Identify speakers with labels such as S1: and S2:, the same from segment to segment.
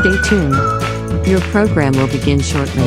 S1: Stay tuned. Your program will begin shortly.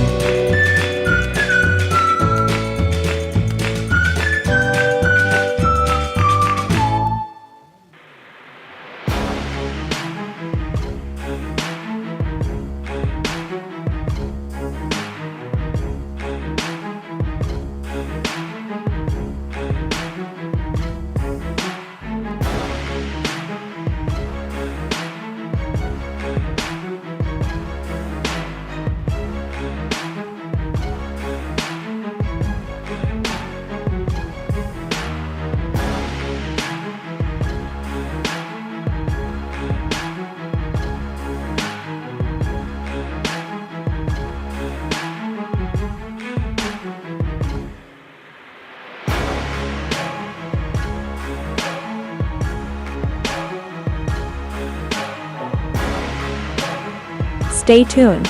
S2: Stay tuned.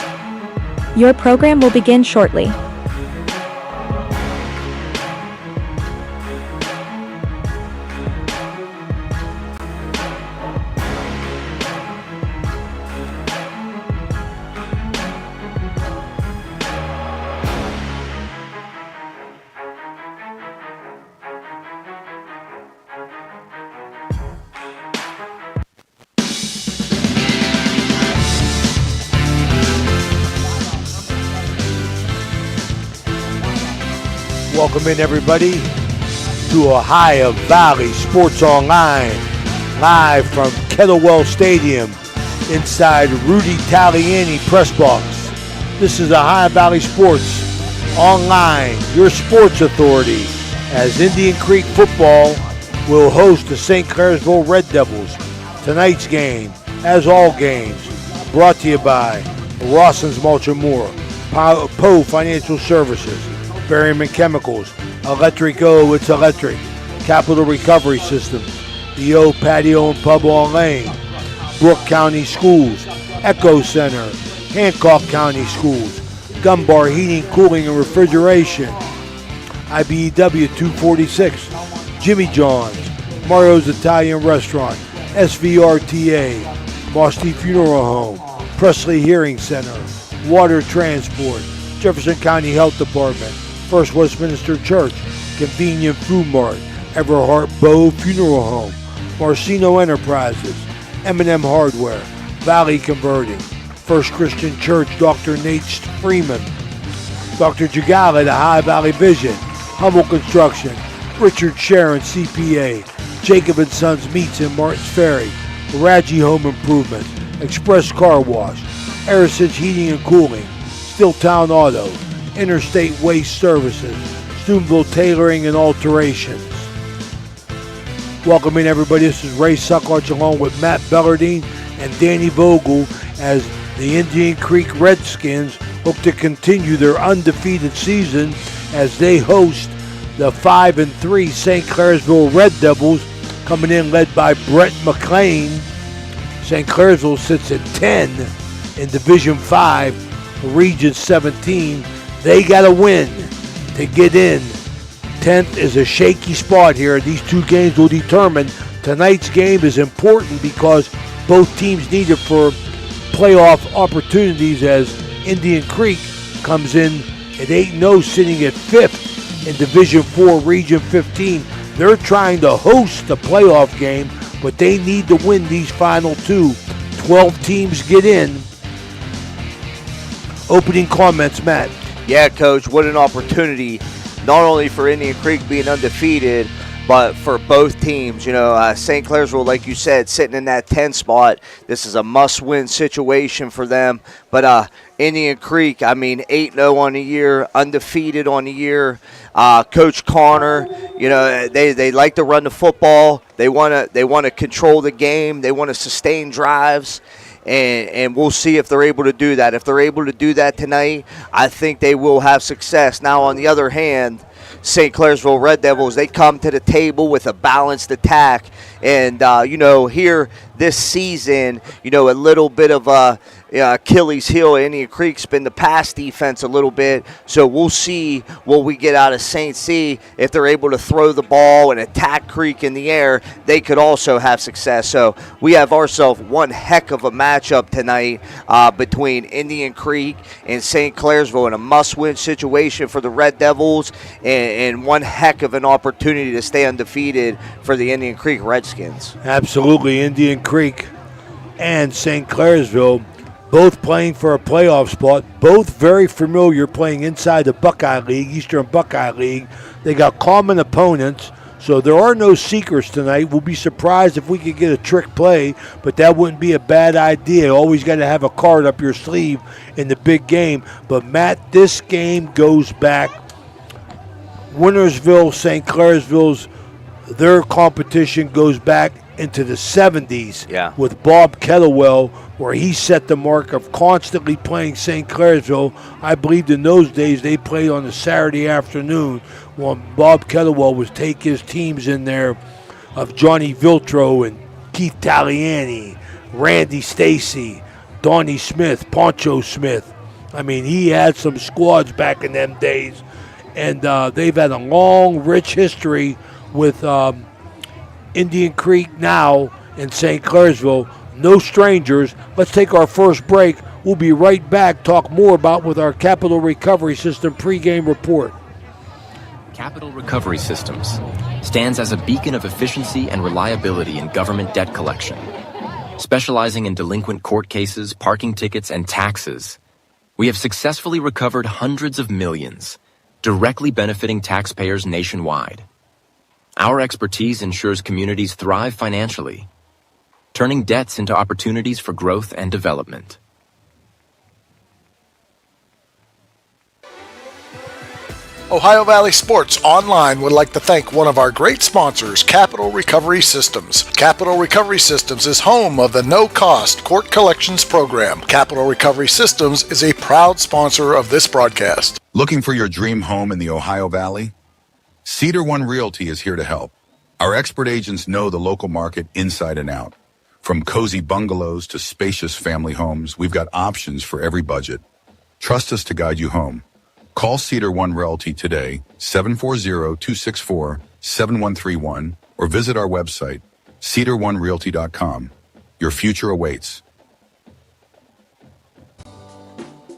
S2: Your program will begin shortly.
S3: Welcome in, everybody, to Ohio Valley Sports Online, live from Kettlewell Stadium inside Rudy Taliani Press Box. This is Ohio Valley Sports Online, your sports authority, as Indian Creek football will host the St. Clairsville Red Devils. Tonight's game, as all games, brought to you by Rawson's Mulch & More, Poe Financial Services, Berryman Chemicals, Electric O, it's electric, Capital Recovery System, the O Patio and Pub on Lane, Brooke County Schools, Echo Center, Hancock County Schools, Dunbar Heating, Cooling, and Refrigeration, IBEW 246, Jimmy John's, Mario's Italian Restaurant, SVRTA, Mosty Funeral Home, Presley Hearing Center, Water Transport, Jefferson County Health Department, First Westminster Church, Convenient Food Mart, Everhart Bow Funeral Home, Marcino Enterprises, M&M Hardware, Valley Converting, First Christian Church, Dr. Nate Freeman, Dr. Jagala, the High Valley Vision, Hummel Construction, Richard Sharon, CPA, Jacob & Sons Meats in Martins Ferry, Raji Home Improvements, Express Car Wash, Arisage Heating and Cooling, Stilltown Auto, Interstate Waste Services, Steubenville Tailoring and Alterations. Welcome in, everybody. This is Ray Suckarch along with Matt Bellardine and Danny Vogel as the Indian Creek Redskins hope to continue their undefeated season as they host the 5-3 St. Clairsville Red Devils, coming in led by Brett McLean. St. Clairsville sits at 10 in Division 5, Region 17. They got to win to get in. 10th is a shaky spot here. These two games will determine. Tonight's game is important because both teams need it for playoff opportunities as Indian Creek comes in at 8-0, sitting at 5th in Division 4, Region 15. They're trying to host the playoff game, but they need to win these final two. 12 teams get in. Opening comments, Matt.
S4: Yeah, Coach, what an opportunity, not only for Indian Creek being undefeated, but for both teams. You know, St. Clairsville, like you said, sitting in that 10 spot. This is a must-win situation for them. But Indian Creek, I mean, 8-0 on the year, undefeated on the year. Coach Connor, you know, they like to run the football. They want to control the game. They want to sustain drives. And we'll see if they're able to do that. If they're able to do that tonight, I think they will have success. Now, on the other hand, St. Clairsville Red Devils, they come to the table with a balanced attack. And, you know, here this season, you know, a little bit of Achilles heel at Indian Creek's been the pass defense a little bit. So we'll see what we get out of St. C. If they're able to throw the ball and attack Creek in the air, they could also have success. So we have ourselves one heck of a matchup tonight between Indian Creek and St. Clairsville in a must-win situation for the Red Devils, and one heck of an opportunity to stay undefeated for the Indian Creek Redskins.
S3: Absolutely. Indian Creek and St. Clairsville both playing for a playoff spot, both very familiar playing inside the Buckeye League, Eastern Buckeye League. They got common opponents, so there are no secrets tonight. We'll be surprised if we could get a trick play, but that wouldn't be a bad idea. Always got to have a card up your sleeve in the big game. But, Matt, this game goes back. Wintersville, St. Clairsville's, their competition goes back into the 70s with Bob Kettlewell, where he set the mark of constantly playing St. Clairsville. I believed in those days they played on a Saturday afternoon when Bob Kettlewell would take his teams in there of Johnny Viltro and Keith Taliani, Randy Stacy, Donnie Smith, Poncho Smith. I mean, he had some squads back in them days, and they've had a long, rich history with Indian Creek now in St. Clairsville. No strangers. Let's take our first break. We'll be right back, talk more about with our Capital Recovery System pregame report.
S5: Capital Recovery Systems stands as a beacon of efficiency and reliability in government debt collection. Specializing in delinquent court cases, parking tickets, and taxes, we have successfully recovered hundreds of millions, directly benefiting taxpayers nationwide. Our expertise ensures communities thrive financially, turning debts into opportunities for growth and development.
S6: Ohio Valley Sports Online would like to thank one of our great sponsors, Capital Recovery Systems. Capital Recovery Systems is home of the no-cost court collections program. Capital Recovery Systems is a proud sponsor of this broadcast.
S7: Looking for your dream home in the Ohio Valley? Cedar One Realty is here to help. Our expert agents know the local market inside and out. From cozy bungalows to spacious family homes, we've got options for every budget. Trust us to guide you home. Call Cedar One Realty today, 740-264-7131, or visit our website, cedaronerealty.com. Your future awaits.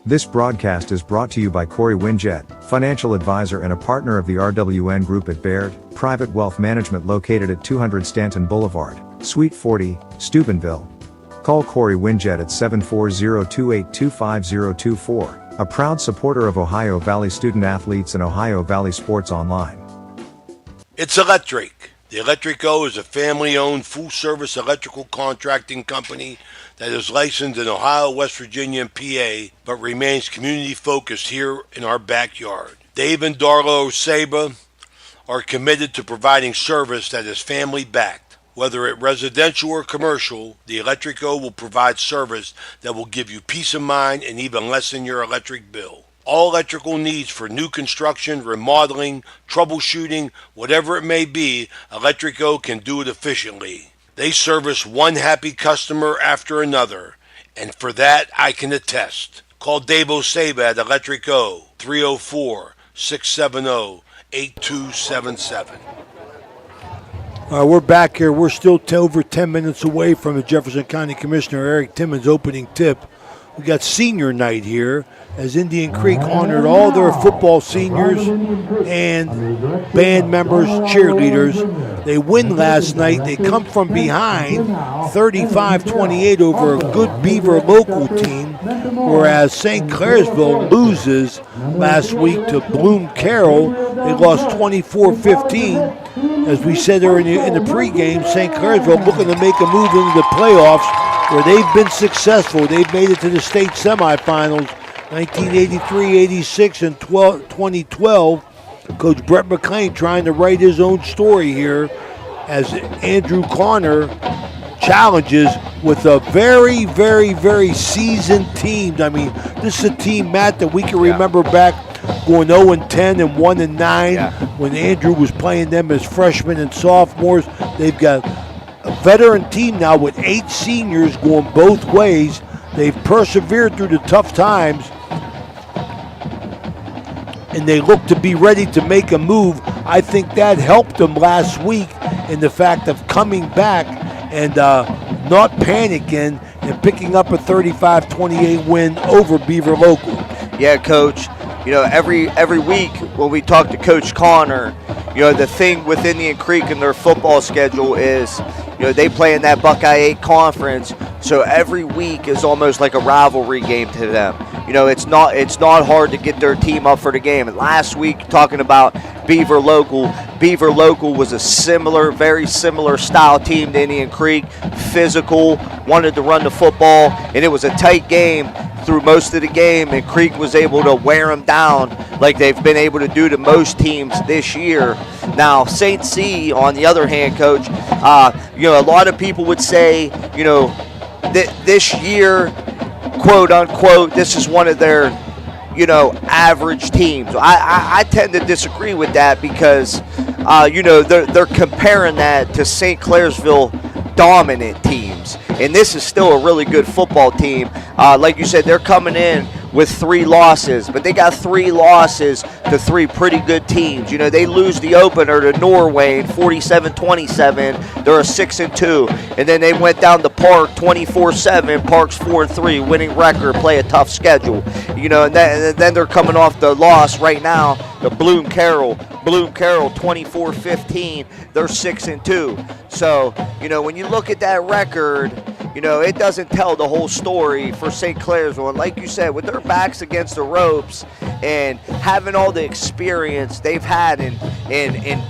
S8: This broadcast is brought to you by Corey Winjet, financial advisor and a partner of the RWN Group at Baird, private wealth management located at 200 Stanton Boulevard, Suite 40, Steubenville. Call Corey Winjet at 740-2825024. A proud supporter of Ohio Valley student athletes and Ohio Valley Sports Online.
S3: It's electric. The Electrico is a family-owned, full-service electrical contracting company that is licensed in Ohio, West Virginia, and PA, but remains community-focused here in our backyard. Dave and Darla Saba are committed to providing service that is family-backed. Whether it residential or commercial, the Electrico will provide service that will give you peace of mind and even lessen your electric bill. All electrical needs for new construction, remodeling, troubleshooting, whatever it may be, Electrico can do it efficiently. They service one happy customer after another, and for that I can attest. Call Dave Osaba at Electrico, 304-670-8277. We're back here. We're still over 10 minutes away from the Jefferson County Commissioner Eric Timmons' opening tip. We got senior night here as Indian Creek honored all their football seniors and band members, cheerleaders. They win last night. They come from behind 35-28 over a good Beaver local team, whereas St. Clairsville loses last week to Bloom Carroll. They lost 24-15. As we said there in the pregame, St. Clairsville looking to make a move into the playoffs where they've been successful. They've made it to the state semifinals 1983-86 and 2012. Coach Brett McClain trying to write his own story here as Andrew Connor challenges with a very, very, very seasoned team. I mean, this is a team, Matt, that we can remember back going 0-10 and 1-9 when Andrew was playing them as freshmen and sophomores. They've got a veteran team now with 8 seniors going both ways. they've persevered through the tough times, and they look to be ready to make a move. I think that helped them last week in the fact of coming back and not panicking and picking up a 35-28 win over Beaver Local.
S4: Yeah, Coach. You know, every week when we talk to Coach Connor, you know, the thing with Indian Creek and their football schedule is, you know, they play in that Buckeye 8 conference, so every week is almost like a rivalry game to them. You know, it's not hard to get their team up for the game. And last week, talking about Beaver Local was a very similar style team to Indian Creek, physical, wanted to run the football, and it was a tight game through most of the game, and Creek was able to wear them down like they've been able to do to most teams this year. Now, St. C, on the other hand, Coach, you know, a lot of people would say, you know, this year, quote unquote, this is one of their, you know, average teams. I tend to disagree with that because, you know, they're comparing that to St. Clairsville dominant teams, and this is still a really good football team. Like you said, they're coming in with 3 losses, but they got 3 losses to 3 pretty good teams. You know, they lose the opener to Norway 47-27. They're a 6-2, and then they went down to Park 24-7. Park's 4-3, winning record, play a tough schedule. You know, and then they're coming off the loss right now to Bloom Carroll 24-15. They're 6-2. So, you know, when you look at that record, you know, it doesn't tell the whole story for St. Clairsville. And like you said, with their backs against the ropes and having all the experience they've had in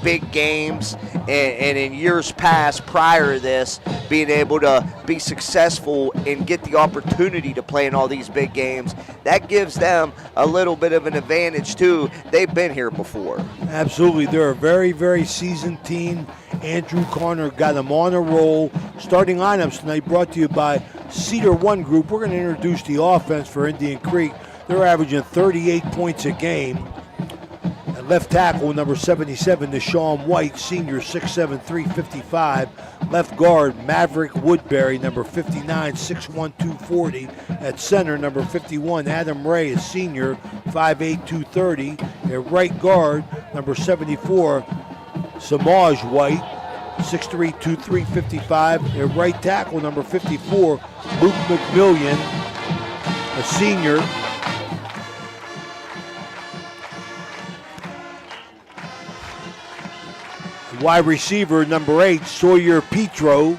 S4: big games and in years past prior to this, being able to be successful and get the opportunity to play in all these big games, that gives them a little bit of an advantage too. They've been here before.
S3: Absolutely. They're a very, very seasoned team. Andrew Connor got them on a roll. Starting lineups tonight brought to you by Cedar One Group. We're going to introduce the offense for Indian Creek. They're averaging 38 points a game. At left tackle, number 77, Deshaun White, senior, 6'7", 355. Left guard, Maverick Woodbury, number 59, 6'1", 240. At center, number 51, Adam Ray, a senior, 5'8", 230. At right guard, number 74, Samaj White, 6'3", 355. At right tackle, number 54, Luke McMillian, a senior. Wide receiver, number 8, Sawyer Petro,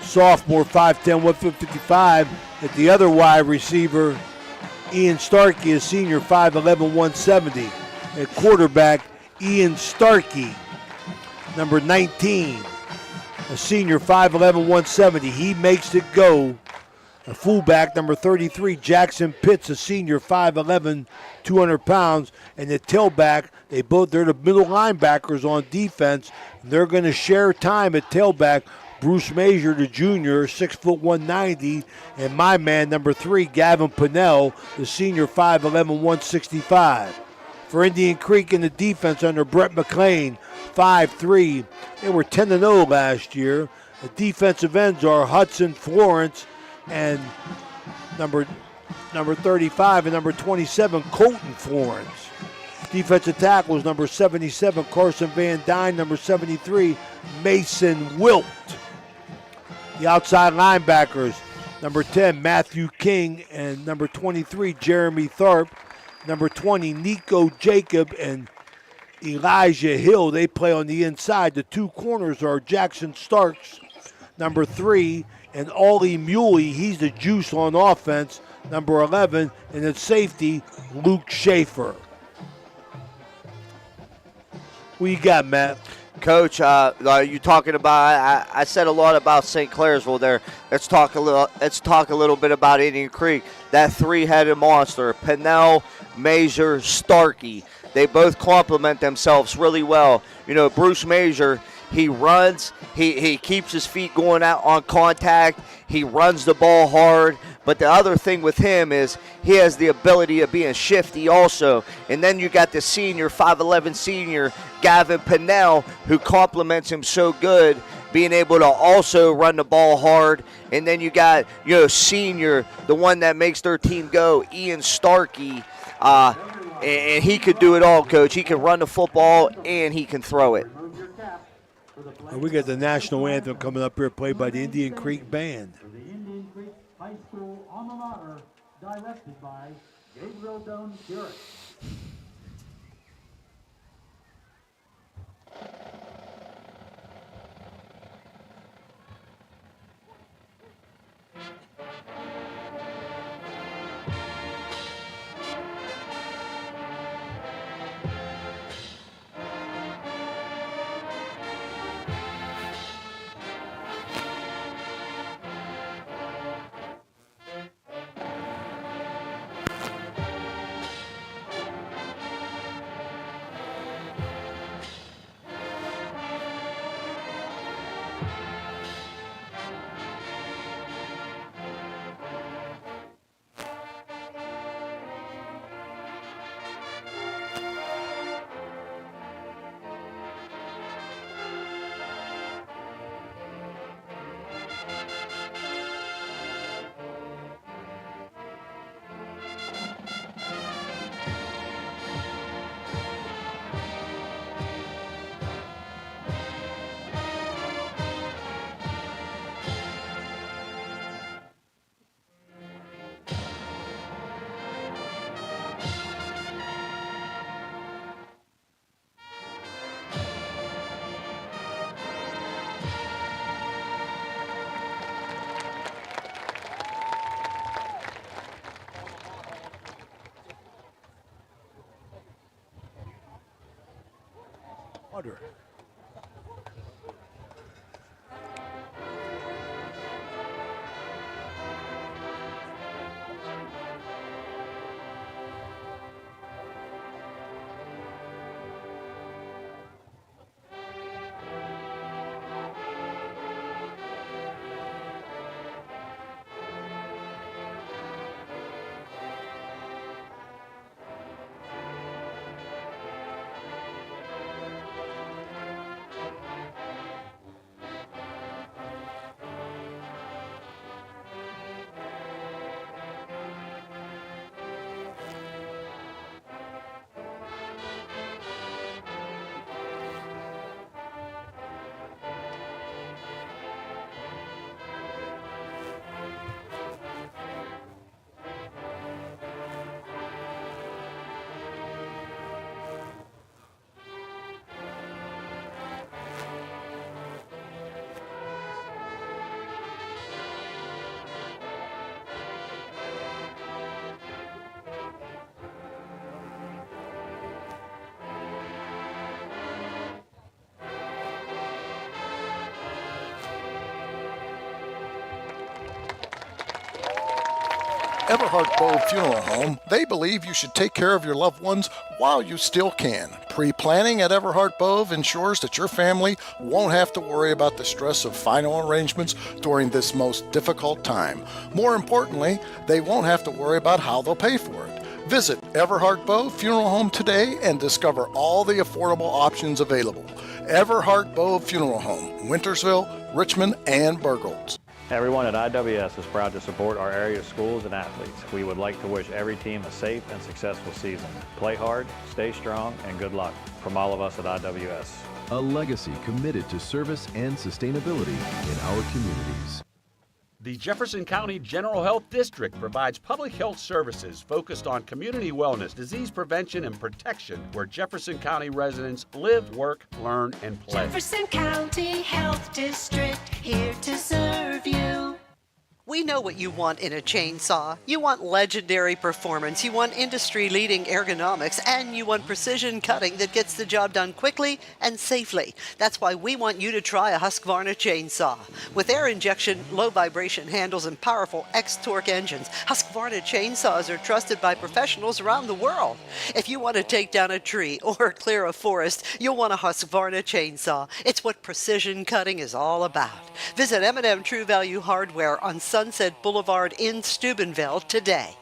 S3: sophomore, 5'10", 155. At the other wide receiver, Ian Starkey, a senior, 5'11", 170. At quarterback, Ian Starkey, number 19, a senior, 5'11", 170. He makes it go. A fullback, number 33, Jackson Pitts, a senior, 5'11", 200 pounds. And the tailback, they're the middle linebackers on defense. They're going to share time at tailback. Bruce Major, the junior, 6'1", 190. And my man, number 3, Gavin Pinnell, the senior, 5'11", 165. For Indian Creek in the defense under Brett McLean, 5'3". They were 10-0 last year. The defensive ends are Hudson Florence and number 35 and number 27, Colton Florence. Defensive tackles, number 77, Carson Van Dyne, number 73, Mason Wilt. The outside linebackers, number 10, Matthew King, and number 23, Jeremy Tharp. Number 20, Nico Jacob and Elijah Hill. They play on the inside. The 2 corners are Jackson Starks, number 3, and Ollie Muley. He's the juice on offense, number 11. And at safety, Luke Schaefer. What you got, Matt?
S4: Coach, you talking about? I said a lot about St. Clairsville there. Let's talk a little bit about Indian Creek. That 3-headed monster, Pinnell, Major, Starkey. They both complement themselves really well. You know, Bruce Major, He runs. He keeps his feet going out on contact. He runs the ball hard. But the other thing with him is he has the ability of being shifty also. And then you got the senior, 5'11 senior, Gavin Pinnell, who complements him so good, being able to also run the ball hard. And then you got, senior, the one that makes their team go, Ian Starkey. And he could do it all, Coach. He can run the football and he can throw it.
S3: And we got the national anthem coming up here, played by the Indian Creek Band.
S9: The Indian Creek High School alma mater, directed by Gabriel Doan Garrett.
S3: Water.
S6: Everhart Bow Funeral Home, they believe you should take care of your loved ones while you still can. Pre-planning at Everhart Bow ensures that your family won't have to worry about the stress of final arrangements during this most difficult time. More importantly, they won't have to worry about how they'll pay for it. Visit Everhart Bow Funeral Home today and discover all the affordable options available. Everhart Bow Funeral Home, Wintersville, Richmond, and Burgolds.
S10: Everyone at IWS is proud to support our area schools and athletes. We would like to wish every team a safe and successful season. Play hard, stay strong, and good luck from all of us at IWS.
S11: A legacy committed to service and sustainability in our communities.
S12: The Jefferson County General Health District provides public health services focused on community wellness, disease prevention, and protection where Jefferson County residents live, work, learn, and play.
S13: Jefferson County Health District, here to serve you. We know what you want in a chainsaw. You want legendary performance, you want industry-leading ergonomics, and you want precision cutting that gets the job done quickly and safely. That's why we want you to try a Husqvarna chainsaw. With air injection, low vibration handles, and powerful X-Torque engines, Husqvarna chainsaws are trusted by professionals around the world. If you want to take down a tree or clear a forest, you'll want a Husqvarna chainsaw. It's what precision cutting is all about. Visit M&M True Value Hardware on Sunset Boulevard in Steubenville today.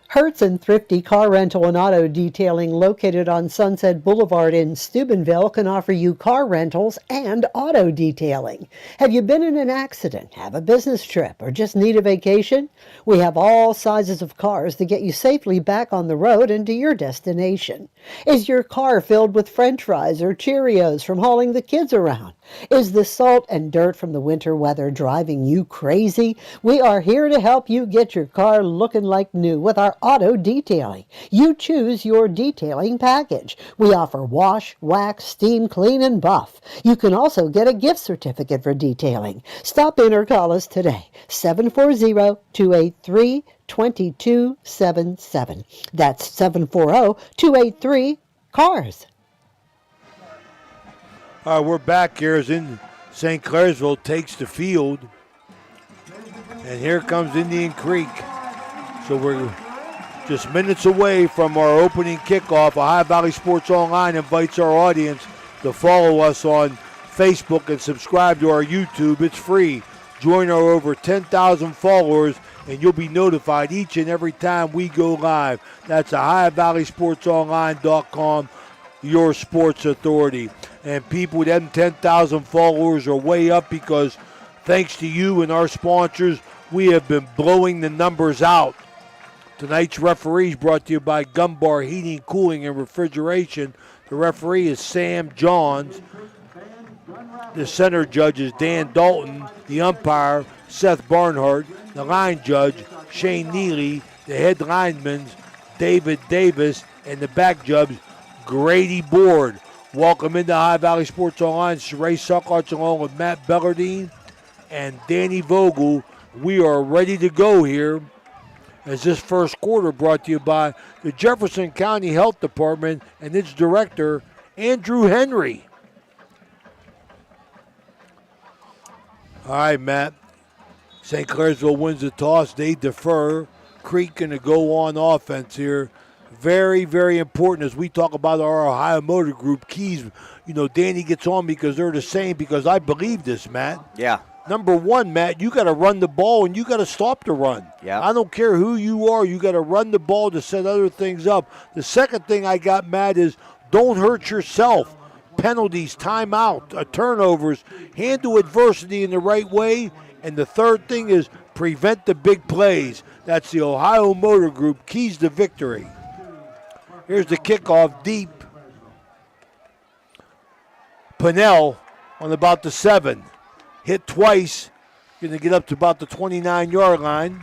S14: Hertz and Thrifty Car Rental and Auto Detailing, located on Sunset Boulevard in Steubenville, can offer you car rentals and auto detailing. Have you been in an accident, have a business trip, or just need a vacation? We have all sizes of cars to get you safely back on the road and to your destination. Is your car filled with French fries or Cheerios from hauling the kids around? Is the salt and dirt from the winter weather driving you crazy? We are here to help you get your car looking like new with our auto detailing. You choose your detailing package. We offer wash, wax, steam, clean, and buff. You can also get a gift certificate for detailing. Stop in or call us today, 740-283-2277. That's 740-283-CARS.
S3: All right, we're back here as in St. Clairsville takes the field. And here comes Indian Creek. So we're just minutes away from our opening kickoff. Ohio Valley Sports Online invites our audience to follow us on Facebook and subscribe to our YouTube. It's free. Join our over 10,000 followers, and you'll be notified each and every time we go live. That's OhioValleySportsOnline.com, your sports authority. And people, them 10,000 followers are way up because thanks to you and our sponsors, we have been blowing the numbers out. Tonight's referee is brought to you by Gumbar Heating, Cooling, and Refrigeration. The referee is Sam Johns. The center judge is Dan Dalton. The umpire, Seth Barnhart. The line judge, Shane Neely. The head lineman, David Davis. And the back judge, Grady Board. Welcome into Ohio Valley Sports Online. Ray Suckarts along with Matt Bellardine and Danny Vogel. We are ready to go here as this first quarter brought to you by the Jefferson County Health Department and its director, Andrew Henry. All right, Matt. St. Clairsville wins the toss. They defer. Creek going to go on offense here. Very, very important as we talk about our Ohio Motor Group keys. You know, Danny gets on because they're the same, because I believe this, Matt.
S4: Yeah.
S3: Number one, Matt, you got to run the ball and you got to stop the run.
S4: Yeah.
S3: I don't care who you are. You got to run the ball to set other things up. The second thing I got, Matt, is don't hurt yourself. Penalties, timeout, turnovers, handle adversity in the right way. And the third thing is prevent the big plays. That's the Ohio Motor Group keys to victory. Here's the kickoff deep. Pinnell on about the 7. Hit twice. Going to get up to about the 29-yard line.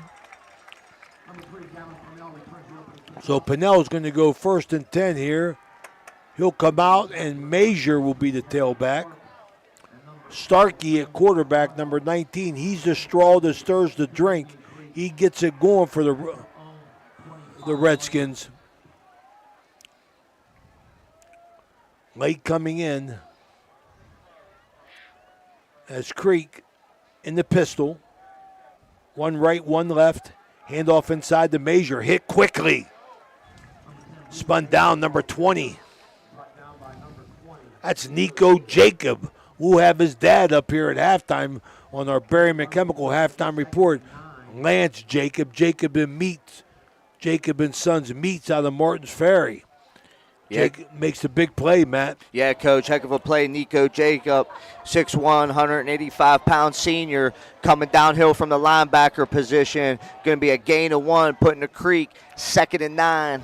S3: So Pinnell's going to go 1st and 10 here. He'll come out, and Major will be the tailback. Starkey at quarterback, number 19. He's the straw that stirs the drink. He gets it going for the Redskins. Late coming in as Creek in the pistol. One right, one left. Handoff inside the Major. Hit quickly. Spun down, number 20. That's Nico Jacob. We'll have his dad up here at halftime on our Berryman Chemical halftime report. Lance Jacob. Jacob and Sons Meats out of Martins Ferry.
S4: Yeah.
S3: Jake makes a big play, Matt.
S4: Yeah, Coach, heck of a play. Nico Jacob, 6'1", 185-pound senior, coming downhill from the linebacker position. Going to be a gain of 1, putting the Creek 2nd and 9.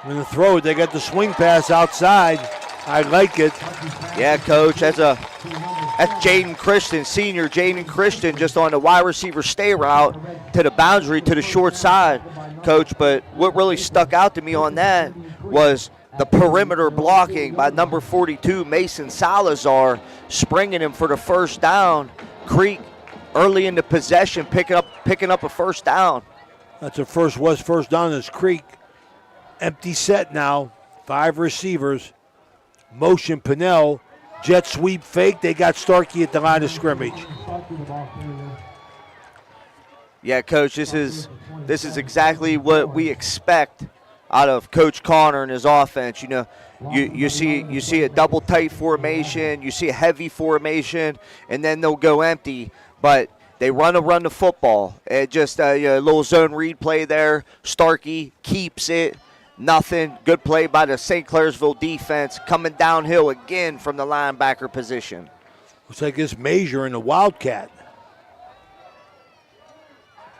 S3: When the throw, they got the swing pass outside. I like it.
S4: Yeah, Coach, that's Jaden Christian, senior Jaden Christian, just on the wide receiver stay route to the boundary to the short side, Coach. But what really stuck out to me on that was the perimeter blocking by number 42, Mason Salazar, springing him for the first down. Creek early in the possession picking up a first down.
S3: That's a first down as Creek. Empty set now. 5 receivers. Motion Pinnell. Jet sweep fake. They got Starkey at the line of scrimmage.
S4: Yeah, Coach, this is exactly what we expect out of Coach Connor and his offense. You know, you see a double tight formation, you see a heavy formation, and then they'll go empty. But they run the football. It just a little zone read play there. Starkey keeps it. Nothing. Good play by the St. Clairsville defense coming downhill again from the linebacker position.
S3: Looks like it's Major in the Wildcat.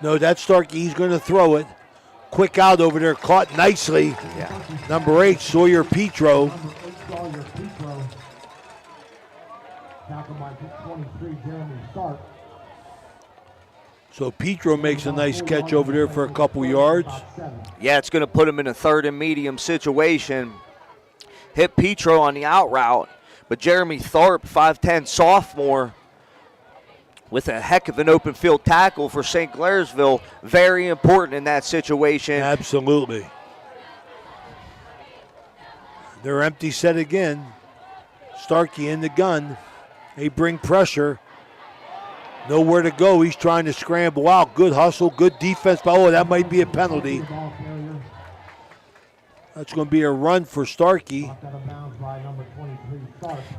S3: No, that's Starkey. He's going to throw it. Quick out over there. Caught nicely.
S4: Yeah.
S3: Number 8, Sawyer Petro.
S9: Tackled by 23, Jeremy Stark.
S3: So Petro makes a nice catch over there for a couple yards.
S4: Yeah, it's going to put him in a 3rd and medium situation. Hit Petro on the out route, but Jeremy Tharp, 5'10 sophomore, with a heck of an open field tackle for St. Clairsville. Very important in that situation.
S3: Absolutely. They're empty set again. Starkey in the gun. They bring pressure. Nowhere to go. He's trying to scramble out. Good hustle, good defense. Oh, that might be a penalty. That's going to be a run for Starkey.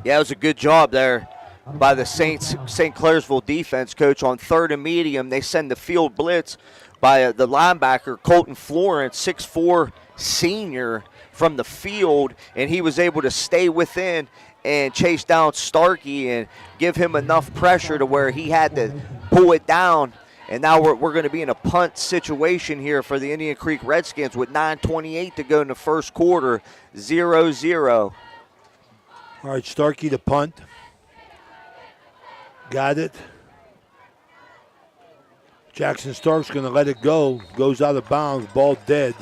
S4: Yeah, it was a good job there by the St. Clairsville defense, Coach. On 3rd and medium, they send the field blitz by the linebacker, Colton Florence, 6'4", senior from the field, and he was able to stay within and chase down Starkey and give him enough pressure to where he had to pull it down. And now we're going to be in a punt situation here for the Indian Creek Redskins with 9:28 to go in the first quarter, 0-0.
S3: All right, Starkey to punt. Got it. Jackson Stark's going to let it go. Goes out of bounds, ball dead.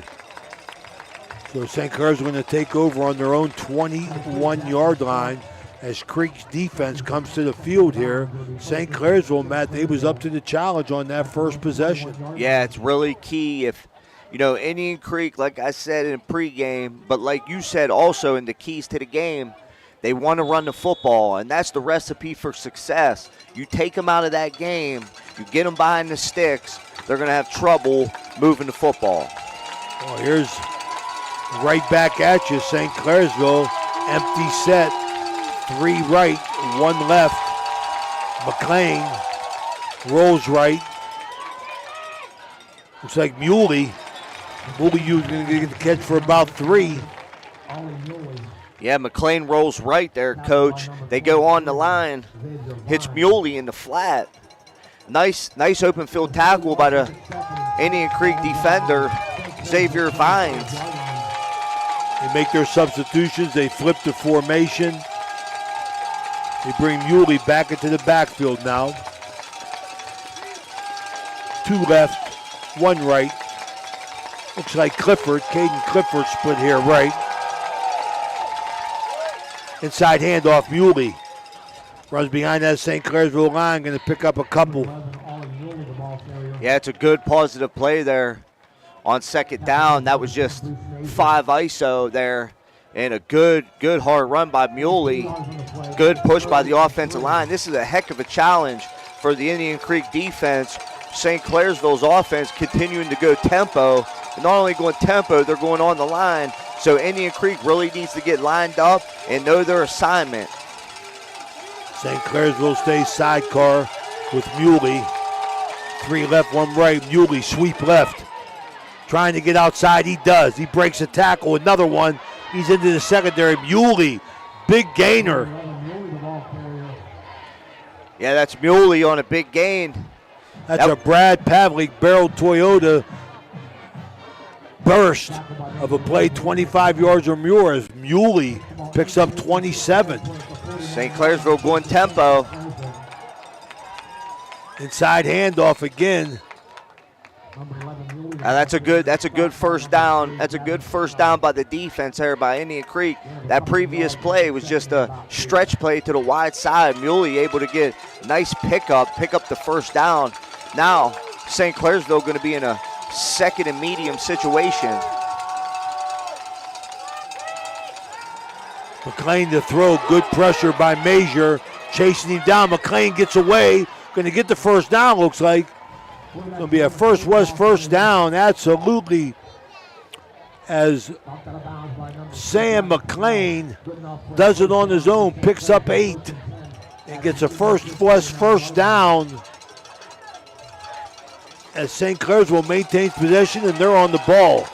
S3: So St. Clair's going to take over on their own 21-yard line as Creek's defense comes to the field here. St. Clairsville, Matt, they was up to the challenge on that first possession.
S4: Yeah, it's really key if, Indian Creek, like I said in pregame, but like you said also in the keys to the game, they want to run the football, and that's the recipe for success. You take them out of that game, you get them behind the sticks, they're going to have trouble moving the football.
S3: Well, here's right back at you, St. Clairsville. Empty set. 3 right, 1 left. McLean rolls right. Looks like Muley. Muley's going to get the catch for about 3.
S4: Yeah, McLean rolls right there, Coach. They go on the line. Hits Muley in the flat. Nice open field tackle by the Indian Creek defender, Xavier Vines.
S3: They make their substitutions. They flip the formation. They bring Muley back into the backfield now. 2 left, 1 right. Looks like Caden Clifford split here right. Inside handoff, Muley. Runs behind that St. Clairsville line, going to pick up a couple.
S4: Yeah, it's a good positive play there on 2nd down. That was just 5 ISO there. And a good hard run by Muley. Good push by the offensive line. This is a heck of a challenge for the Indian Creek defense. St. Clairsville's offense continuing to go tempo. And not only going tempo, they're going on the line. So Indian Creek really needs to get lined up and know their assignment.
S3: St. Clairsville stays sidecar with Muley. 3 left, 1 right. Muley sweep left. Trying to get outside, he does. He breaks a tackle, another one. He's into the secondary. Muley, big gainer.
S4: Yeah, that's Muley on a big gain.
S3: That's a Brad Pavlik barrel Toyota burst of a play 25 yards or more as Muley picks up 27.
S4: St. Clairsville going tempo.
S3: Inside handoff again.
S4: That's a good first down. That's a good first down by the defense there by Indian Creek. That previous play was just a stretch play to the wide side. Muley able to get nice pick up the first down. Now St. Clairsville going to be in a second and medium situation.
S3: McLean to throw, good pressure by Major, chasing him down. McLean gets away, going to get the first down, looks like. It's going to be a first down, absolutely, as Sam McLean does it on his own, picks up 8, and gets a first down as St. Clairsville maintains possession, and they're on the ball.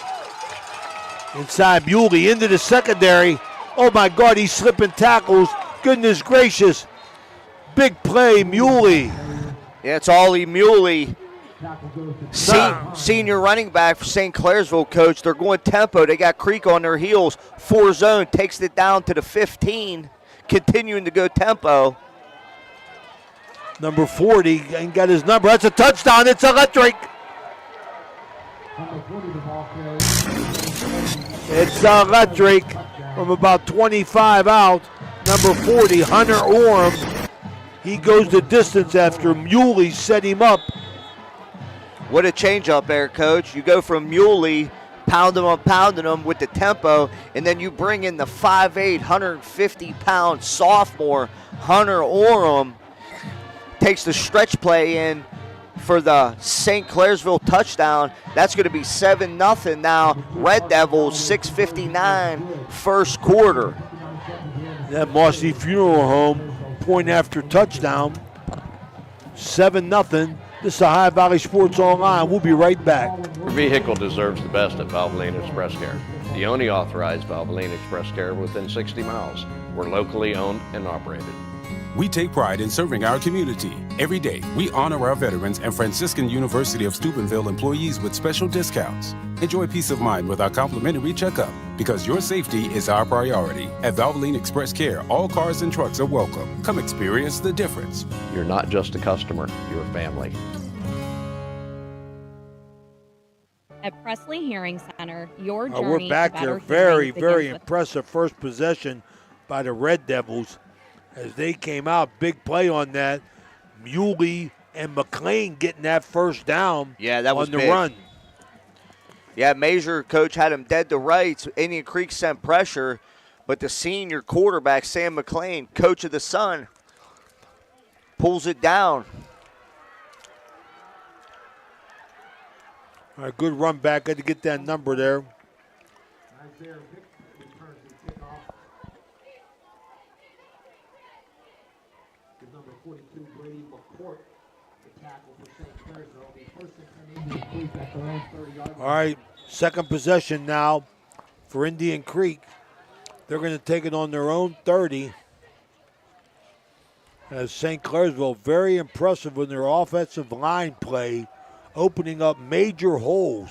S3: Inside Muley into the secondary. Oh my God, he's slipping tackles. Goodness gracious. Big play, Muley.
S4: Yeah, it's Ollie Muley. Senior running back for St. Clairsville, coach. They're going tempo. They got Creek on their heels. 4 zone, takes it down to the 15, continuing to go tempo.
S3: Number 40, ain't got his number. That's a touchdown. It's electric. It's electric from about 25 out. Number 40, Hunter Orm. He goes the distance after Muley set him up.
S4: What a change up there, coach. You go from Muley, pounding him with the tempo, and then you bring in the 5'8", 150-pound sophomore, Hunter Orem. Takes the stretch play in for the St. Clairsville touchdown. That's going to be 7-0 now. Red Devils, 6:59, first quarter.
S3: That Mossy Funeral Home, point after touchdown. 7-0. This is a High Valley Sports Online. We'll be right back.
S15: Your vehicle deserves the best at Valvoline Express Care. The only authorized Valvoline Express Care within 60 miles. We're locally owned and operated.
S16: We take pride in serving our community. Every day, we honor our veterans and Franciscan University of Steubenville employees with special discounts. Enjoy peace of mind with our complimentary checkup, because your safety is our priority. At Valvoline Express Care, all cars and trucks are welcome. Come experience the difference.
S15: You're not just a customer, you're a family.
S17: At Presley Hearing Center, your journey
S3: we're back
S17: to
S3: here.
S17: better
S3: Very,
S17: hearing
S3: very
S17: begins with
S3: impressive first possession by the Red Devils as they came out. Big play on that. Muley and McLean getting that first down.
S4: Yeah, that was
S3: on the
S4: big.
S3: run.
S4: Yeah, Major, coach, had him dead to rights. Indian Creek sent pressure, but the senior quarterback, Sam McLean, coach of the Sun, pulls it down.
S3: All right, good run back. Got to get that number there.
S9: Number 42, Brady McCourt, the tackle for St. Clairsville. The first and 10 Indian Creek at their own 30-yard line.
S3: All right, second possession now for Indian Creek. They're going to take it on their own 30. As St. Clairsville, very impressive in their offensive line play, opening up major holes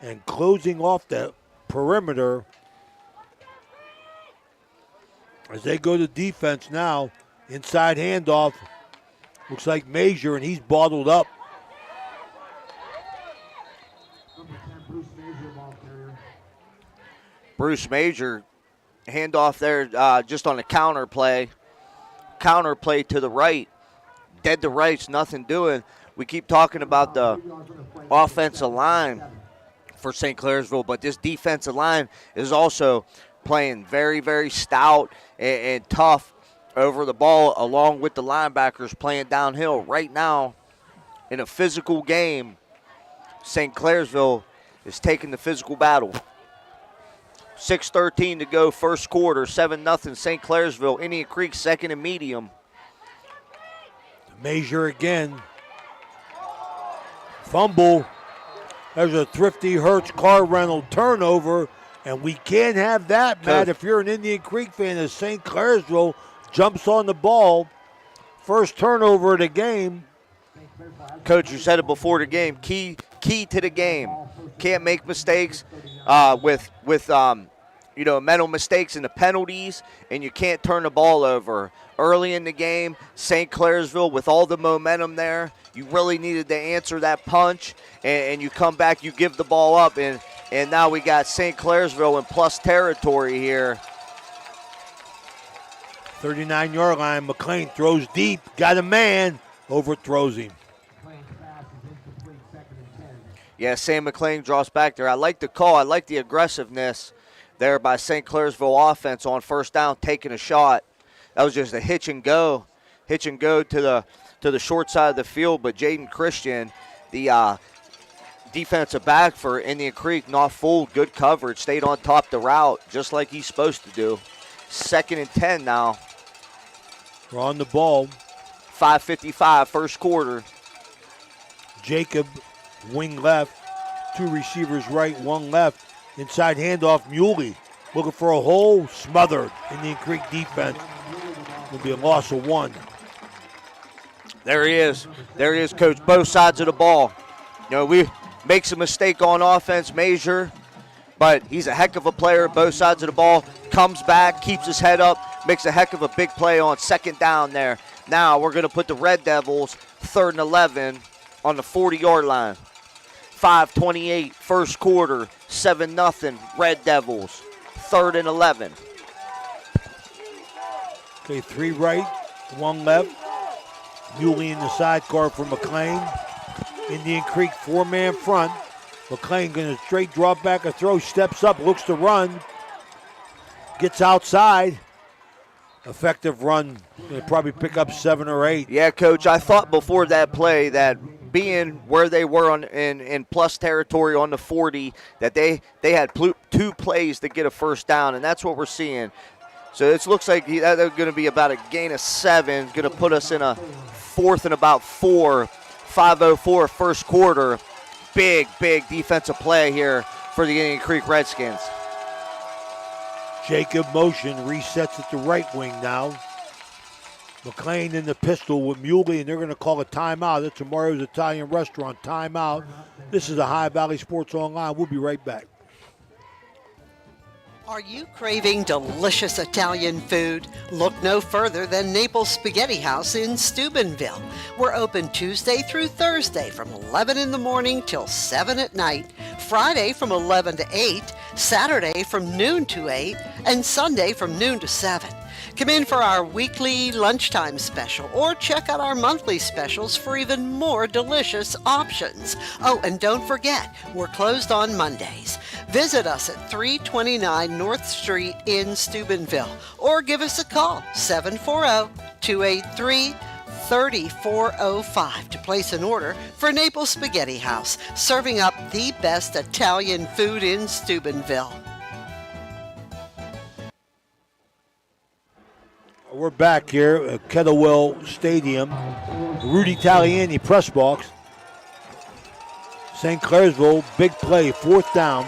S3: and closing off that perimeter. As they go to defense now, inside handoff. Looks like Major, and he's bottled up.
S4: Bruce Major, handoff there just on a counter play. Counter play to the right. Dead to right's nothing doing. We keep talking about the offensive line for St. Clairsville, but this defensive line is also playing very, very stout and tough over the ball, along with the linebackers playing downhill. Right now, in a physical game, St. Clairsville is taking the physical battle. 6:13 to go, first quarter, 7-0 St. Clairsville. Indian Creek second and medium.
S3: Major again. Fumble. There's a Thrifty Hertz car rental turnover, and we can't have that, Matt, if you're an Indian Creek fan, as St. Clairsville jumps on the ball. First turnover of the game.
S4: Coach, you said it before the game. Key to the game. Can't make mistakes with mental mistakes and the penalties, and you can't turn the ball over. Early in the game, St. Clairsville, with all the momentum there, you really needed to answer that punch, and you come back, you give the ball up, and now we got St. Clairsville in plus territory here.
S3: 39-yard line, McLean throws deep, got a man, overthrows him.
S4: Yeah, Sam McLean draws back there. I like the call. I like the aggressiveness there by St. Clairsville offense on first down, taking a shot. That was just a hitch and go to the short side of the field. But Jaden Christian, the defensive back for Indian Creek, not fooled. Good coverage, stayed on top of the route just like he's supposed to do. 2nd and 10 now.
S3: We're on the ball.
S4: 5:55 first quarter.
S3: Jacob, wing left, 2 receivers right, 1 left. Inside handoff, Muley looking for a hole, smothered. Indian Creek defense. Will be a loss of 1.
S4: There he is, Coach. Both sides of the ball. We makes a mistake on offense, Major, but he's a heck of a player. Both sides of the ball. Comes back, keeps his head up, makes a heck of a big play on 2nd down there. Now we're going to put the Red Devils 3rd and 11 on the 40-yard line. 5:28 first quarter, 7-0 Red Devils. 3rd and 11.
S3: Okay, 3 right, 1 left. Muley in the sidecar for McLean. Indian Creek 4-man front. McLean going to straight drop back a throw, steps up, looks to run. Gets outside. Effective run. They'll probably pick up 7 or 8.
S4: Yeah, Coach, I thought before that play that being where they were in plus territory on the 40, that they had 2 plays to get a first down, and that's what we're seeing. So it looks like they're going to be about a gain of 7, going to put us in a 4th and about 4. 5:04 first quarter. Big defensive play here for the Indian Creek Redskins.
S3: Jacob motion, resets at the right wing now. McLean in the pistol with Muley, and they're going to call a timeout. It's Mario's Italian Restaurant timeout. This is the High Valley Sports Online. We'll be right back.
S13: Are you craving delicious Italian food? Look no further than Naples Spaghetti House in Steubenville. We're open Tuesday through Thursday from 11 in the morning till 7 at night, Friday from 11 to 8, Saturday from noon to 8, and Sunday from noon to 7. Come in for our weekly lunchtime special or check out our monthly specials for even more delicious options. Oh, and don't forget, we're closed on Mondays. Visit us at 329 North Street in Steubenville or give us a call, 740-283-3405 to place an order for Naples Spaghetti House, serving up the best Italian food in Steubenville.
S3: We're back here at Kettlewell Stadium. Rudy Taliani press box. St. Clairsville, big play, 4th down.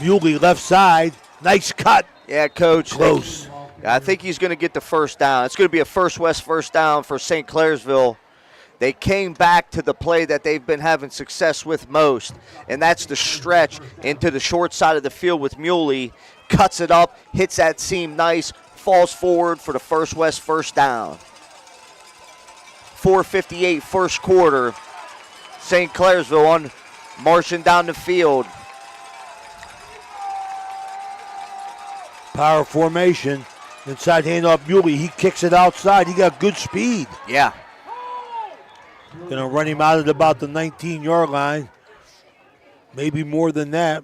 S3: Muley left side, nice cut.
S4: Yeah, Coach.
S3: Close.
S4: I think he's going to get the first down. It's going to be a first down for St. Clairsville. They came back to the play that they've been having success with most, and that's the stretch into the short side of the field with Muley. Cuts it up, hits that seam nice, falls forward for the first down. 4:58 first quarter. St. Clairsville on marching down the field.
S3: Power formation. Inside handoff Muley. He kicks it outside. He got good speed.
S4: Yeah.
S3: Going to run him out at about the 19-yard line. Maybe more than that.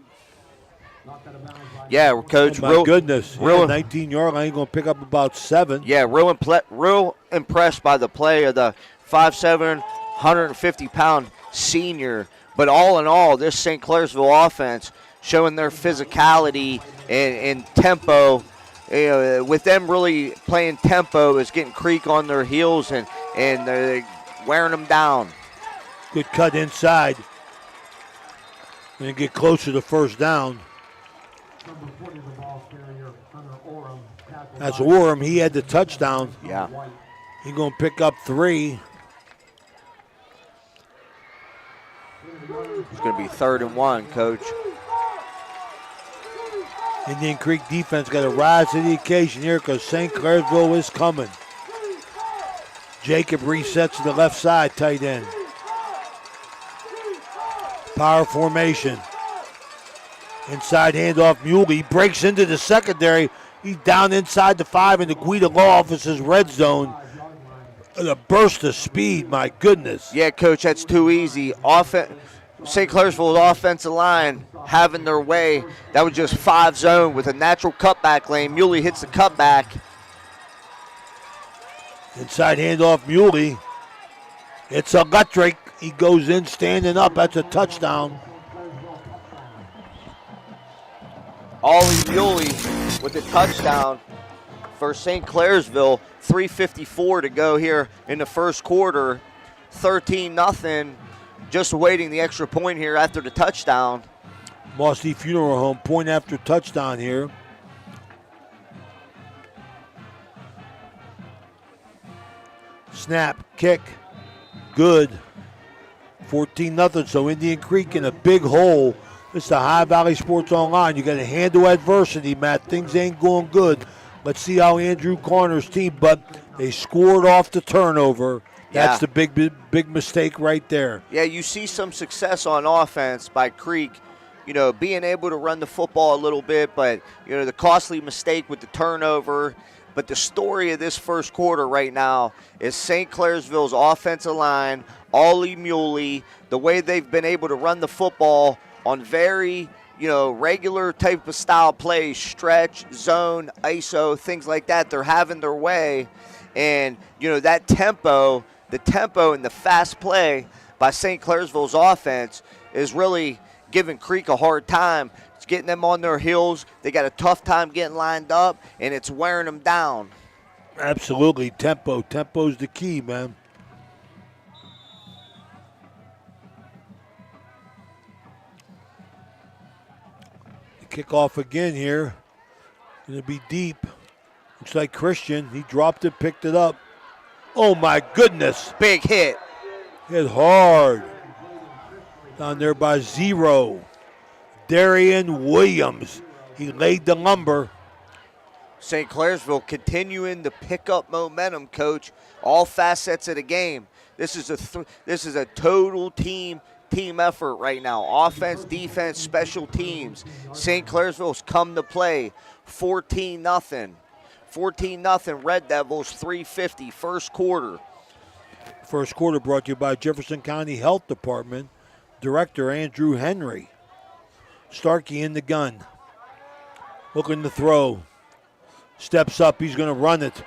S4: Yeah, Coach.
S3: Oh my goodness. 19-yard line. He's going to pick up about 7.
S4: Yeah, real impressed by the play of the 5'7", 150-pound senior. But all in all, this St. Clairsville offense showing their physicality and tempo. With them really playing tempo is getting Creek on their heels and wearing them down.
S3: Good cut inside. And get closer to first down. That's Orem. He had the touchdown.
S4: Yeah.
S3: He's going to pick up 3.
S4: It's going to be 3rd and 1, Coach.
S3: Indian Creek defense got to rise to the occasion here because St. Clairsville is coming. Jacob resets to the left side, tight end. Power formation. Inside handoff, Muley breaks into the secondary. He's down inside the 5 in the Guida Law Office's red zone. A burst of speed, my goodness.
S4: Yeah, Coach, that's too easy. St. Clairsville's offensive line having their way. That was just 5 zone with a natural cutback lane. Muley hits the cutback.
S3: Inside handoff, Muley. It's electric. He goes in standing up. That's a touchdown.
S4: Ollie Muley with the touchdown for St. Clairsville. 3:54 to go here in the first quarter. 13-0. Just awaiting the extra point here after the touchdown.
S3: Mossy Funeral Home, point after touchdown here. Snap, kick, good. 14-0, so Indian Creek in a big hole. It's the High Valley Sports Online. You got to handle adversity, Matt. Things ain't going good. Let's see how Andrew Corner's team, but they scored off the turnover. That's the big mistake right there.
S4: Yeah, you see some success on offense by Creek, being able to run the football a little bit, but, the costly mistake with the turnover. But the story of this first quarter right now is St. Clairsville's offensive line, Ollie Muley, the way they've been able to run the football on very, regular type of style plays, stretch, zone, ISO, things like that. They're having their way. And, that tempo, the tempo and the fast play by St. Clairsville's offense is really giving Creek a hard time. It's getting them on their heels. They got a tough time getting lined up, and it's wearing them down.
S3: Absolutely. Tempo. Tempo's the key, man. Kickoff again here. Going to be deep. Looks like Christian. He dropped it, picked it up. Oh, my goodness.
S4: Big hit.
S3: Hit hard. Down there by 0. Darian Williams. He laid the lumber.
S4: St. Clairsville continuing to pick up momentum, Coach. All facets of the game. This is a total team effort right now. Offense, defense, special teams. St. Clairsville's come to play. 14-0. 14-0 Red Devils, 3:50 first quarter.
S3: First quarter brought to you by Jefferson County Health Department. Director Andrew Henry. Starkey in the gun. Looking to throw. Steps up. He's going to run it.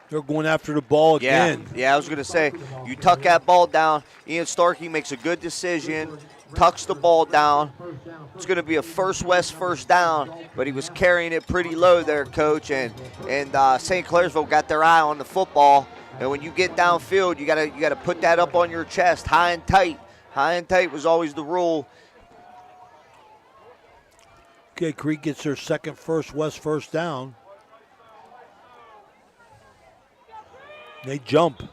S3: They're going after the ball again.
S4: Yeah, I was going to say, you tuck that ball down. Ian Starkey makes a good decision, tucks the ball down. It's going to be a first down, but he was carrying it pretty low there, Coach. And St. Clairsville got their eye on the football. And when you get downfield, you got to put that up on your chest, high and tight. High and tight was always the rule.
S3: Okay, Creek gets their second first down. They jump.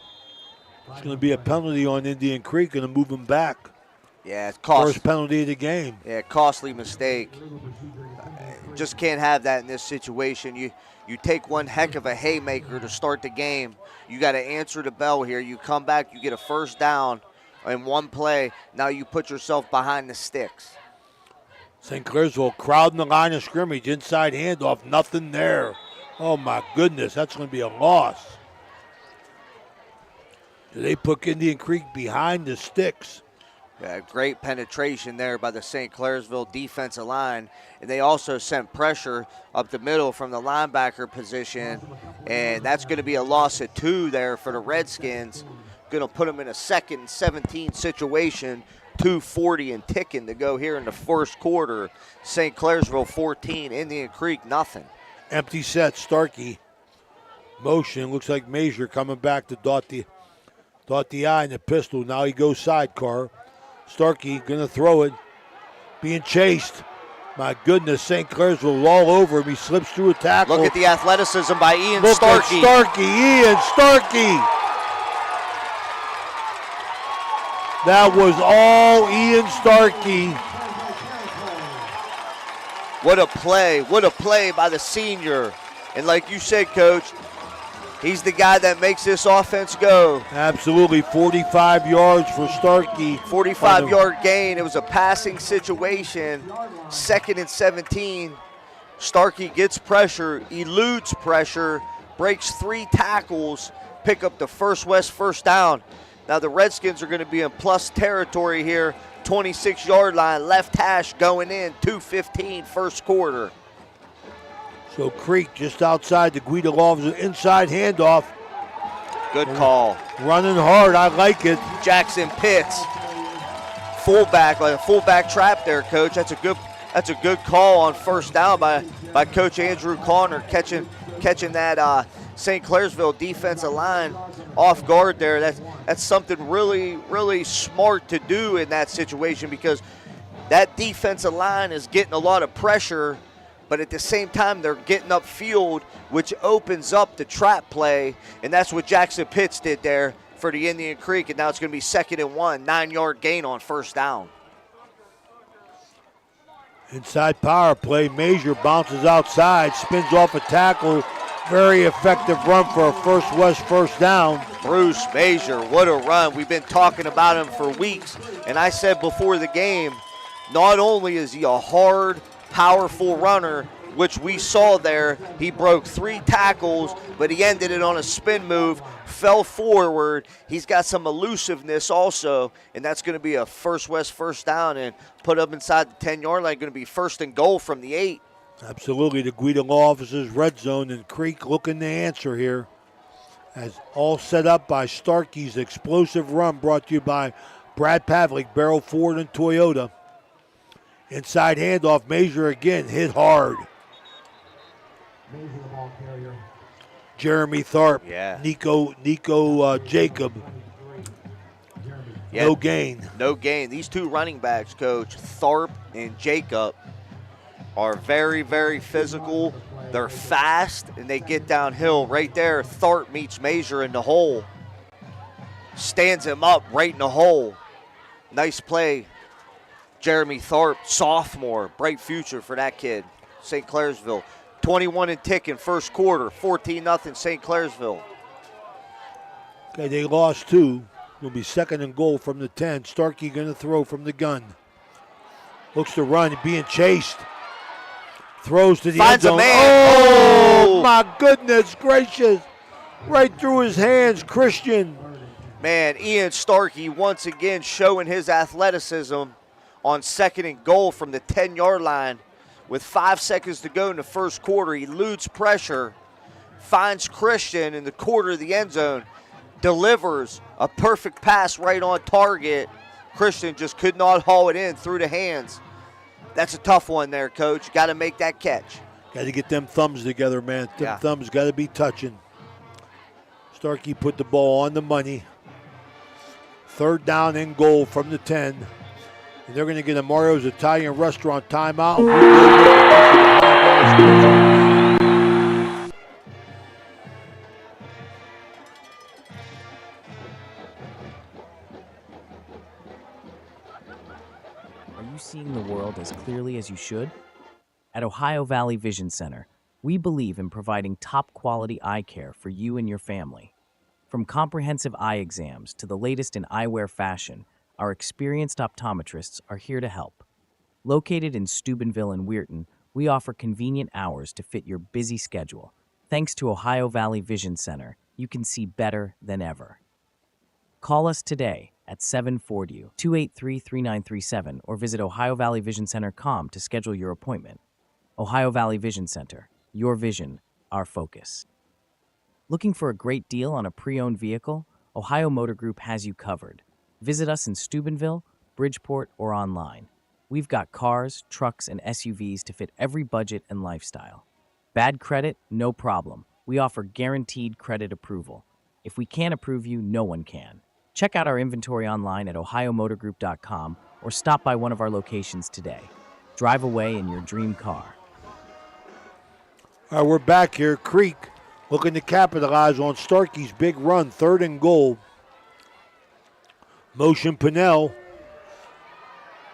S3: It's going to be a penalty on Indian Creek, going to move them back.
S4: Yeah, it's costly.
S3: First penalty of the game.
S4: Yeah, costly mistake. Just can't have that in this situation. You take one heck of a haymaker to start the game. You got to answer the bell here. You come back, you get a first down in one play. Now you put yourself behind the sticks.
S3: St. Clairsville crowding the line of scrimmage, inside handoff, nothing there. Oh, my goodness, that's going to be a loss. They put Indian Creek behind the sticks.
S4: Yeah, great penetration there by the St. Clairsville defensive line. And they also sent pressure up the middle from the linebacker position. And that's going to be a loss of 2 there for the Redskins. Going to put them in a 2nd and 17 situation. 2:40 and ticking to go here in the first quarter. St. Clairsville 14, Indian Creek nothing.
S3: Empty set, Starkey. Motion, looks like Major coming back to dot the I in the pistol. Now he goes sidecar. Starkey going to throw it. Being chased. My goodness, St. Clairsville all over him. He slips through a tackle.
S4: Look at the athleticism by Ian
S3: Look
S4: Starkey.
S3: At Starkey. Ian Starkey. That was all Ian Starkey.
S4: What a play. What a play by the senior. And like you said, Coach, he's the guy that makes this offense go.
S3: Absolutely. 45 yards for Starkey.
S4: 45-yard gain. It was a passing situation. 2nd and 17. Starkey gets pressure, eludes pressure, breaks 3 tackles, pick up the first down. Now the Redskins are going to be in plus territory here. 26-yard line, left hash going in, 2:15 first quarter.
S3: So Creek just outside the Guido Loftus, inside handoff.
S4: Good call.
S3: Running hard, I like it.
S4: Jackson Pitts, fullback, like a fullback trap there, Coach. That's a good call on first down by Coach Andrew Conner, catching that St. Clairsville defensive line off guard there. That's something really, really smart to do in that situation, because that defensive line is getting a lot of pressure, but at the same time they're getting upfield, which opens up the trap play, and that's what Jackson Pitts did there for the Indian Creek, and now it's going to be 2nd and 1, 9-yard gain on first down.
S3: Inside power play, Major bounces outside, spins off a tackle. Very effective run for a first down.
S4: Bruce Major, what a run. We've been talking about him for weeks, and I said before the game, not only is he a hard, powerful runner, which we saw there, he broke 3 tackles, but he ended it on a spin move, fell forward. He's got some elusiveness also, and that's going to be a first down and put up inside the 10-yard line. Going to be 1st and goal from the 8.
S3: Absolutely, the Guido Officers red zone, and Creek looking to answer here. As all set up by Starkey's explosive run, brought to you by Brad Pavlik, Barrel Ford and Toyota. Inside handoff, Major again, hit hard. Jeremy Tharp,
S4: yeah.
S3: Nico Jacob.
S4: Yeah,
S3: no gain.
S4: No gain. These 2 running backs, Coach, Tharp and Jacob, are very, very physical. They're fast, and they get downhill. Right there, Tharp meets Major in the hole. Stands him up right in the hole. Nice play. Jeremy Tharp, sophomore. Bright future for that kid. St. Clairsville. 21 and ticking first quarter. 14-0 St. Clairsville.
S3: Okay, they lost 2. Will be 2nd and goal from the 10. Starkey going to throw from the gun. Looks to run, being chased. Throws to the end zone. Oh, my goodness gracious. Right through his hands, Christian.
S4: Man, Ian Starkey once again showing his athleticism on 2nd and goal from the 10-yard line. With 5 seconds to go in the first quarter, he eludes pressure, finds Christian in the corner of the end zone, delivers a perfect pass right on target. Christian just could not haul it in through the hands. That's a tough one there, Coach. Got to make that catch.
S3: Got to get them thumbs together, man. Them thumbs got to be touching. Starkey put the ball on the money. 3rd down and goal from the 10. And they're going to get a Mario's Italian Restaurant timeout.
S18: Are you seeing the world as clearly as you should? At Ohio Valley Vision Center, we believe in providing top-quality eye care for you and your family. From comprehensive eye exams to the latest in eyewear fashion, our experienced optometrists are here to help. Located in Steubenville and Weirton, we offer convenient hours to fit your busy schedule. Thanks to Ohio Valley Vision Center, you can see better than ever. Call us today at 740-283-3937 or visit OhioValleyVisionCenter.com to schedule your appointment. Ohio Valley Vision Center, your vision, our focus. Looking for a great deal on a pre-owned vehicle? Ohio Motor Group has you covered. Visit us in Steubenville, Bridgeport, or online. We've got cars, trucks, and SUVs to fit every budget and lifestyle. Bad credit? No problem. We offer guaranteed credit approval. If we can't approve you, no one can. Check out our inventory online at ohiomotorgroup.com or stop by one of our locations today. Drive away in your dream car.
S3: All right, we're back here. Creek looking to capitalize on Starkey's big run, 3rd and goal. Motion Pinnell.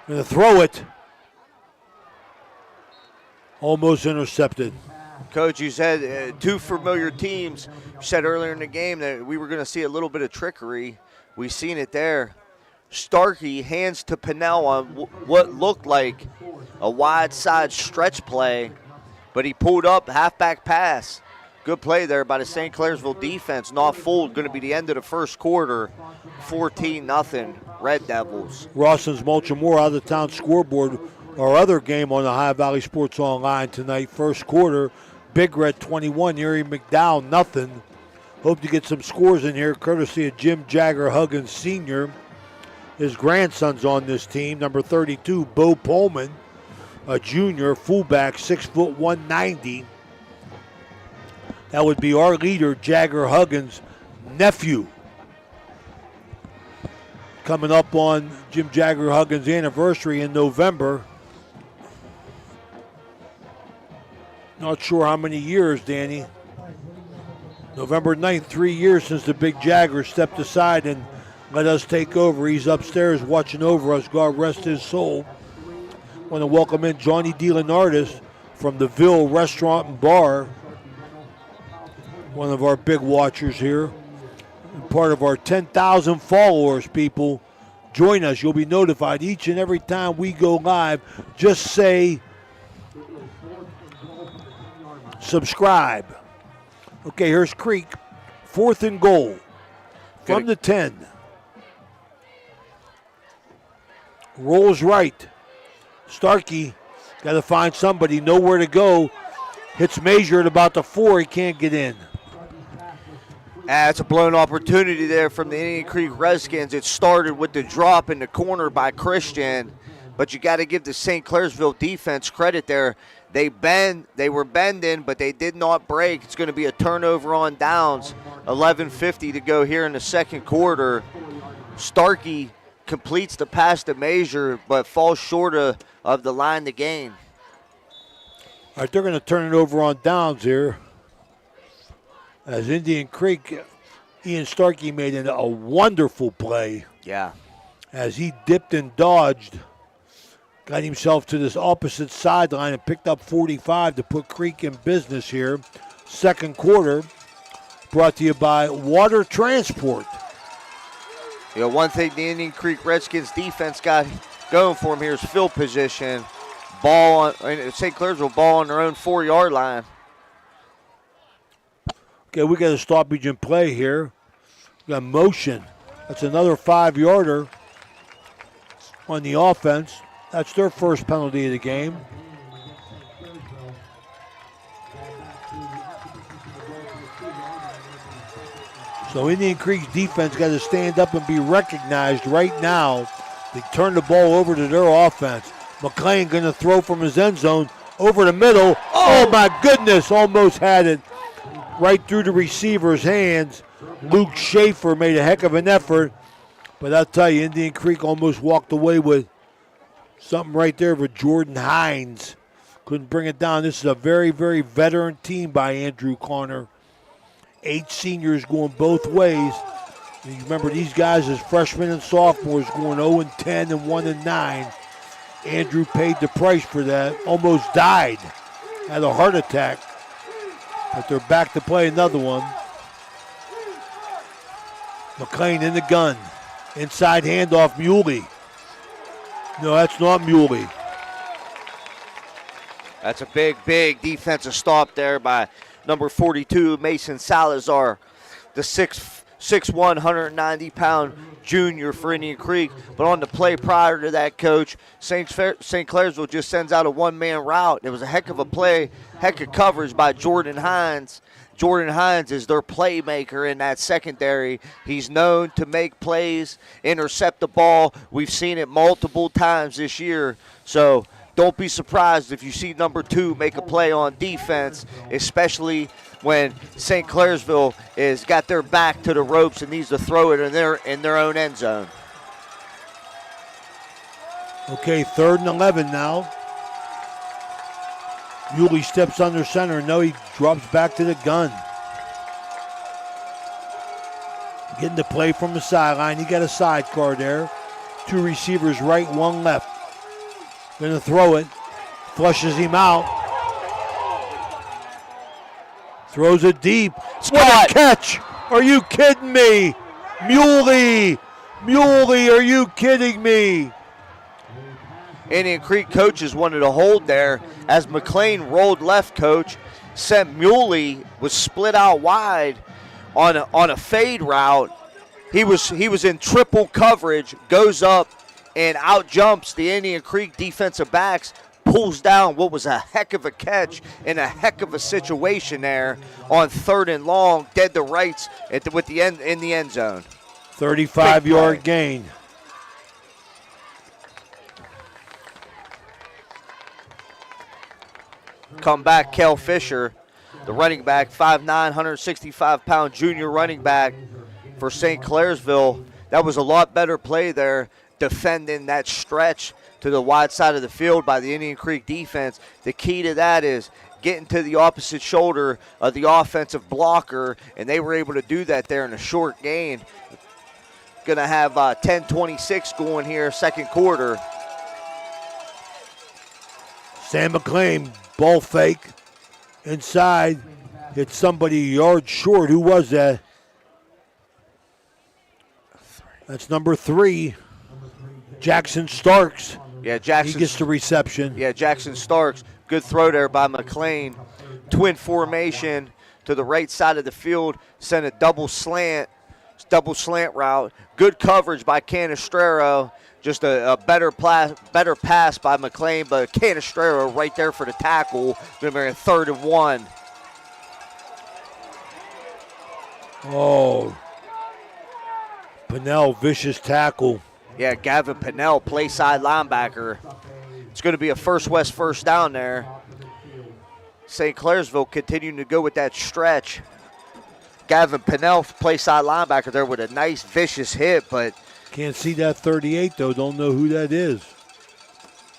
S3: Going to throw it. Almost intercepted.
S4: Coach, you said two familiar teams. You said earlier in the game that we were going to see a little bit of trickery. We've seen it there. Starkey hands to Pinnell on what looked like a wide side stretch play, but he pulled up, halfback pass. Good play there by the St. Clairsville defense. Not fooled. Going to be the end of the first quarter. 14-0 Red Devils.
S3: Rawson's Mulchamore out of the town scoreboard. Our other game on the Ohio Valley Sports Online tonight, first quarter. Big Red 21, Erie McDowell nothing. Hope to get some scores in here, courtesy of Jim Jagger Huggins Sr. His grandson's on this team, number 32, Bo Pullman, a junior, fullback, 6', 190. That would be our leader, Jagger Huggins' nephew. Coming up on Jim Jagger Huggins' anniversary in November. Not sure how many years, Danny. November 9th, 3 years since the big Jagger stepped aside and let us take over. He's upstairs watching over us. God rest his soul. Want to welcome in Johnny DeLeonardis from the Ville Restaurant and Bar. One of our big watchers here. And part of our 10,000 followers, people. Join us. You'll be notified each and every time we go live. Just say subscribe. Okay, here's Creek. 4th and goal from the 10. Rolls right. Starkey got to find somebody, nowhere to go. Hits Major at about the 4. He can't get in.
S4: It's a blown opportunity there from the Indian Creek Redskins. It started with the drop in the corner by Christian, but you got to give the St. Clairsville defense credit there. They were bending, but they did not break. It's going to be a turnover on downs. 11:50 to go here in the second quarter. Starkey completes the pass to Major, but falls short of the line to gain.
S3: All right, they're going to turn it over on downs here. As Indian Creek, Ian Starkey made a wonderful play.
S4: Yeah.
S3: As he dipped and dodged, got himself to this opposite sideline and picked up 45 to put Creek in business here. Second quarter, brought to you by Water Transport.
S4: You know, one thing the Indian Creek Redskins defense got going for them here is field position. St. Clairsville ball on their own 4-yard line.
S3: Okay, we got a stoppage in play here. We got motion. That's another 5-yarder on the offense. That's their first penalty of the game. So Indian Creek's defense got to stand up and be recognized right now. They turn the ball over to their offense. McLean going to throw from his end zone over the middle. Oh my goodness, almost had it right through the receiver's hands. Luke Schaefer made a heck of an effort. But I'll tell you, Indian Creek almost walked away with something right there with Jordan Hines. Couldn't bring it down. This is a very, very veteran team by Andrew Connor. 8 seniors going both ways. And you remember these guys as freshmen and sophomores going 0-10 and 1-9. Andrew paid the price for that. Almost died. Had a heart attack. But they're back to play another one. McLean in the gun. Inside handoff, Muley. No, that's not Muley.
S4: That's a big, big defensive stop there by number 42, Mason Salazar, the 6'1", 190-pound junior for Indian Creek. But on the play prior to that, Coach, St. Clairsville just sends out a one-man route. It was a heck of a play, heck of coverage by Jordan Hines. Jordan Hines is their playmaker in that secondary. He's known to make plays, intercept the ball. We've seen it multiple times this year. So don't be surprised if you see number 2 make a play on defense, especially when St. Clairsville is got their back to the ropes and needs to throw it in their own end zone.
S3: Okay, 3rd and 11 now. Muley steps under center. No, he drops back to the gun. Getting the play from the sideline. He got a sidecar there. 2 receivers right, 1 left. Going to throw it. Flushes him out. Throws it deep.
S4: It's
S3: What
S4: caught.
S3: a catch! Are you kidding me? Muley, are you kidding me?
S4: Indian Creek coaches wanted a hold there as McLean rolled left, coach. Sent Muley, was split out wide on a fade route. He was in triple coverage, goes up and out jumps the Indian Creek defensive backs, pulls down what was a heck of a catch and a heck of a situation there on 3rd and long, dead to rights in the end zone.
S3: 35-yard gain.
S4: Come back, Kel Fisher, the running back, 5'9", 165-pound junior running back for St. Clairsville. That was a lot better play there, defending that stretch to the wide side of the field by the Indian Creek defense. The key to that is getting to the opposite shoulder of the offensive blocker, and they were able to do that there in a short gain. Going to have 10:26 going here, second quarter.
S3: Sam McLean, ball fake, inside, hit somebody a yard short. Who was that? That's number 3, Jackson Starks.
S4: Yeah, Jackson.
S3: He gets the reception.
S4: Yeah, Jackson Starks. Good throw there by McLean. Twin formation to the right side of the field. Sent a double slant route. Good coverage by Canestraro. Just a better pass by McLean, but Canestraro right there for the tackle. Going to be a 3rd and 1.
S3: Oh, Pinnell, vicious tackle.
S4: Yeah, Gavin Pinnell, play side linebacker. It's going to be a first down there. St. Clairsville continuing to go with that stretch. Gavin Pinnell, play side linebacker there with a nice vicious hit, but
S3: can't see that 38 though. Don't know who that is.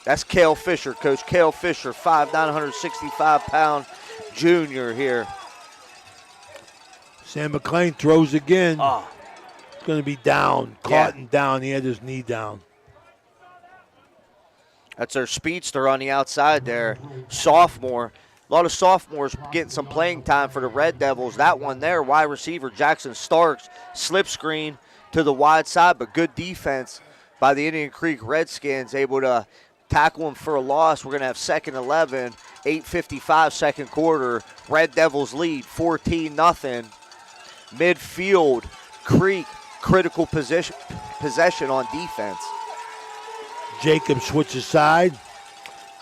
S4: That's Cale Fisher, Coach. Cale Fisher, 5'9", 165-pound junior here.
S3: Sam McLean throws again. It's going to be down, caught and down. He had his knee down.
S4: That's our speedster on the outside there, sophomore. A lot of sophomores getting some playing time for the Red Devils. That one there, wide receiver Jackson Starks, slip screen to the wide side, but good defense by the Indian Creek Redskins, able to tackle him for a loss. We're going to have 2nd 11, 8:55 second quarter. Red Devils lead 14-0. Midfield, Creek, critical possession on defense.
S3: Jacob switches side.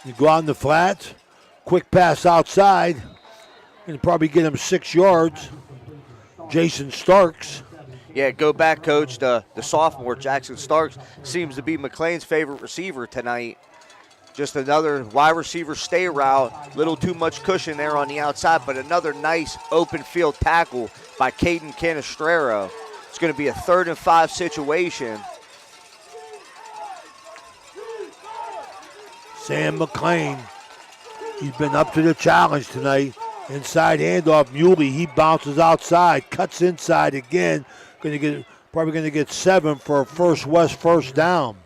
S3: You go out in the flats. Quick pass outside. And probably get him 6 yards. Jason Starks.
S4: Yeah, go back, Coach. The sophomore, Jackson Starks, seems to be McLean's favorite receiver tonight. Just another wide receiver stay route. Little too much cushion there on the outside, but another nice open field tackle by Caden Canestraro. It's going to be a 3rd and 5 situation.
S3: Sam McLean. He's been up to the challenge tonight. Inside handoff, Muley. He bounces outside, cuts inside again. Probably going to get 7 for a first down.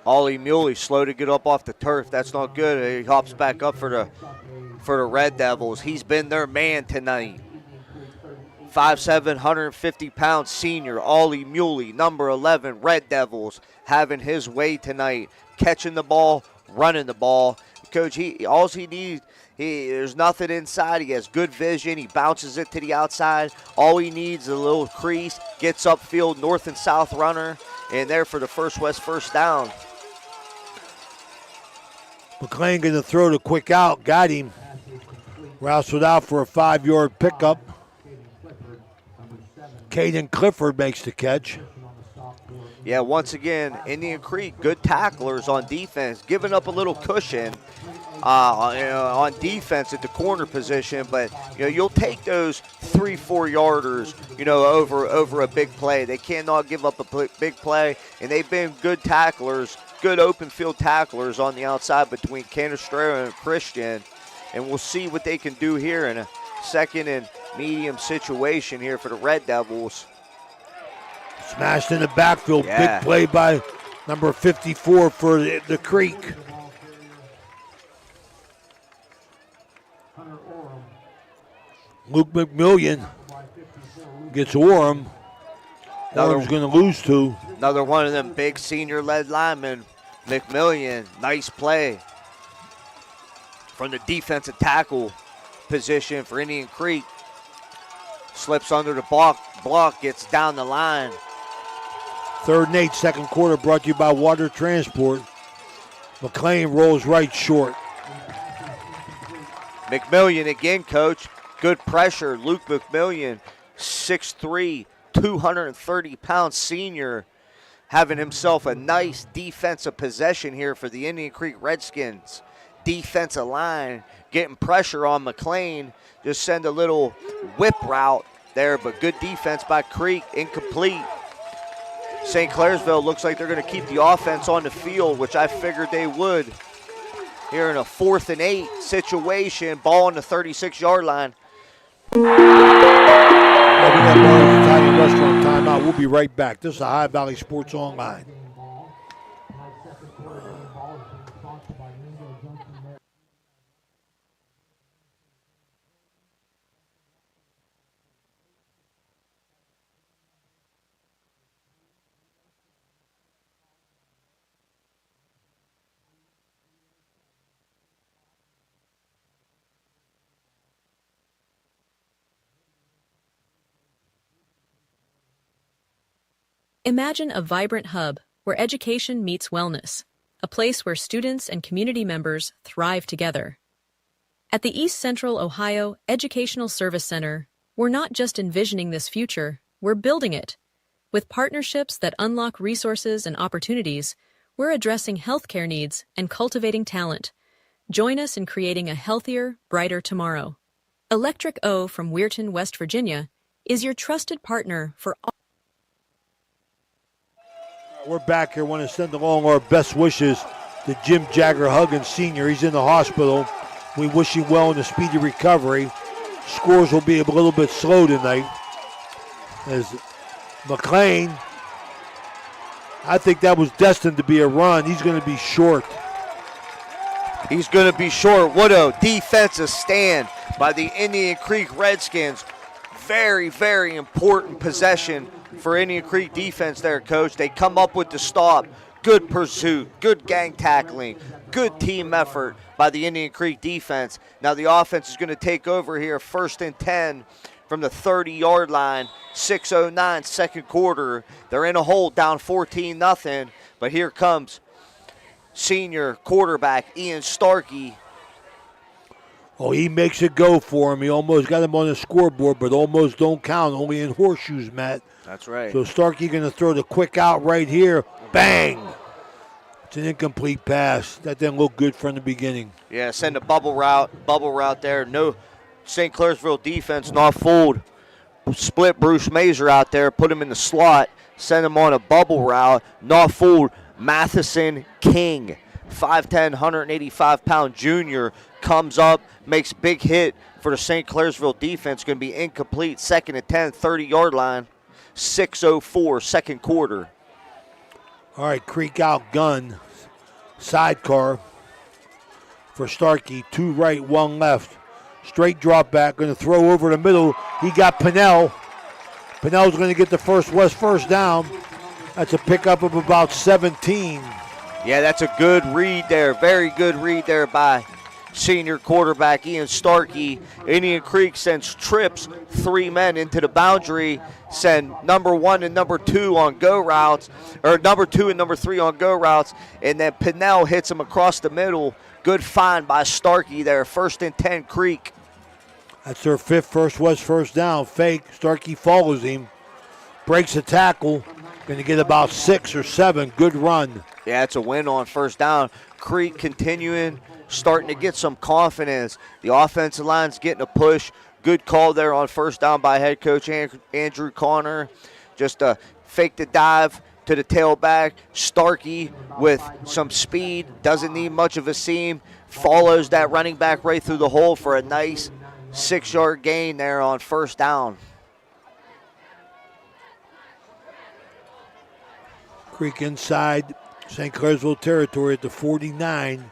S4: Ollie Muley slow to get up off the turf. That's not good. He hops back up for the Red Devils. He's been their man tonight. 5'7", 150-pound senior Ollie Muley, number 11, Red Devils, having his way tonight, catching the ball, running the ball. Coach, all he needs, there's nothing inside. He has good vision. He bounces it to the outside. All he needs is a little crease, gets upfield, north and south runner, and there for the first down.
S3: McLean going to throw the quick out. Got him. Routes it out for a 5-yard pickup. Caden Clifford makes the catch.
S4: Yeah, once again, Indian Creek, good tacklers on defense, giving up a little cushion on defense at the corner position, but you'll take those 3-4 yarders, over a big play. They cannot give up a big play, and they've been good tacklers, good open field tacklers on the outside between Canestraro and Christian, and we'll see what they can do here in a 2nd and medium situation here for the Red Devils.
S3: Smashed in the backfield.
S4: Yeah.
S3: Big play by number 54 for the Creek. Luke McMillian gets Orem. Orem's going to lose 2.
S4: Another one of them big senior-led linemen. McMillian, nice play from the defensive tackle position for Indian Creek. Slips under the block, gets down the line.
S3: 3rd and 8, second quarter, brought to you by Water Transport. McLean rolls right short.
S4: McMillian again, coach. Good pressure. Luke McMillian, 6'3", 230-pound senior, having himself a nice defensive possession here for the Indian Creek Redskins. Defensive line getting pressure on McLean. Just send a little whip route there, but good defense by Creek. Incomplete. St. Clairsville looks like they're going to keep the offense on the field, which I figured they would. Here in a 4th and 8 situation, ball on the 36-yard line.
S3: We got Barnes Italian Restaurant timeout. We'll be right back. This is Ohio Valley Sports Online.
S19: Imagine a vibrant hub where education meets wellness, a place where students and community members thrive together. At the East Central Ohio Educational Service Center, we're not just envisioning this future, we're building it. With partnerships that unlock resources and opportunities, we're addressing healthcare needs and cultivating talent. Join us in creating a healthier, brighter tomorrow. Electric O from Weirton, West Virginia, is your trusted partner for all.
S3: We're back here. Want to send along our best wishes to Jim Jagger Huggins Sr. He's in the hospital. We wish him well in a speedy recovery. Scores will be a little bit slow tonight. As McLean, I think that was destined to be a run. He's going to be short.
S4: He's going to be short. What a defensive stand by the Indian Creek Redskins. Very, very important possession for Indian Creek defense there, Coach. They come up with the stop. Good pursuit, good gang tackling, good team effort by the Indian Creek defense. Now the offense is going to take over here, 1st and 10 from the 30-yard line, 6:09 second quarter. They're in a hole, down 14-0, but here comes senior quarterback Ian Starkey.
S3: Oh, he makes it go for him. He almost got him on the scoreboard, but almost don't count, only in horseshoes, Matt.
S4: That's right.
S3: So Starkey going to throw the quick out right here. Bang! It's an incomplete pass. That didn't look good from the beginning.
S4: Yeah, send a bubble route there. No St. Clairsville defense not fooled. Split Bruce Mazer out there, put him in the slot, send him on a bubble route. Not fooled. Matheson King, 5'10", 185-pound junior, comes up, makes big hit for the St. Clairsville defense. Going to be incomplete. 2nd and 10, 30-yard line. 6:04 second quarter.
S3: All right, Creek out gun. Sidecar for Starkey. 2 right, 1 left. Straight drop back. Going to throw over the middle. He got Pinnell. Pinnell's going to get the first down. That's a pickup of about 17.
S4: Yeah, that's a good read there. Very good read there by senior quarterback Ian Starkey. Indian Creek sends trips, 3 men into the boundary, send number 1 and number 2 on go routes, or number 2 and number 3 on go routes, and then Pinnell hits him across the middle. Good find by Starkey there. 1st and 10 Creek.
S3: That's their 5th first down. Fake. Starkey follows him. Breaks a tackle. Going to get about 6 or 7. Good run.
S4: Yeah, it's a win on 1st down. Creek continuing, starting to get some confidence. The offensive line's getting a push. Good call there on 1st down by head coach Andrew Connor. Just fake the dive to the tailback. Starkey with some speed, doesn't need much of a seam. Follows that running back right through the hole for a nice 6-yard gain there on 1st down.
S3: Creek inside St. Clairsville territory at the 49.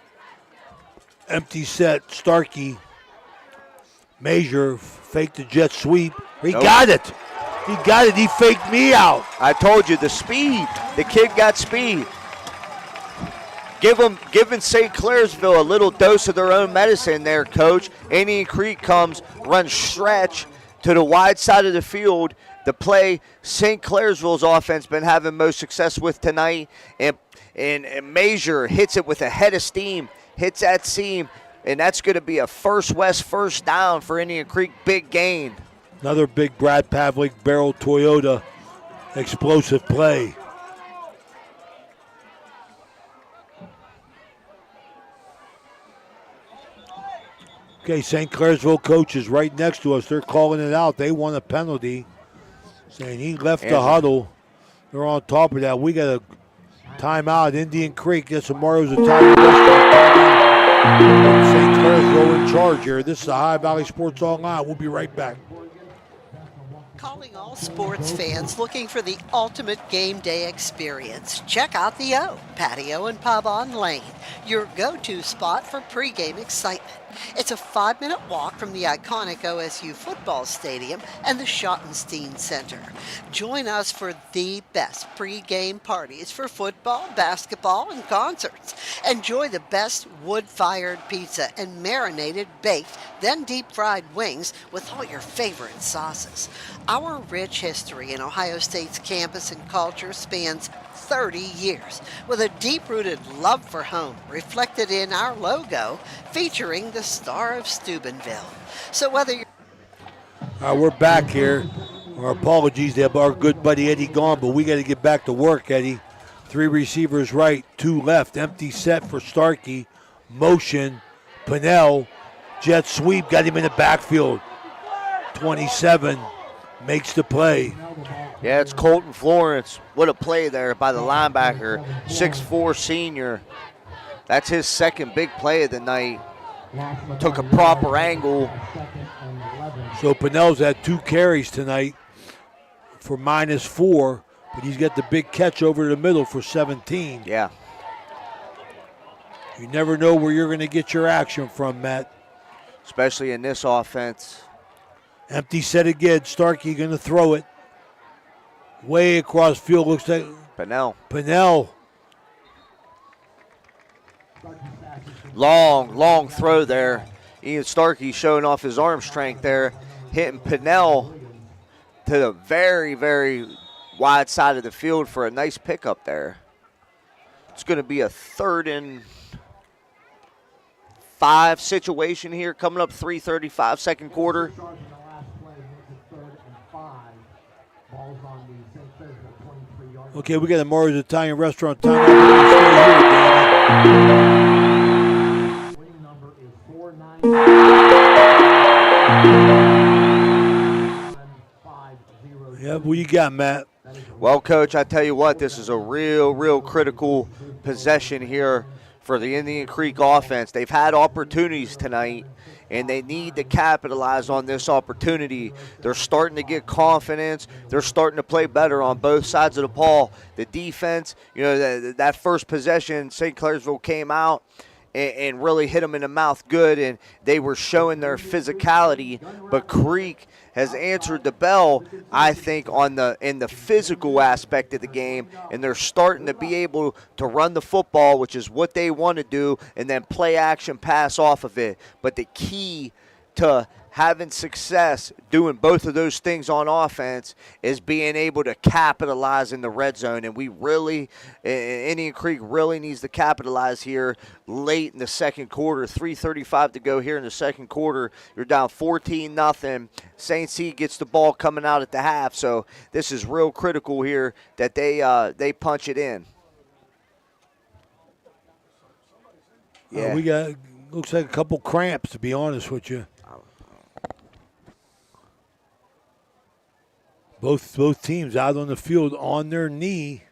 S3: Empty set. Starkey Major faked the jet sweep. He
S4: Nope.
S3: got it. He got it. He faked me out.
S4: I told you, the speed. The kid got speed. Giving St. Clairsville a little dose of their own medicine there, Coach. Indian Creek comes, runs stretch to the wide side of the field. The play St. Clairsville's offense been having most success with tonight. And Major hits it with a head of steam, hits that seam, and that's going to be a first first down for Indian Creek. Big gain.
S3: Another big Brad Pavlik barrel Toyota explosive play. Okay, St. Clairsville coach is right next to us. They're calling it out. They want a penalty, saying he left the huddle. They're on top of that. We got a timeout. Indian Creek gets a Mario's Italian restaurant. St. Clairsville in charge here. This is the High Valley Sports Online. We'll be right back.
S13: Calling all sports fans looking for the ultimate game day experience. Check out the O, Patio and Pub on Lane, your go-to spot for pregame excitement. It's a 5-minute walk from the iconic OSU football stadium and the Schottenstein Center. Join us for the best pregame parties for football, basketball, and concerts. Enjoy the best wood-fired pizza and marinated baked, then deep-fried wings with all your favorite sauces. Our rich history in Ohio State's campus and culture spans 30 years, with a deep-rooted love for home reflected in our logo featuring the Star of Steubenville. So whether you're...
S3: All right, we're back here. Our apologies to our good buddy Eddie gone, but we got to get back to work, Eddie. 3 receivers right, 2 left. Empty set for Starkey. Motion. Pinnell. Jet sweep. Got him in the backfield. 27 makes the play.
S4: Yeah, it's Colton Florence. What a play there by the linebacker. 6'4" senior. That's his second big play of the night. Took a proper angle.
S3: So Pinnell's had 2 carries tonight for -4, but he's got the big catch over the middle for 17.
S4: Yeah.
S3: You never know where you're going to get your action from, Matt.
S4: Especially in this offense.
S3: Empty set again. Starkey going to throw it. Way across field. Looks like Pinnell.
S4: Long throw there. Ian Starkey showing off his arm strength there. Hitting Pinnell to the very, very wide side of the field for a nice pickup there. It's going to be a 3rd and 5 situation here coming up 3:35 second quarter.
S3: Okay, we got a Mario's Italian restaurant time. Yeah, what you got, Matt?
S4: Well, Coach, I tell you what, this is a real critical possession here for the Indian Creek offense. They've had opportunities tonight, and they need to capitalize on this opportunity. They're starting to get confidence. They're starting to play better on both sides of the ball. The defense, you know, that first possession, St. Clairsville came out and really hit them in the mouth good, and they were showing their physicality. But Creek has answered the bell, I think, in the physical aspect of the game, and they're starting to be able to run the football, which is what they want to do, and then play action pass off of it. But the key to having success doing both of those things on offense is being able to capitalize in the red zone. And we really, Indian Creek really needs to capitalize here late in the second quarter. 3:35 to go here in the second quarter. You're down 14-0. St. C gets the ball coming out at the half. So this is real critical here that they punch it in.
S3: Yeah, we got, looks like a couple cramps, to be honest with you. Both teams out on the field on their knee.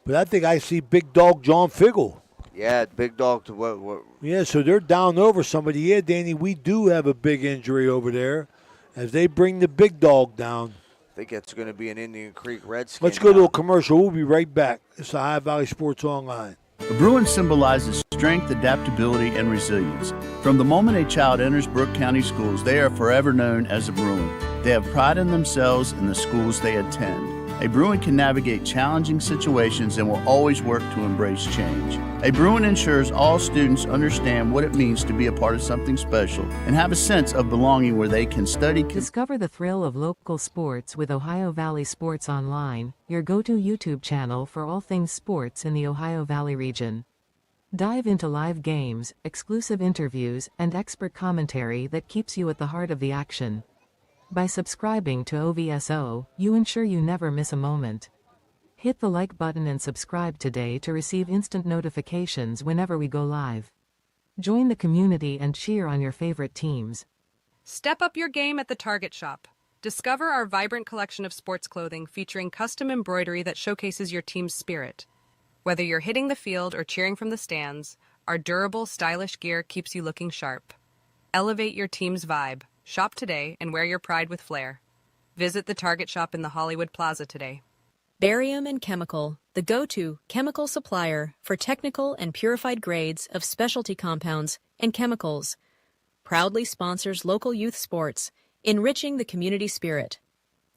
S3: But I think I see big dog John Figgle.
S4: Yeah, big dog to what?
S3: Yeah, so they're down over somebody. Yeah, Danny, we do have a big injury over there as they bring the big dog down.
S4: I think it's going to be an Indian Creek Redskins.
S3: Let's go to a commercial. We'll be right back. It's the High Valley Sports Online.
S20: A Bruin symbolizes strength, adaptability, and resilience. From the moment a child enters Brooke County schools, they are forever known as a Bruin. They have pride in themselves and the schools they attend. A Bruin can navigate challenging situations and will always work to embrace change. A Bruin ensures all students understand what it means to be a part of something special and have a sense of belonging where they can study.
S1: Discover the thrill of local sports with Ohio Valley Sports Online, your go-to YouTube channel for all things sports in the Ohio Valley region. Dive into live games, exclusive interviews, and expert commentary that keeps you at the heart of the action. By subscribing to OVSO, you ensure you never miss a moment. Hit the like button and subscribe today to receive instant notifications whenever we go live. Join the community and cheer on your favorite teams.
S21: Step up your game at the Target Shop. Discover our vibrant collection of sports clothing featuring custom embroidery that showcases your team's spirit. Whether you're hitting the field or cheering from the stands, our durable, stylish gear keeps you looking sharp. Elevate your team's vibe. Shop today and wear your pride with flair. Visit the Target Shop in the Hollywood Plaza today.
S19: Barium and Chemical, the go-to chemical supplier for technical and purified grades of specialty compounds and chemicals, proudly sponsors local youth sports, enriching the community spirit.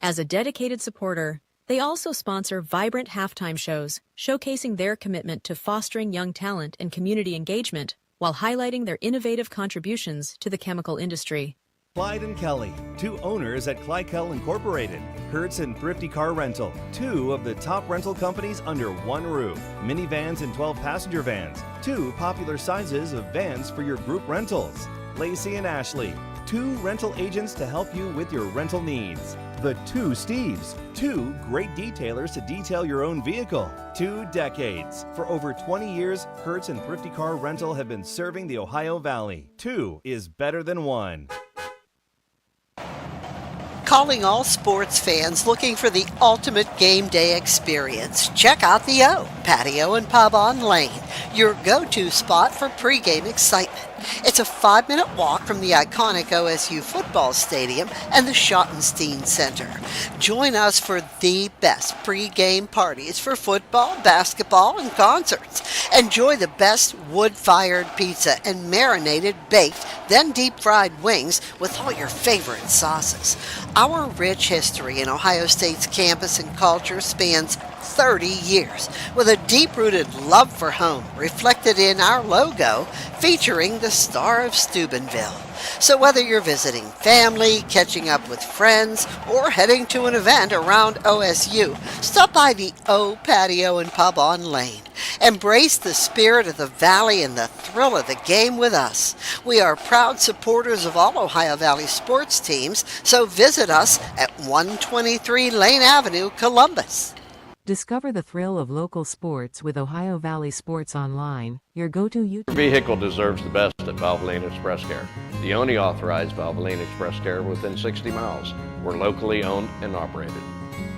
S19: As a dedicated supporter, they also sponsor vibrant halftime shows, showcasing their commitment to fostering young talent and community engagement while highlighting their innovative contributions to the chemical industry.
S22: Clyde and Kelly, two owners at Clykel Incorporated. Hertz and Thrifty Car Rental, two of the top rental companies under one roof. Minivans and 12-passenger vans, two popular sizes of vans for your group rentals. Lacey and Ashley, two rental agents to help you with your rental needs. The Two Steves, two great detailers to detail your own vehicle. 2 decades. For over 20 years, Hertz and Thrifty Car Rental have been serving the Ohio Valley. 2 is better than 1.
S13: Calling all sports fans looking for the ultimate game day experience. Check out the O Patio and Pub on Lane, your go-to spot for pregame excitement. It's a 5-minute walk from the iconic OSU football stadium and the Schottenstein Center. Join us for the best pregame parties for football, basketball, and concerts. Enjoy the best wood-fired pizza and marinated baked, then deep-fried wings with all your favorite sauces. Our rich history in Ohio State's campus and culture spans 30 years, with a deep-rooted love for home reflected in our logo featuring the Star of Steubenville. So whether you're visiting family, catching up with friends, or heading to an event around OSU, stop by the O Patio and Pub on Lane. Embrace the spirit of the Valley and the thrill of the game with us. We are proud supporters of all Ohio Valley sports teams, so visit us at 123 Lane Avenue, Columbus.
S1: Discover the thrill of local sports with Ohio Valley Sports Online, your go-to YouTube.
S15: Your vehicle deserves the best at Valvoline Express Care, the only authorized Valvoline Express Care within 60 miles. We're locally owned and operated.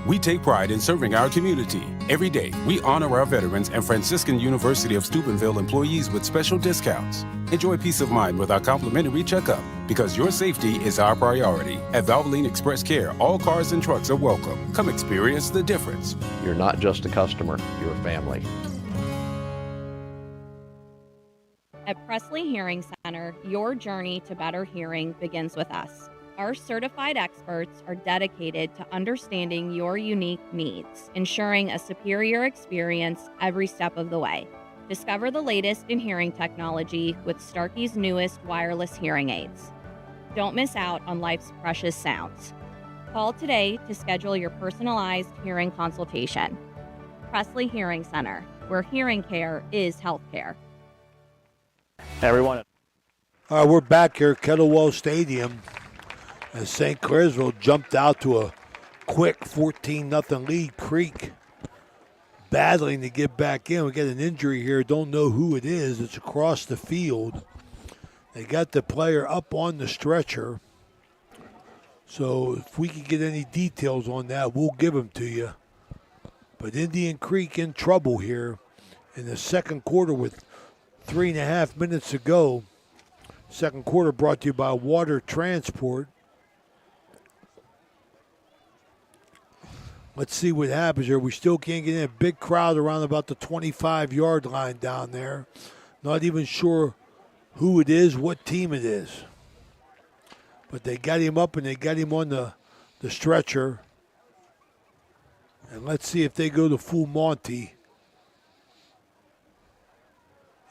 S16: We take pride in serving our community. Every day, we honor our veterans and Franciscan University of Steubenville employees with special discounts. Enjoy peace of mind with our complimentary checkup, because your safety is our priority. At Valvoline Express Care, all cars and trucks are welcome. Come experience the difference.
S15: You're not just a customer, you're a family.
S17: At Presley Hearing Center, your journey to better hearing begins with us. Our certified experts are dedicated to understanding your unique needs, ensuring a superior experience every step of the way. Discover the latest in hearing technology with Starkey's newest wireless hearing aids. Don't miss out on life's precious sounds. Call today to schedule your personalized hearing consultation. Presley Hearing Center, where hearing care is healthcare.
S22: Hey everyone.
S3: All right, we're back here at Kettlewell Stadium as St. Clairsville jumped out to a quick 14-0 lead. Creek battling to get back in. We got an injury here. Don't know who it is. It's across the field. They got the player up on the stretcher. So if we can get any details on that, we'll give them to you. But Indian Creek in trouble here in the second quarter with 3.5 minutes to go. Second quarter brought to you by Water Transport. Let's see what happens here. We still can't get in. A big crowd around about the 25-yard line down there. Not even sure who it is, what team it is. But they got him up and they got him on the stretcher. And let's see if they go to full Monty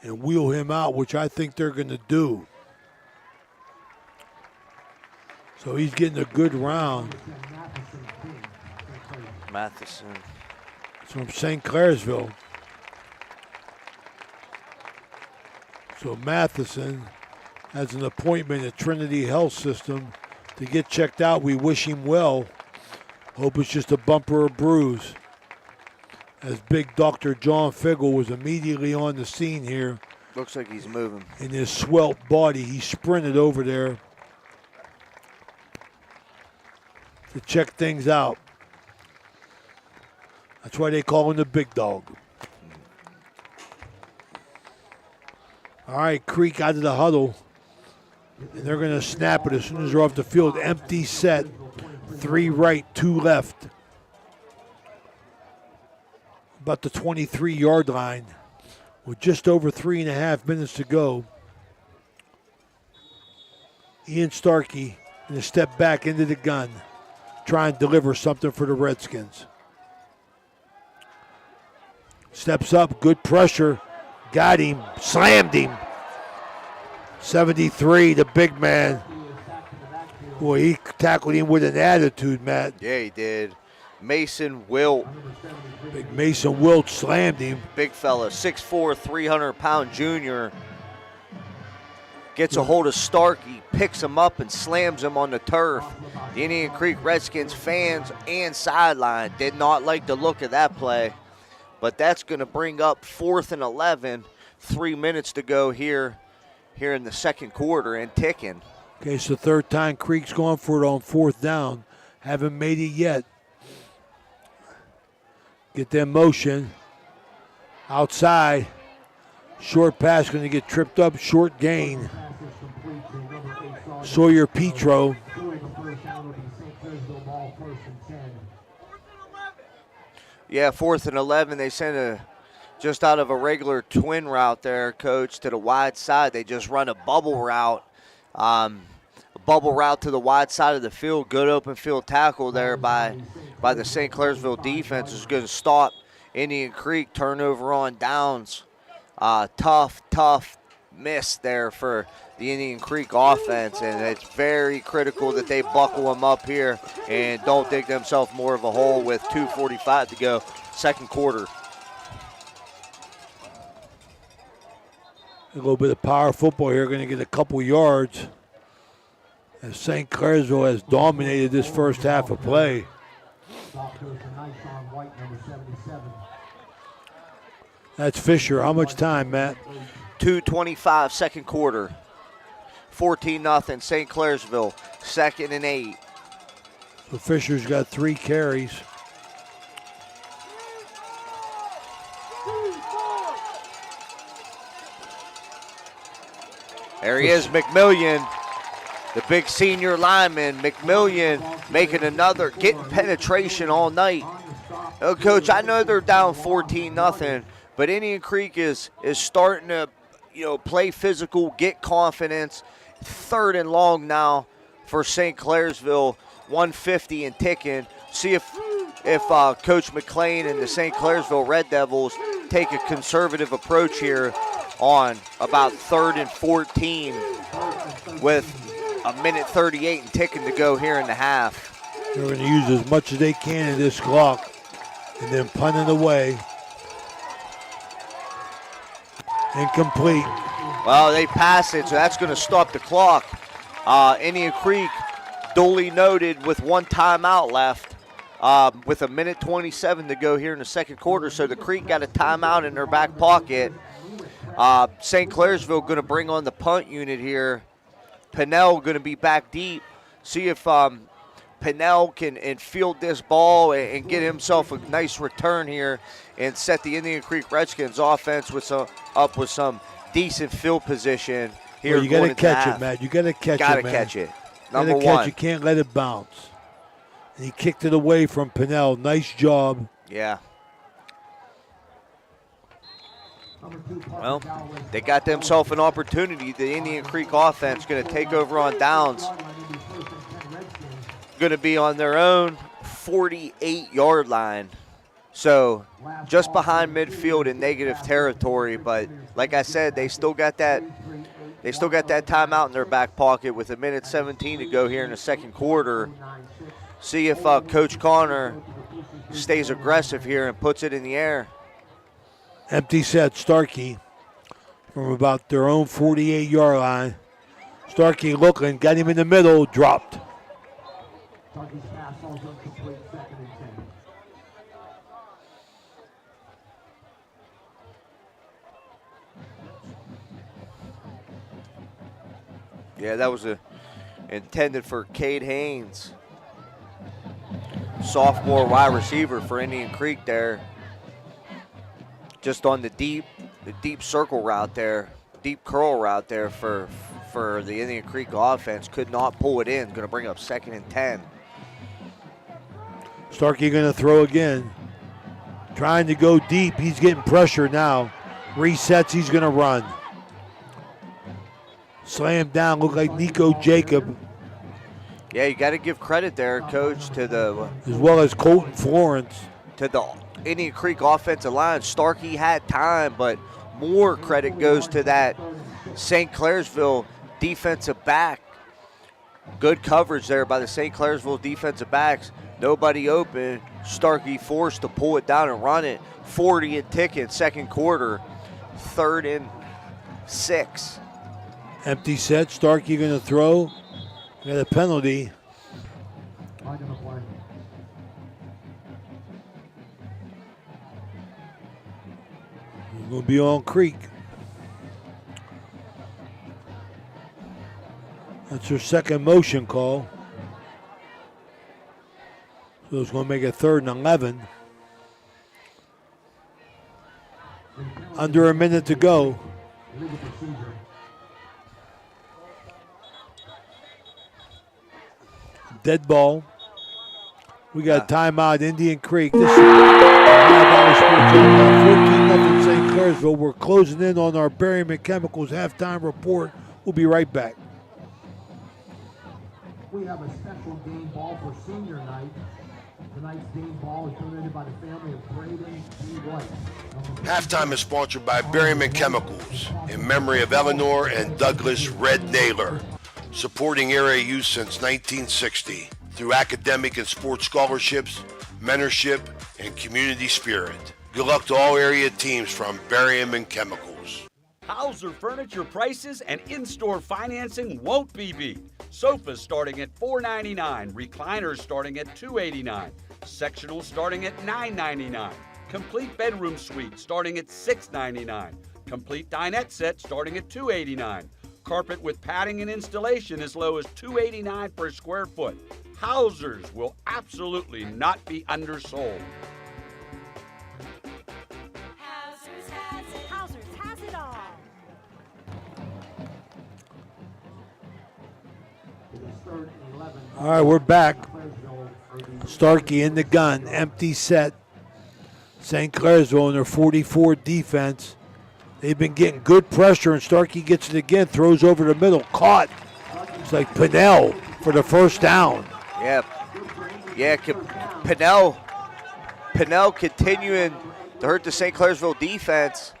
S3: and wheel him out, which I think they're going to do. So he's getting a good round.
S4: Matheson.
S3: It's from St. Clairsville. So Matheson has an appointment at Trinity Health System to get checked out. We wish him well. Hope it's just a bump or a bruise. As big Dr. John Figgle was immediately on the scene here.
S4: Looks like he's moving.
S3: In his svelte body, he sprinted over there to check things out. That's why they call him the big dog. All right, Creek out of the huddle. And they're going to snap it as soon as they're off the field. Empty set. 3 right, 2 left. About the 23-yard line with just over 3.5 minutes to go. Ian Starkey going to step back into the gun, try and deliver something for the Redskins. Steps up, good pressure, got him, slammed him. 73, the big man. Boy, he tackled him with an attitude, Matt.
S4: Yeah, he did. Mason Wilt.
S3: Big Mason Wilt slammed him.
S4: Big fella, 6'4", 300-pound junior. Gets a hold of Starkey, picks him up and slams him on the turf. The Indian Creek Redskins fans and sideline did not like the look of that play. But that's going to bring up 4th and 11, 3 minutes to go here in the second quarter and ticking.
S3: Okay, so third time Creek's going for it on 4th down. Haven't made it yet. Get them motion. Outside. Short pass going to get tripped up. Short gain. Sawyer Petro.
S4: Yeah, 4th and 11. They send just out of a regular twin route there, Coach, to the wide side. They just run a bubble route. A bubble route to the wide side of the field. Good open field tackle there by the St. Clairsville defense is going to stop Indian Creek. Turnover on downs. Tough miss there for the Indian Creek offense, and it's very critical that they buckle them up here and don't dig themselves more of a hole with 2:45 to go, second quarter.
S3: A little bit of power football here, going to get a couple yards as St. Clairsville has dominated this first half of play. That's Fisher. How much time, Matt?
S4: 2:25, second quarter. 14-0, St. Clairsville, 2nd and 8.
S3: So Fisher's got 3 carries.
S4: There he is, McMillian, the big senior lineman. McMillian making another, getting penetration all night. Oh, Coach, I know they're down 14-0, but Indian Creek is starting to, play physical, get confidence. 3rd and long now for St. Clairsville, 150 and ticking. See if Coach McLean and the St. Clairsville Red Devils take a conservative approach here on about 3rd and 14 with 1:38 and ticking to go here in the half.
S3: They're going to use as much as they can in this clock and then punt it away. Incomplete.
S4: Well, they pass it, so that's going to stop the clock. Indian Creek duly noted with 1 timeout left with 1:27 to go here in the second quarter. So the Creek got a timeout in their back pocket. St. Clairsville going to bring on the punt unit here. Pinnell going to be back deep. See if Pinnell can field this ball and get himself a nice return here and set the Indian Creek Redskins offense up with some decent field position here.
S3: Well, you got to catch it, Matt. You got to catch it, man.
S4: Got to catch it.
S3: Number 1. You can't let it bounce. And he kicked it away from Pinnell. Nice job.
S4: Yeah. Well, they got themselves an opportunity. The Indian Creek offense going to take over on downs. Going to be on their own 48-yard line. So just behind midfield in negative territory. But like I said, they still got that timeout in their back pocket with 1:17 to go here in the second quarter. See if Coach Connor stays aggressive here and puts it in the air.
S3: Empty set, Starkey from about their own 48-yard line. Starkey looking, got him in the middle, dropped.
S4: Yeah, that was intended for Cade Haynes. Sophomore wide receiver for Indian Creek there. Just on the deep circle route there, deep curl route there for the Indian Creek offense. Could not pull it in. Going to bring up 2nd and 10.
S3: Starkey going to throw again. Trying to go deep. He's getting pressure now. Resets. He's going to run. Slam down. Look like Nico Jacob.
S4: Yeah, you got to give credit there, Coach, to the
S3: as well as Colton Florence.
S4: To the Indian Creek offensive line. Starkey had time, but more credit goes to that St. Clairsville defensive back. Good coverage there by the St. Clairsville defensive backs. Nobody open. Starkey forced to pull it down and run it. 40 and ticking, second quarter. 3rd and 6.
S3: Empty set. Starkey going to throw. Got a penalty. We'll be on Creek. That's her second motion call. So it's going to make it 3rd and 11. Under a minute to go. Dead ball. We got timeout, Indian Creek. This is Ohio Valley Sports 14-0 St. Clairsville. We're closing in on our Berryman Chemicals halftime report. We'll be right back.
S9: We have a special game ball for senior night. Tonight's game ball is donated by the family of Braden G. White.
S2: Halftime is sponsored by Berryman Chemicals in memory of Eleanor and Douglas Red Naylor, supporting area youth since 1960 through academic and sports scholarships, mentorship, and community spirit. Good luck to all area teams from Berryman Chemicals.
S12: Hauser Furniture prices and in-store financing won't be beat. Sofas starting at $4.99, recliners starting at $2.89, sectionals starting at $9.99, complete bedroom suite starting at $6.99, complete dinette set starting at $2.89, carpet with padding and installation as low as $2.89 per square foot. Hausers will absolutely not be undersold.
S5: Hausers has it. Hausers has it all.
S3: All right, we're back. Starkey in the gun, empty set. St. Clairsville in their 44 defense. They've been getting good pressure, and Starkey gets it again, throws over the middle, caught. It's like Pinnell for the first down.
S4: Yeah, Pinnell continuing to hurt the St. Clairsville defense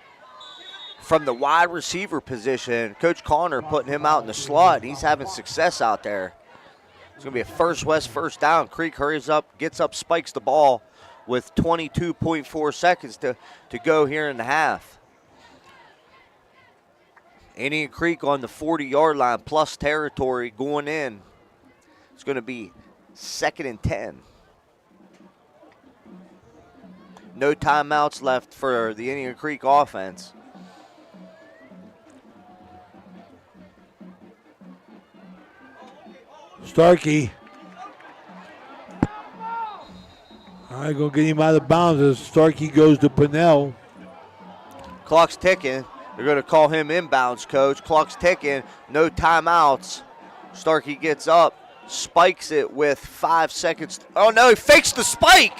S4: from the wide receiver position. Coach Connor putting him out in the slot. He's having success out there. It's going to be a first down. Creek hurries up, gets up, spikes the ball with 22.4 seconds to go here in the half. Indian Creek on the 40-yard line, plus territory going in. It's going to be 2nd and 10. No timeouts left for the Indian Creek offense.
S3: Starkey. All right, going to get him out of bounds as Starkey goes to Pinnell.
S4: Clock's ticking. They're going to call him inbounds, Coach. Clock's ticking. No timeouts. Starkey gets up. spikes it with 5 seconds. Oh, no, he fakes the spike.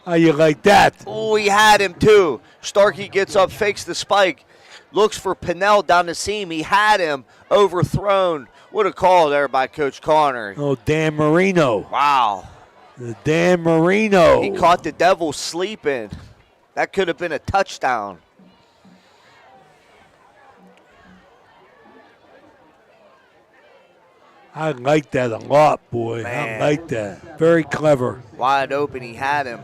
S3: How you like that?
S4: Oh, he had him, too. Starkey gets up, fakes the spike, looks for Pinnell down the seam. He had him overthrown. What a call there by Coach Connor.
S3: Oh, Dan Marino.
S4: Wow.
S3: Dan Marino.
S4: He caught the Devils sleeping. That could have been a touchdown.
S3: I like that a lot, boy.
S4: Man.
S3: I like that. Very clever.
S4: Wide open, he had him.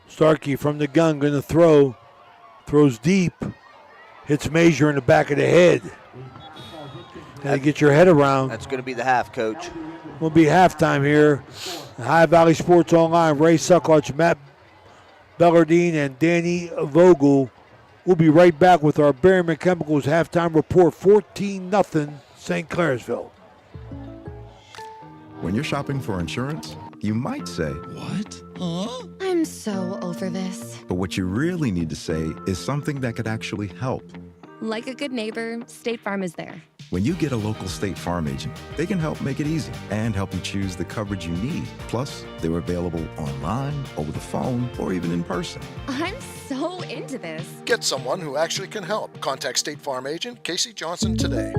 S3: Starkey from the gun, going to throw. Throws deep. Hits Major in the back of the head. Got to get your head around.
S4: That's going to be the half, Coach.
S3: Will be halftime here. Ohio Valley Sports Online. Ray Sucklutch, Matt Bellardine, and Danny Vogel. We'll be right back with our Berryman Chemicals halftime report. 14-0 St. Clairsville.
S11: When you're shopping for insurance, you might say, "What? Huh?"
S7: I'm so over this.
S11: But what you really need to say is something that could actually help.
S7: Like a good neighbor, State Farm is there.
S11: When you get a local State Farm agent, they can help make it easy and help you choose the coverage you need. Plus, they're available online, over the phone, or even in person.
S7: I'm so into this.
S6: Get someone who actually can help. Contact State Farm agent Casey Johnson today.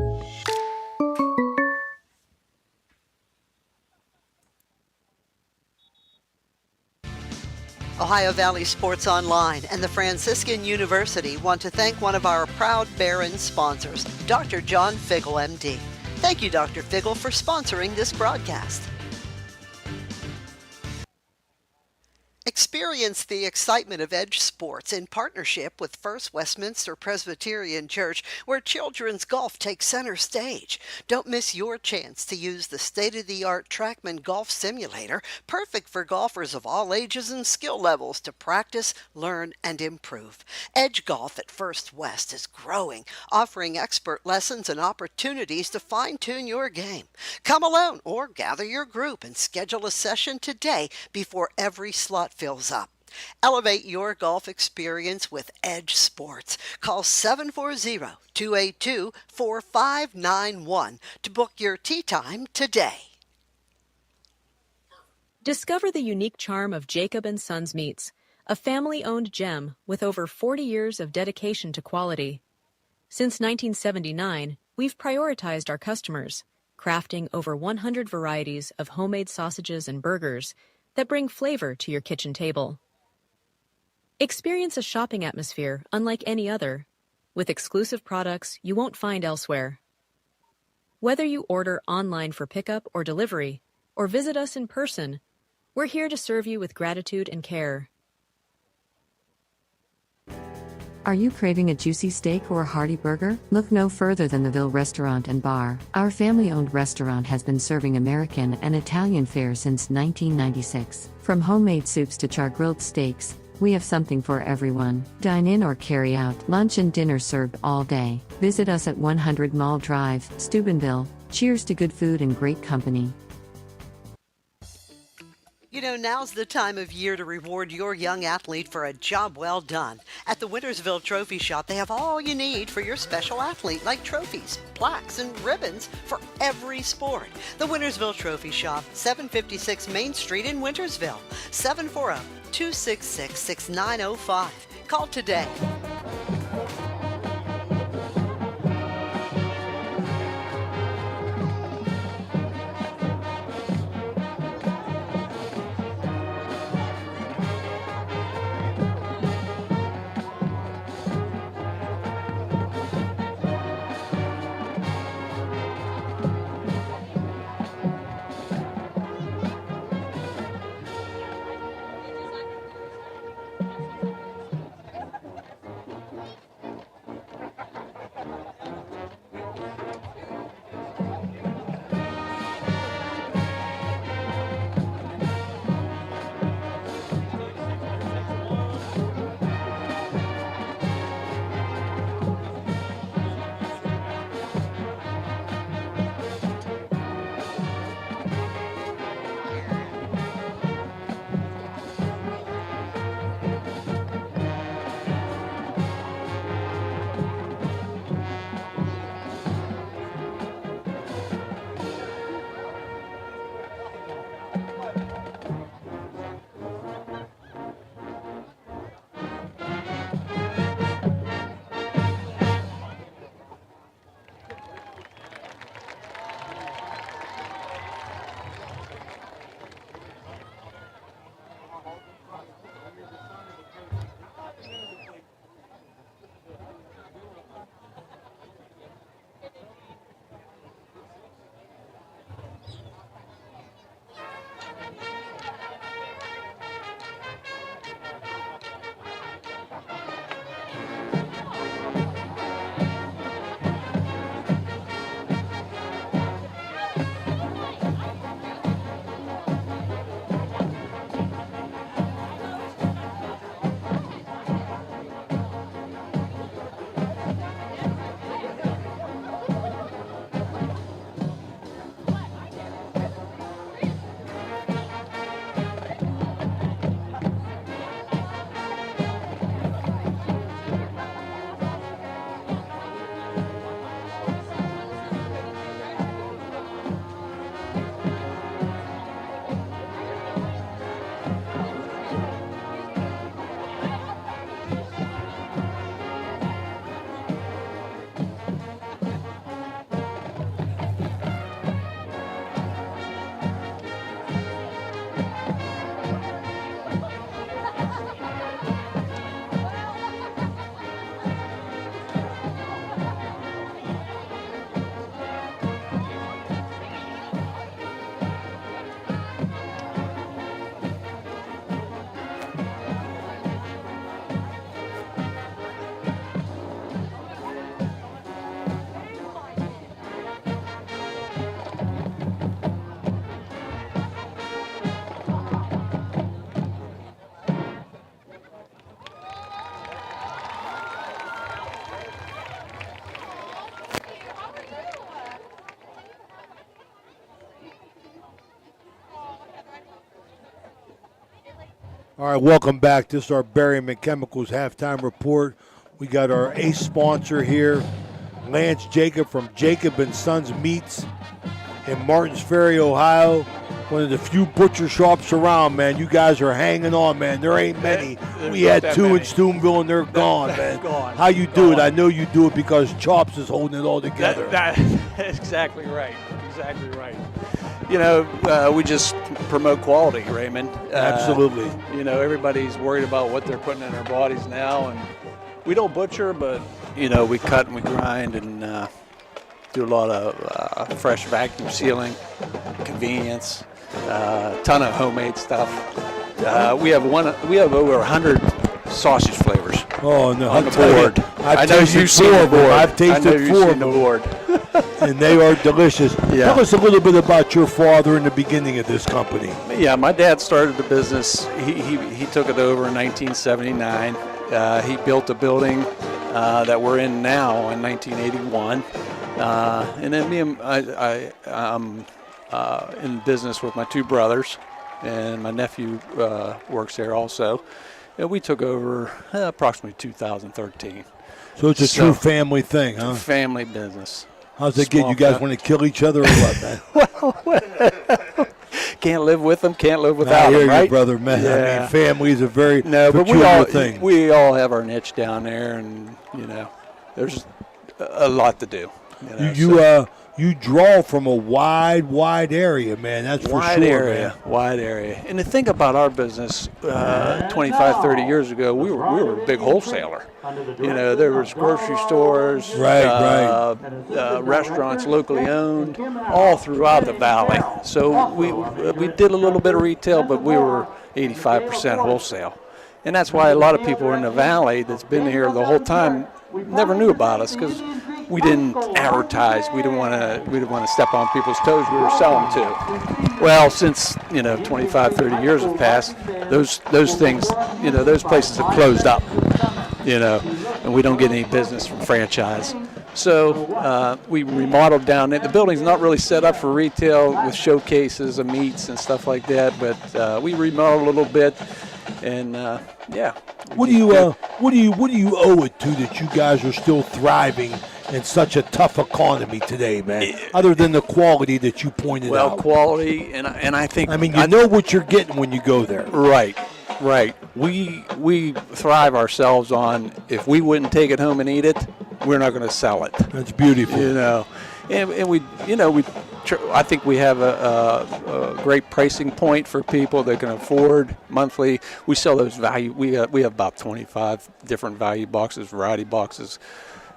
S13: Ohio Valley Sports Online and the Franciscan University want to thank one of our proud Barron sponsors, Dr. John Figgle, MD. Thank you, Dr. Figgle, for sponsoring this broadcast. Experience the excitement of Edge Sports in partnership with First Westminster Presbyterian Church, where children's golf takes center stage. Don't miss your chance to use the state-of-the-art TrackMan Golf Simulator, perfect for golfers of all ages and skill levels to practice, learn, and improve. Edge Golf at First West is growing, offering expert lessons and opportunities to fine-tune your game. Come alone or gather your group and schedule a session today before every slot fills up. Elevate your golf experience with Edge Sports. Call 740-282-4591 to book your tee time today.
S19: Discover the unique charm of Jacob & Sons Meats, a family-owned gem with over 40 years of dedication to quality. Since 1979, we've prioritized our customers, crafting over 100 varieties of homemade sausages and burgers that bring flavor to your kitchen table. Experience a shopping atmosphere unlike any other, with exclusive products you won't find elsewhere. Whether you order online for pickup or delivery, or visit us in person, we're here to serve you with gratitude and care.
S1: Are you craving a juicy steak or a hearty burger? Look no further than the Ville Restaurant and Bar. Our family-owned restaurant has been serving American and Italian fare since 1996. From homemade soups to char-grilled steaks, we have something for everyone. Dine in or carry out. Lunch and dinner served all day. Visit us at 100 Mall Drive, Steubenville. Cheers to good food and great company.
S13: You know, now's the time of year to reward your young athlete for a job well done. At the Wintersville Trophy Shop, they have all you need for your special athlete, like trophies, plaques, and ribbons for every sport. The Wintersville Trophy Shop, 756 Main Street in Wintersville, 740-266-6905. Call today.
S3: All right, welcome back. This is our Berryman Chemicals halftime report. We got our ace sponsor here, Lance Jacob from Jacob & Sons Meats in Martins Ferry, Ohio. One of the few butcher shops around, man. You guys are hanging on, man. There ain't many. We had two in Steubenville, and they're gone, man.
S8: Gone.
S3: How you do it? I know you do it because Chops is holding it all together.
S8: That's exactly right. Exactly right. You know, we just promote quality, Raymond.
S3: Absolutely.
S8: You know, everybody's worried about what they're putting in their bodies now, and we don't butcher, but, you know, we cut and we grind and do a lot of fresh vacuum sealing, convenience, ton of homemade stuff. We have over 100 sausage flavors.
S3: Oh, no.
S8: On the board.
S3: I've tasted four of them. I've tasted four of them. And they are delicious.
S8: Yeah.
S3: Tell us a little bit about your father in the beginning of this company.
S8: Yeah, my dad started the business. He took it over in 1979. He built a building that we're in now in 1981. And then I'm in business with my two brothers, and my nephew works there also. And we took over approximately 2013.
S3: So it's a true family thing, huh?
S8: Family business.
S3: How's it get? You guys want to kill each other or what, man?
S8: Can't live with them, can't live without
S3: I hear
S8: them, right?
S3: you, brother, man.
S8: Yeah.
S3: I mean, family is a very
S8: but
S3: peculiar thing.
S8: we all have our niche down there, and, you know, there's a lot to do.
S3: You draw from a wide area, man. That's for sure, man.
S8: Wide area. And the thing about our business, 25, 30 years ago, we were a big wholesaler. You know, there was grocery stores, restaurants locally owned, all throughout the valley. So we did a little bit of retail, but we were 85% wholesale. And that's why a lot of people in the valley that's been here the whole time never knew about us, because we didn't advertise. We didn't want to step on people's toes. We were selling to. Well, since 25, 30 years have passed, those things, those places have closed up. And we don't get any business from franchise. So we remodeled down there. The building's not really set up for retail with showcases of meats and stuff like that, but we remodeled a little bit, and yeah.
S3: What do you owe it to that you guys are still thriving in such a tough economy today, man? Other than the quality that you pointed out.
S8: Well, quality, and I think.
S3: I mean, you know what you're getting when you go there.
S8: Right. We thrive ourselves on, if we wouldn't take it home and eat it, we're not going to sell it.
S3: That's beautiful.
S8: And we I think we have a great pricing point for people that can afford monthly. We sell those value. We have about 25 different value boxes, variety boxes,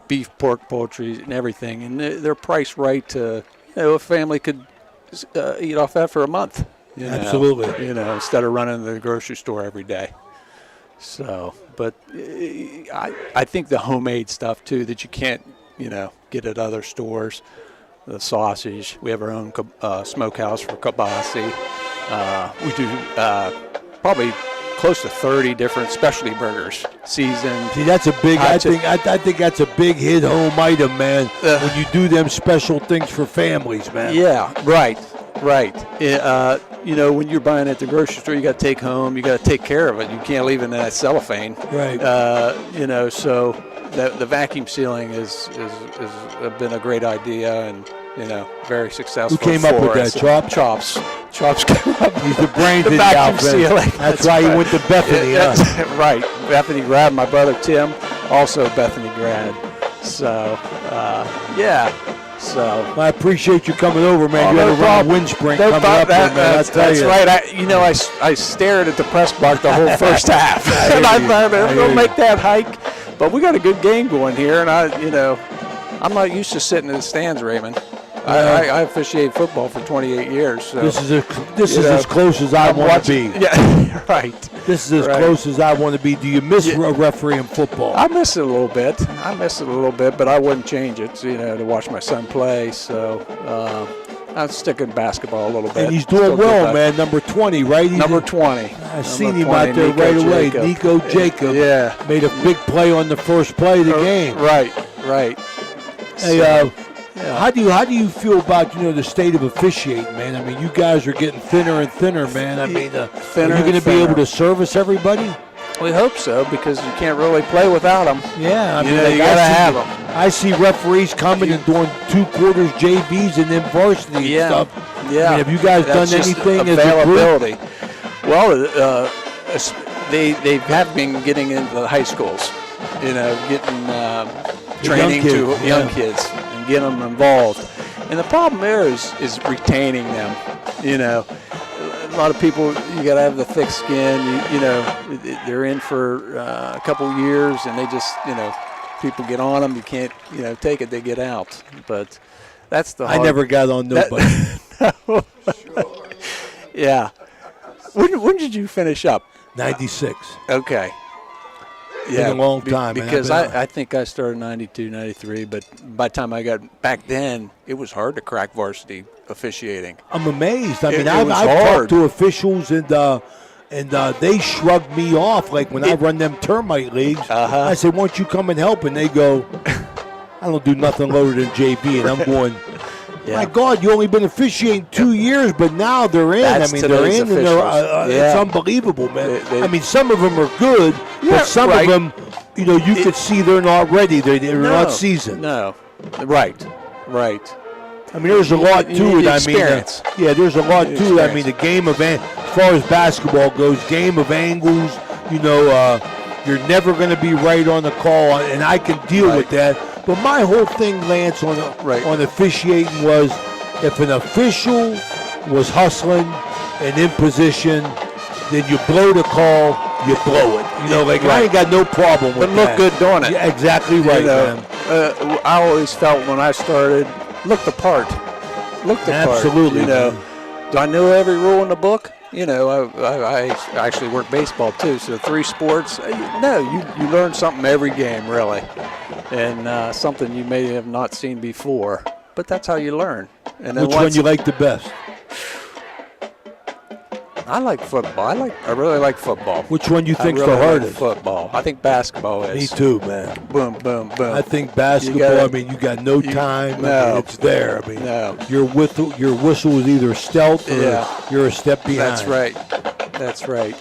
S8: beef, pork, poultry, and everything, and they're priced right to a family could eat off that for a month.
S3: Absolutely.
S8: Instead of running to the grocery store every day. So, but I think the homemade stuff too that you can't get at other stores. The sausage. We have our own smokehouse for kielbasa. We do probably close to 30 different specialty burgers, seasoned.
S3: See, that's a big. I think that's a big hit home item, man. When you do them special things for families, man.
S8: Yeah, right. When you're buying at the grocery store, you got to take home. You got to take care of it. You can't leave it in that cellophane.
S3: Right.
S8: So the vacuum sealing has been a great idea, and very successful.
S3: Who came up with that?
S8: Chops came up.
S3: He's the brains
S8: the
S3: in the
S8: vacuum
S3: outfit.
S8: sealing.
S3: That's why he went to Bethany. Huh?
S8: Right. Bethany grad. My brother Tim, also Bethany grad. So yeah. So
S3: I appreciate you coming over, man. You had a run wind sprint coming up there, man.
S8: That's right. I stared at the press box the whole first half, and I thought we'll make that hike. But we got a good game going here, and I'm not used to sitting in the stands, Raymond. I officiated football for 28 years. So,
S3: this is as close as I want to be.
S8: Yeah, right.
S3: This is as close as I want to be. Do you miss a referee in football?
S8: I miss it a little bit. But I wouldn't change it, to watch my son play. So I'm sticking basketball a little bit.
S3: And he's doing well, man. Number 20, right?
S8: Number 20.
S3: I seen him out there right away. Nico Jacob.
S8: Yeah.
S3: Made a big play on the first play of the game.
S8: Right.
S3: Hey, How do you feel about the state of officiating, man? I mean, you guys are getting thinner and thinner, man. I mean, are you going to be able to service everybody?
S8: We hope so, because you can't really play without them.
S3: Yeah, I mean,
S8: you got to have them.
S3: I see referees coming and doing 2 quarters JVs and then varsity and stuff.
S8: Yeah.
S3: I mean, have you guys done anything as a
S8: availability? Well, they have been getting into the high schools, getting training to young kids and getting them involved. And the problem there is retaining them. A lot of people, you got to have the thick skin. They're in for a couple years, and they just, people get on them. You can't, take it. They get out. But that's the hard.
S3: I never got on nobody.
S8: Yeah. When did you finish up?
S3: 96.
S8: Okay.
S3: Yeah, been a long time.
S8: Because I think I started 92, 93, but by the time I got back then, it was hard to crack varsity officiating.
S3: I'm amazed. I mean,
S8: I've
S3: talked to officials and they shrugged me off. Like when I run them termite leagues, I said, "Why don't you come and help?" And they go, "I don't do nothing lower than JV." And I'm going, "My God, you only been officiating 2 years, but now they're in."
S8: That's
S3: they're in, and they're, it's unbelievable, man. I mean, some of them are good, but some of them, you could see they're not ready. They're not seasoned.
S8: No, right.
S3: I mean, there's a lot to it. I mean, there's a lot to it. I mean, the game of, as far as basketball goes, game of angles. You're never going to be right on the call, and I can deal with that. But my whole thing, Lance, on officiating was, if an official was hustling and in position, then you blow the call, you blow it. I ain't got no problem with
S8: that. But look good doing it.
S3: Yeah, exactly right, man.
S8: I always felt when I started, look the part.
S3: Absolutely.
S8: Do I know every rule in the book? I actually work baseball too, so 3 sports. No, you learn something every game, really, and something you may have not seen before. But that's how you learn. And then
S3: which one you like the best?
S8: I like football. I really like football.
S3: Which one you think's
S8: really
S3: the hardest?
S8: Like football. I think basketball is.
S3: Me too, man.
S8: Boom, boom, boom.
S3: I think basketball. You got no time.
S8: No,
S3: it's there.
S8: no.
S3: Your whistle is either stealth or you're a step behind.
S8: That's right.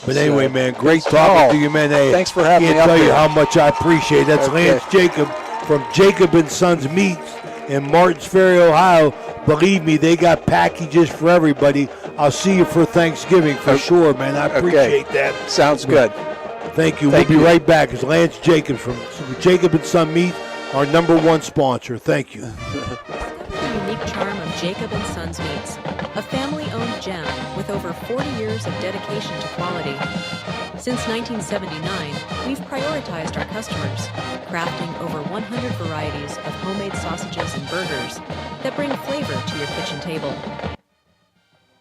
S3: But anyway, man, great talking to you, man. Hey,
S8: thanks for having me.
S3: Can't tell you how much I appreciate it. That's Lance Jacob from Jacob and Sons Meats in Martins Ferry, Ohio. Believe me, they got packages for everybody. I'll see you for Thanksgiving for sure, man. I appreciate that.
S8: Sounds good.
S3: Thank you. We'll be right back. It's Lance Jacobs from Jacob and Son Meat, our #1 sponsor. Thank you.
S19: The unique charm of Jacob and Sons Meats, a family-owned gem with over 40 years of dedication to quality. Since 1979, we've prioritized our customers, crafting over 100 varieties of homemade sausages and burgers that bring flavor to your kitchen table.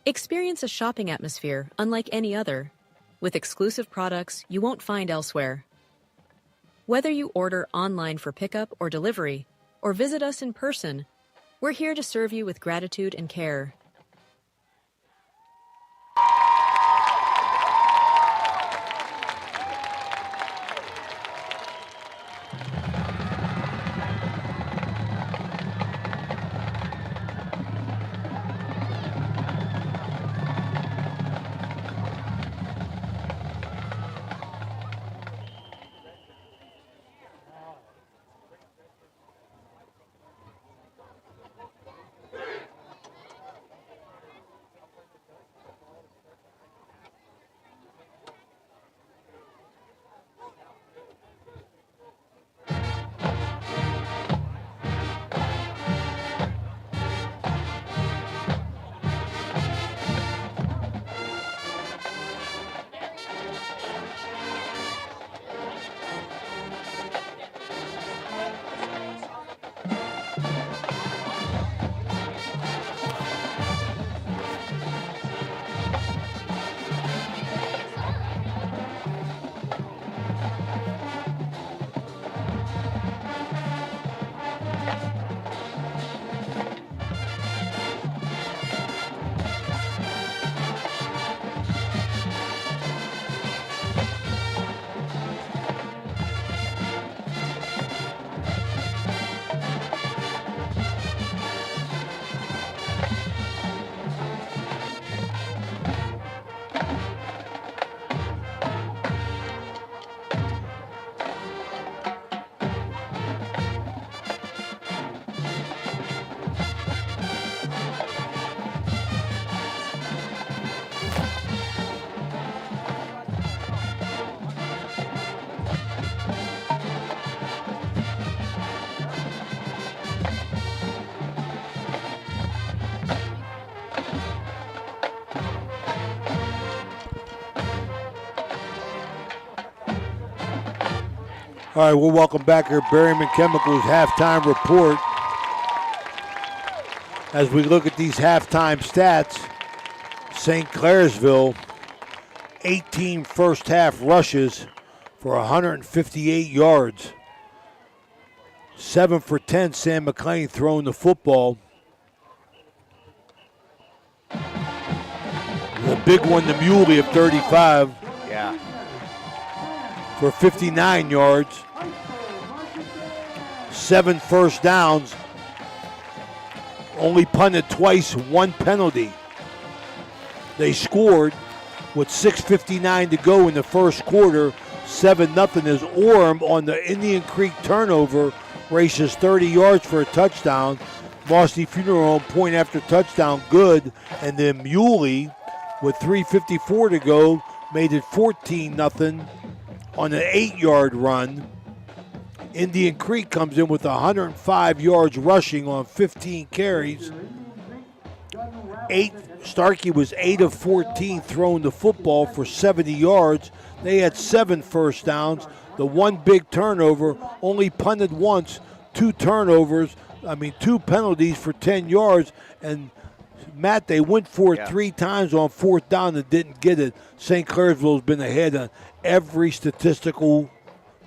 S19: Experience a shopping atmosphere unlike any other, with exclusive products you won't find elsewhere. Whether you order online for pickup or delivery, or visit us in person, we're here to serve you with gratitude and care.
S3: All right, we'll welcome back here Berryman Chemicals halftime report. As we look at these halftime stats, St. Clairsville, 18 first half rushes for 158 yards. 7 for 10, Sam McLean throwing the football. The big one, the Muley of 35.
S4: Yeah.
S3: For 59 yards. 7 first downs. Only punted twice, 1 penalty. They scored with 6:59 to go in the first quarter. 7-0 as Orem on the Indian Creek turnover races 30 yards for a touchdown. Mossy Funeral Home point after touchdown, good. And then Muley with 3:54 to go made it 14-0 on an 8-yard run. Indian Creek comes in with 105 yards rushing on 15 carries. Starkey was 8 of 14 throwing the football for 70 yards. They had 7 first downs. The one big turnover, only punted once, 2 penalties for 10 yards. And Matt, they went for it 3 times on 4th down and didn't get it. St. Clairsville's been ahead on every statistical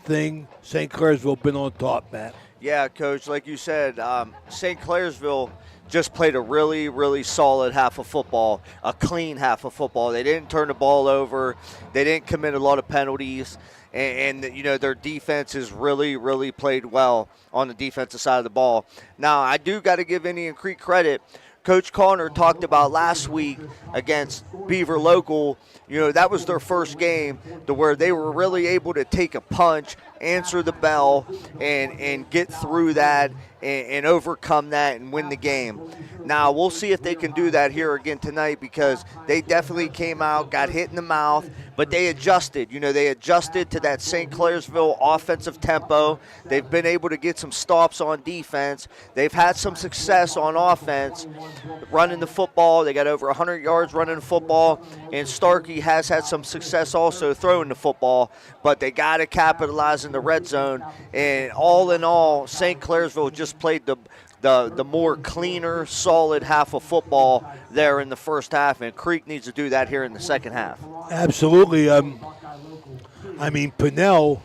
S3: thing. St. Clairsville been on top, Matt.
S4: Yeah, Coach, like you said, St. Clairsville just played a really, really solid half of football, a clean half of football. They didn't turn the ball over. They didn't commit a lot of penalties. And you know, their defense has really, really played well on the defensive side of the ball. Now, I do got to give Indian Creek credit. Coach Connor talked about last week against Beaver Local, you know, that was their first game to where they were really able to take a punch, answer the bell, and get through that and overcome that and win the game. Now, we'll see if they can do that here again tonight because they definitely came out, got hit in the mouth, but they adjusted. You know, they adjusted to that St. Clairsville offensive tempo. They've been able to get some stops on defense. They've had some success on offense running the football. They got over 100 yards running the football, and Starkey has had some success also throwing the football, but they got to capitalize in the red zone. And all in all, St. Clairsville just played the more cleaner, solid half of football there in the first half, and Creek needs to do that here in the second half.
S3: Absolutely. Pinnell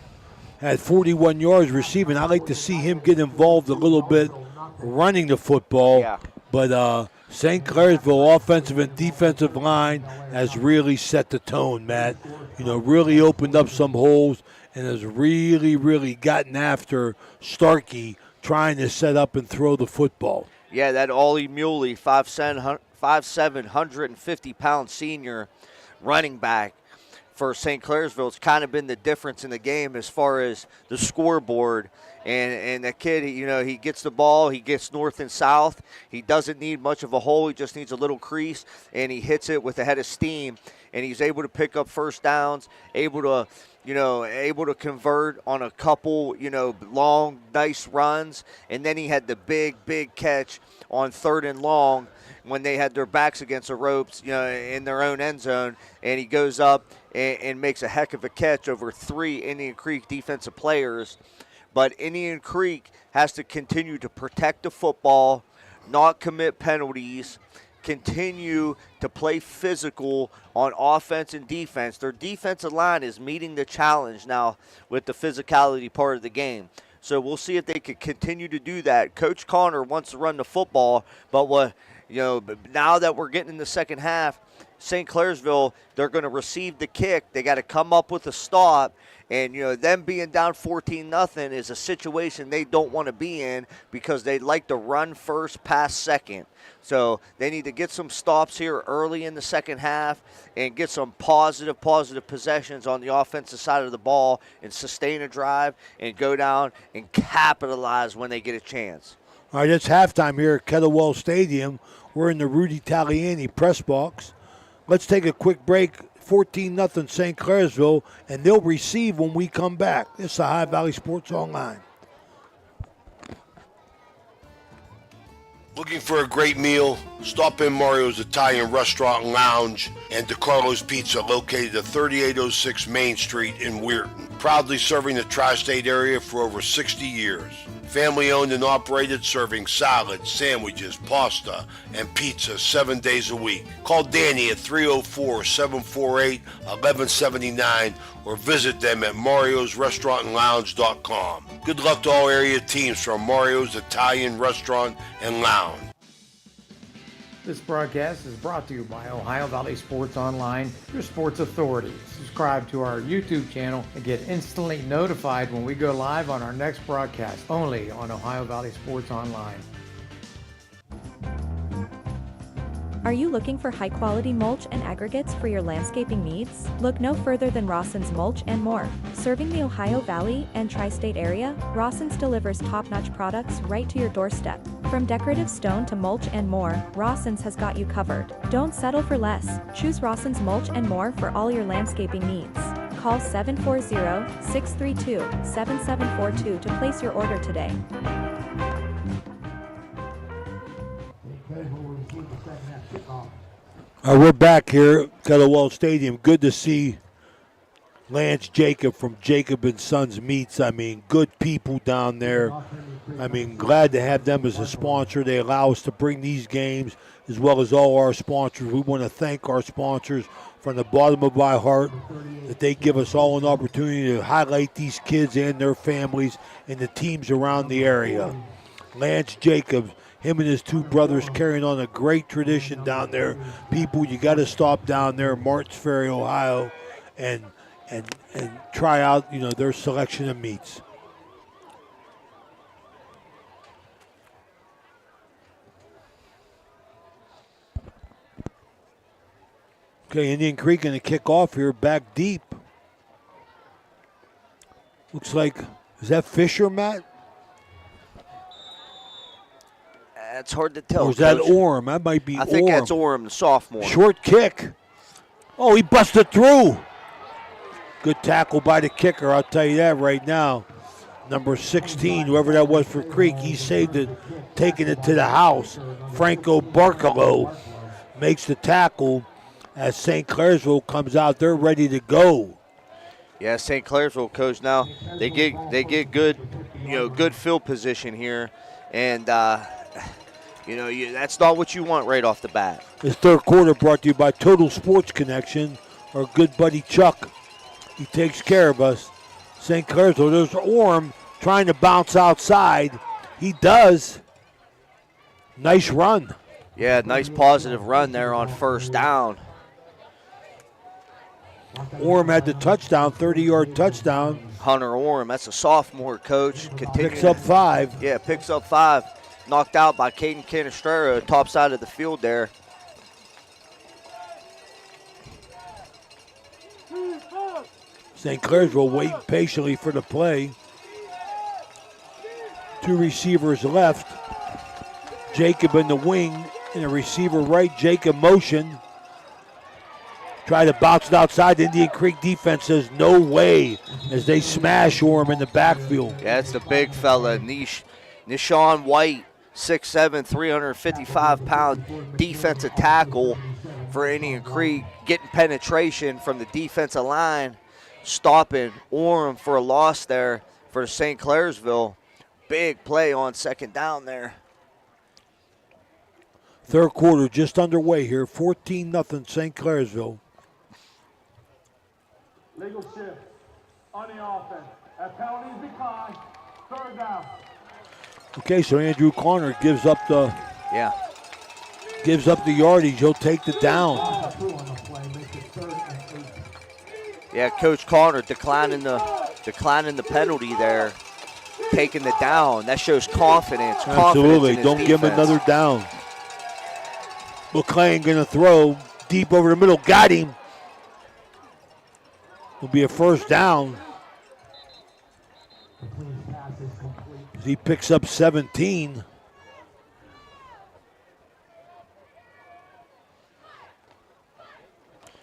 S3: had 41 yards receiving. I like to see him get involved a little bit running the football.
S4: Yeah.
S3: But St. Clairsville offensive and defensive line has really set the tone, Matt. You know, really opened up some holes and has really, really gotten after Starkey trying to set up and throw the football.
S4: Yeah, that Ollie Muley, 5'7", 150-pound senior running back for St. Clairsville, it's kind of been the difference in the game as far as the scoreboard. And the kid, he gets the ball, he gets north and south. He doesn't need much of a hole, he just needs a little crease, and he hits it with a head of steam. And he's able to pick up first downs, able to convert on a couple, long, nice runs. And then he had the big catch on 3rd and long when they had their backs against the ropes, in their own end zone. And he goes up and makes a heck of a catch over 3 Indian Creek defensive players. But Indian Creek has to continue to protect the football, not commit penalties, continue to play physical on offense and defense. Their defensive line is meeting the challenge now with the physicality part of the game. So we'll see if they can continue to do that. Coach Connor wants to run the football, but now that we're getting in the second half, St. Clairsville, they're going to receive the kick. They got to come up with a stop. And, them being down 14-0 is a situation they don't want to be in because they like to run first, pass second. So they need to get some stops here early in the second half and get some positive possessions on the offensive side of the ball and sustain a drive and go down and capitalize when they get a chance.
S3: All right, it's halftime here at Kettlewell Stadium. We're in the Rudy Taliani press box. Let's take a quick break. 14-0 St. Clairsville, and they'll receive when we come back. This is Ohio Valley Sports Online.
S2: Looking for a great meal? Stop in Mario's Italian Restaurant and Lounge and DeCarlo's Pizza, located at 3806 Main Street in Weirton. Proudly serving the tri-state area for over 60 years. Family owned and operated, serving salads, sandwiches, pasta, and pizza 7 days a week. Call Danny at 304-748-1179 or visit them at mariosrestaurantandlounge.com. Good luck to all area teams from Mario's Italian Restaurant and Lounge.
S10: This broadcast is brought to you by Ohio Valley Sports Online, your sports authority. Subscribe to our YouTube channel and get instantly notified when we go live on our next broadcast, only on Ohio Valley Sports Online.
S14: Are you looking for high-quality mulch and aggregates for your landscaping needs? Look no further than Rawson's Mulch and More. Serving the Ohio Valley and tri-state area, Rawson's delivers top-notch products right to your doorstep. From decorative stone to mulch and more, Rawson's has got you covered. Don't settle for less. Choose Rawson's Mulch and More for all your landscaping needs. Call 740-632-7742 to place your order today.
S3: We're back here at Kettlewell Stadium. Good to see Lance Jacob from Jacob & Sons Meats. I mean, good people down there. I mean, glad to have them as a sponsor. They allow us to bring these games as well as all our sponsors. We want to thank our sponsors from the bottom of my heart that they give us all an opportunity to highlight these kids and their families and the teams around the area. Lance Jacobs, him and his two brothers carrying on a great tradition down there. People, you got to stop down there, Martins Ferry, Ohio, and try out, their selection of meats. Okay, Indian Creek going to kick off here, back deep. Looks like, is that Fisher, Matt?
S4: It's hard to tell.
S3: Or is that Orm? That might be Orm.
S4: I think that's Orm, the sophomore.
S3: Short kick. Oh, he busted through. Good tackle by the kicker, I'll tell you that right now. Number 16, whoever that was for Creek, he saved it, taking it to the house. Franco Barcalo makes the tackle as St. Clairsville comes out. They're ready to go.
S4: Yeah, St. Clairsville, coach. Now they get good, good field position here, and that's not what you want right off the bat.
S3: This third quarter brought to you by Total Sports Connection, our good buddy Chuck. He takes care of us. St. Clairsville, there's Orm trying to bounce outside. He does. Nice run.
S4: Yeah, nice positive run there on first down.
S3: Orm had the touchdown, 30-yard touchdown.
S4: Hunter Orm, that's a sophomore, coach.
S3: Picks up 5.
S4: Yeah, picks up 5. Knocked out by Caden Canestrero, top side of the field there.
S3: St. Clairsville waiting patiently for the play. 2 receivers left. Jacob in the wing and a receiver right. Jacob motion. Try to bounce it outside. The Indian Creek defense says no way as they smash Orm in the backfield.
S4: Yeah, it's the big fella, Nishawn White, 6'7", 355-pound defensive tackle for Indian Creek, getting penetration from the defensive line, stopping Orm for a loss there for St. Clairsville. Big play on second down there.
S3: Third quarter just underway here, 14-0 St. Clairsville.
S9: Legal shift on the offense. That penalty is declined. Third down.
S3: Okay, so Andrew Connor gives up the yardage. He'll take the down.
S4: Yeah, Coach Connor declining the penalty there, taking the down. That shows confidence.
S3: Absolutely.
S4: Confidence in his
S3: Don't give him
S4: defense.
S3: another down. McClain going to throw deep over the middle. Got him. Will be a first down. He picks up 17.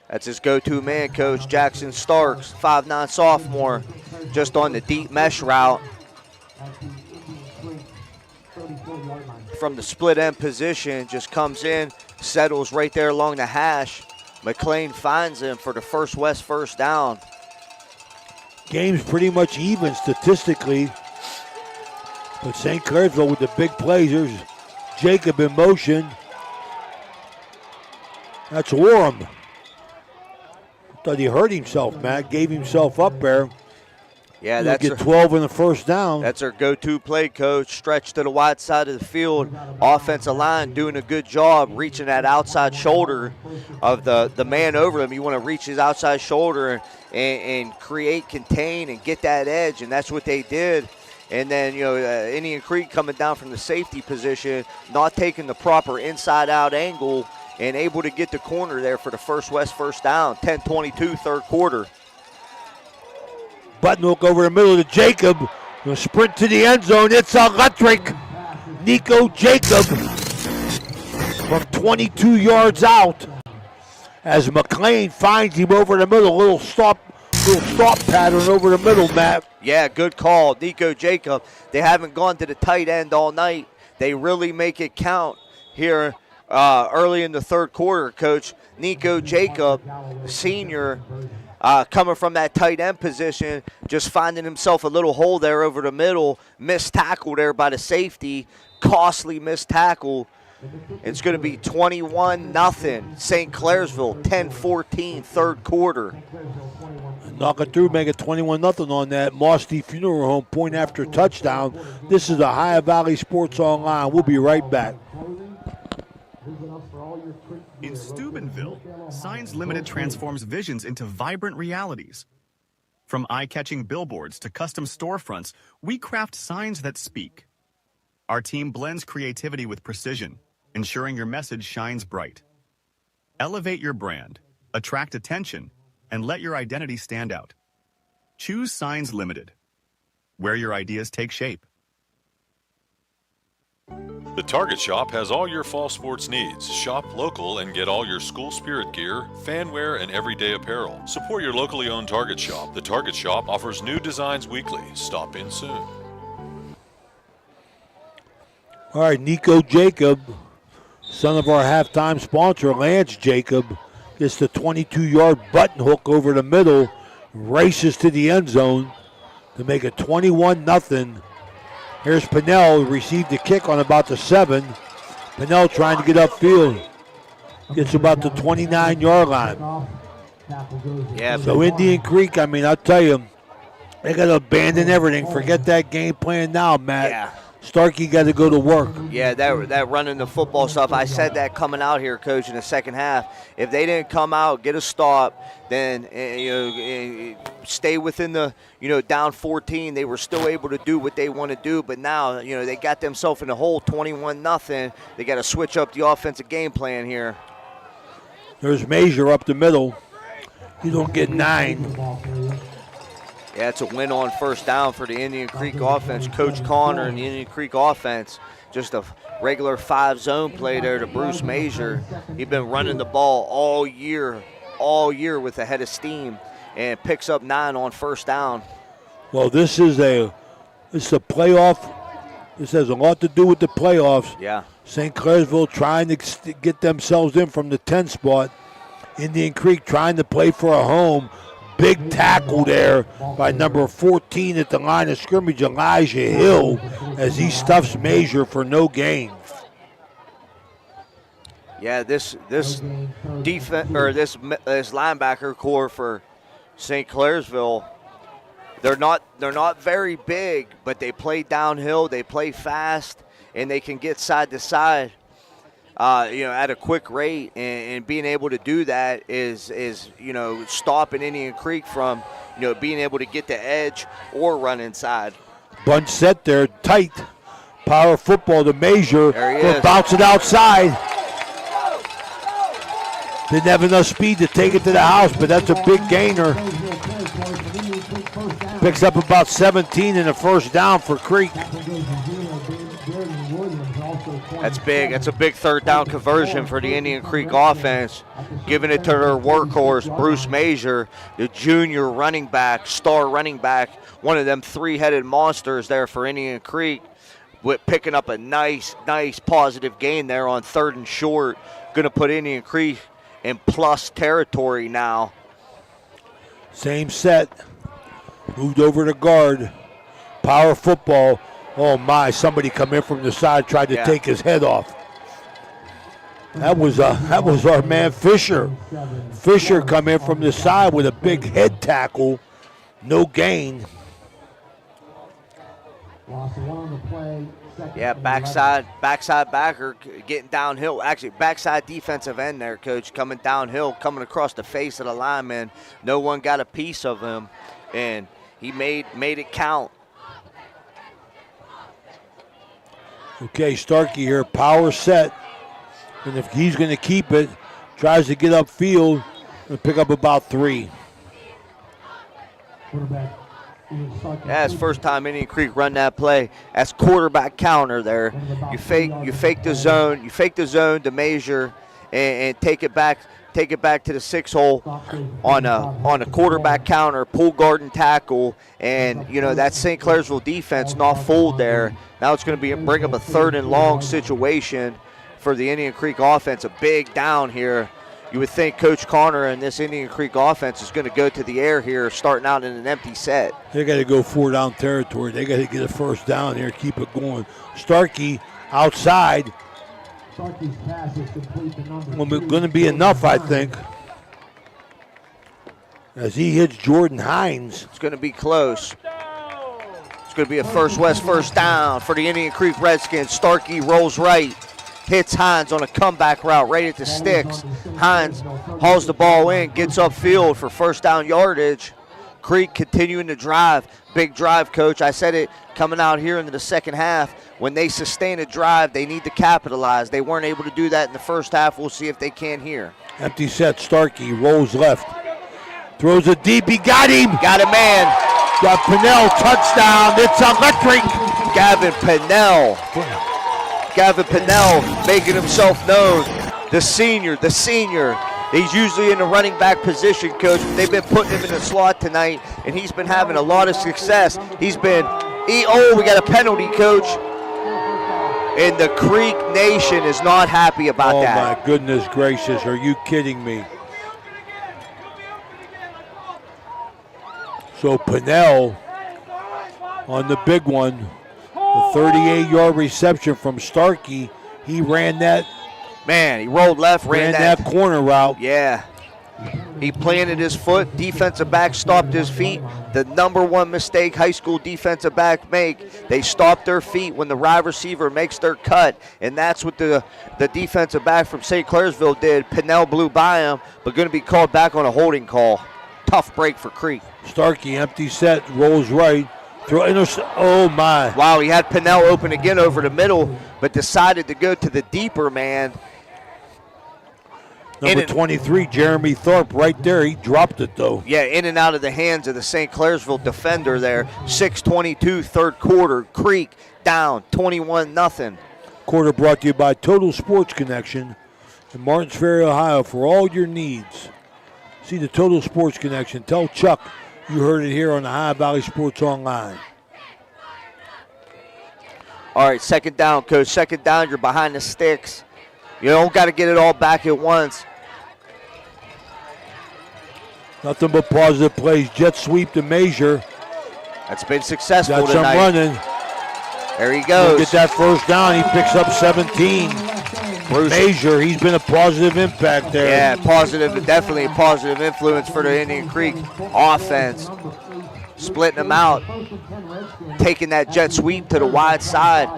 S4: That's his go-to man, Coach Jackson Starks, 5'9" sophomore, just on the deep mesh route. from the split end position, just comes in, settles right there along the hash. McLean finds him for the first down.
S3: Game's pretty much even statistically. But St. Clairsville with the big plays. There's Jacob in motion. That's Orem. Thought he hurt himself, Matt. Gave himself up there.
S4: Yeah,
S3: He'll
S4: that's
S3: get 12 in the first down.
S4: That's our go-to play, coach. Stretch to the wide side of the field. Offensive line doing a good job reaching that outside shoulder of the man over him. You want to reach his outside shoulder and create, contain, and get that edge, and that's what they did. And then, Indian Creek coming down from the safety position, not taking the proper inside-out angle, and able to get the corner there for the first down. 10-22, third quarter.
S3: Button hook over the middle to Jacob. The sprint to the end zone. It's electric. Nico Jacob from 22 yards out as McLean finds him over the middle. Little stop pattern over the middle, Matt.
S4: Yeah, good call. Nico Jacob. They haven't gone to the tight end all night. They really make it count here early in the third quarter, Coach. Nico Jacob, senior, coming from that tight end position, just finding himself a little hole there over the middle. Missed tackle there by the safety. Costly missed tackle. It's going to be 21-0. St. Clairsville, 10-14, third quarter.
S3: Knock it through, make it 21-0 on that Mosty Funeral Home point after touchdown. This is Ohio Valley Sports Online. We'll be right back.
S18: In Steubenville, Signs Limited transforms visions into vibrant realities. From eye-catching billboards to custom storefronts, we craft signs that speak. Our team blends creativity with precision, ensuring your message shines bright. Elevate your brand, attract attention, and let your identity stand out. Choose Signs Limited, where your ideas take shape.
S20: The Target Shop has all your fall sports needs. Shop local and get all your school spirit gear, fan wear, and everyday apparel. Support your locally owned Target Shop. The Target Shop offers new designs weekly. Stop in soon.
S3: All right, Nico Jacob, son of our halftime sponsor, Lance Jacob, gets the 22-yard button hook over the middle, races to the end zone to make it 21-0. Here's Pinnell, received the kick on about the 7. Pinnell trying to get upfield. Gets about the 29-yard line.
S4: Yeah.
S3: So Indian Creek, I'll tell you, they got to abandon everything. Forget that game plan now, Matt.
S4: Yeah.
S3: Starkey got to go to work.
S4: Yeah, that running the football stuff, I said that coming out here, Coach, in the second half. If they didn't come out, get a stop, then stay within the, down 14, they were still able to do what they want to do. But now, they got themselves in the hole, 21-0. They got to switch up the offensive game plan here.
S3: There's Major up the middle. You don't get 9.
S4: Yeah, it's a win on first down for the Indian Creek offense. Coach Connor and the Indian Creek offense, just a regular 5-zone play there to Bruce Major. He's been running the ball all year with a head of steam, and picks up 9 on first down.
S3: Well, it's a playoff. This has a lot to do with the playoffs.
S4: Yeah.
S3: St. Clairsville trying to get themselves in from the 10 spot. Indian Creek trying to play for a home. Big tackle there by number 14 at the line of scrimmage, Elijah Hill, as he stuffs Major for no gain.
S4: Yeah, this defense or this linebacker core for St. Clairsville, they're not very big, but they play downhill, they play fast, and they can get side to side. At a quick rate, and being able to do that is stopping Indian Creek from, being able to get the edge or run inside.
S3: Bunch set there, tight. Power football to Major.
S4: There he
S3: He'll
S4: is.
S3: bounce it outside. Didn't have enough speed to take it to the house, but that's a big gainer. Picks up about 17 in the first down for Creek.
S4: That's big. That's a big third down conversion for the Indian Creek offense. Giving it to their workhorse, Bruce Major, the junior running back, star running back, one of them 3-headed monsters there for Indian Creek. with picking up a nice positive gain there on 3rd and short. Going to put Indian Creek in plus territory now.
S3: Same set. Moved over to guard. Power football. Oh my, somebody come in from the side, tried to take his head off. That was our man Fisher. Fisher come in from the side with a big head tackle. No gain.
S4: Yeah, backside backer getting downhill. Actually, backside defensive end there, Coach, coming downhill, coming across the face of the lineman. No one got a piece of him, and he made it count.
S3: Okay, Starkey here, power set. And if he's going to keep it, tries to get upfield and pick up about 3.
S4: Yeah, it's first time Indian Creek run that play. That's quarterback counter there. You fake the zone to measure and take it back to the 6 hole on a quarterback counter, pull guard and tackle, and that St. Clairsville defense not fooled there. Now it's going to bring up a 3rd and long situation for the Indian Creek offense. A big down here. You would think Coach Connor and this Indian Creek offense is going to go to the air here, starting out in an empty set.
S3: They got to go 4-down territory. They got to get a first down here, keep it going. Starkey outside.
S9: Starkey's pass is complete to number
S3: Going to be enough, I think. As he hits Jordan Hines.
S4: It's going to be close. It's going to be a first down for the Indian Creek Redskins. Starkey rolls right. Hits Hines on a comeback route right at the sticks. Hines hauls the ball in, gets upfield for first down yardage. Creek continuing to drive. Big drive, Coach. I said it coming out here into the second half. When they sustain a drive, they need to capitalize. They weren't able to do that in the first half. We'll see if they can here.
S3: Empty set, Starkey rolls left. Throws it deep, he got him.
S4: Got a man.
S3: Got Pinnell, touchdown. It's electric.
S4: Gavin Pinnell making himself known. The senior. He's usually in the running back position, Coach. They've been putting him in the slot tonight, and he's been having a lot of success. We got a penalty, Coach. And the Creek Nation is not happy about that.
S3: Oh, my goodness gracious. Are you kidding me? So Pinnell on the big one. The 38-yard reception from Starkey. He ran that.
S4: Man, he rolled left, ran
S3: that corner route.
S4: Yeah. He planted his foot. Defensive back stopped his feet. The number one mistake high school defensive back make. They stop their feet when the wide receiver makes their cut. And that's what the defensive back from St. Clairsville did. Pinnell blew by him, but going to be called back on a holding call. Tough break for Creek.
S3: Starkey, empty set, rolls right. Oh, my.
S4: Wow, he had Pinnell open again over the middle, but decided to go to the deeper man.
S3: Number 23, Jeremy Thorpe, right there. He dropped it, though.
S4: Yeah, in and out of the hands of the St. Clairsville defender there. 6:22, third quarter. Creek down 21-0.
S3: Quarter brought to you by Total Sports Connection in Martins Ferry, Ohio, for all your needs. See the Total Sports Connection. Tell Chuck you heard it here on the Ohio Valley Sports Online.
S4: All right, second down, Coach. Second down, you're behind the sticks. You don't got to get it all back at once.
S3: Nothing but positive plays. Jet sweep to Measure.
S4: That's been successful
S3: Got
S4: tonight.
S3: some running.
S4: There he goes.
S3: Get that first down. He picks up 17. Measure, he's been a positive impact there.
S4: Yeah, positive, definitely a positive influence for the Indian Creek offense. Splitting them out, taking that jet sweep to the wide side.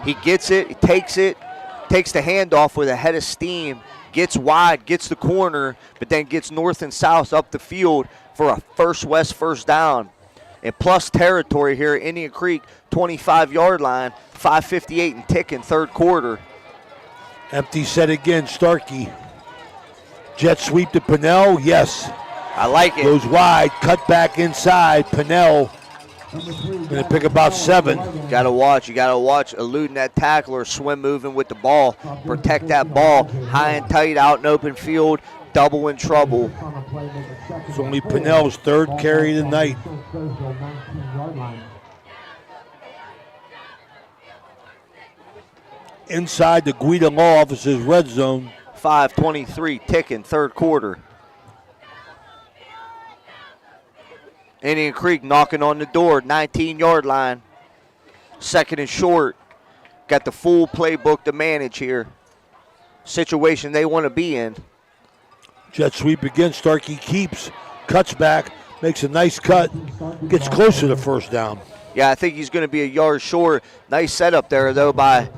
S4: He gets it, he takes the handoff with a head of steam, gets wide, gets the corner, but then gets north and south up the field for a first-west first down. And plus territory here at Indian Creek, 25-yard line, 5:58 and ticking, third quarter.
S3: Empty set again, Starkey. Jet sweep to Pinnell, yes.
S4: I like it.
S3: Goes wide, cut back inside. Pinnell going to pick about 7.
S4: You got to watch eluding that tackle or swim moving with the ball. Protect that ball. High and tight out in open field. Double in trouble.
S3: It's only Pinnell's third carry of the night. inside the Guida Law Office's red zone.
S4: 5:23 ticking, third quarter. Indian Creek knocking on the door, 19-yard line. Second and short. Got the full playbook to manage here. Situation they want to be in.
S3: Jet sweep again. Starkey keeps, cuts back, makes a nice cut, gets close to the first down.
S4: Yeah, I think he's going to be a yard short. Nice setup there, though, by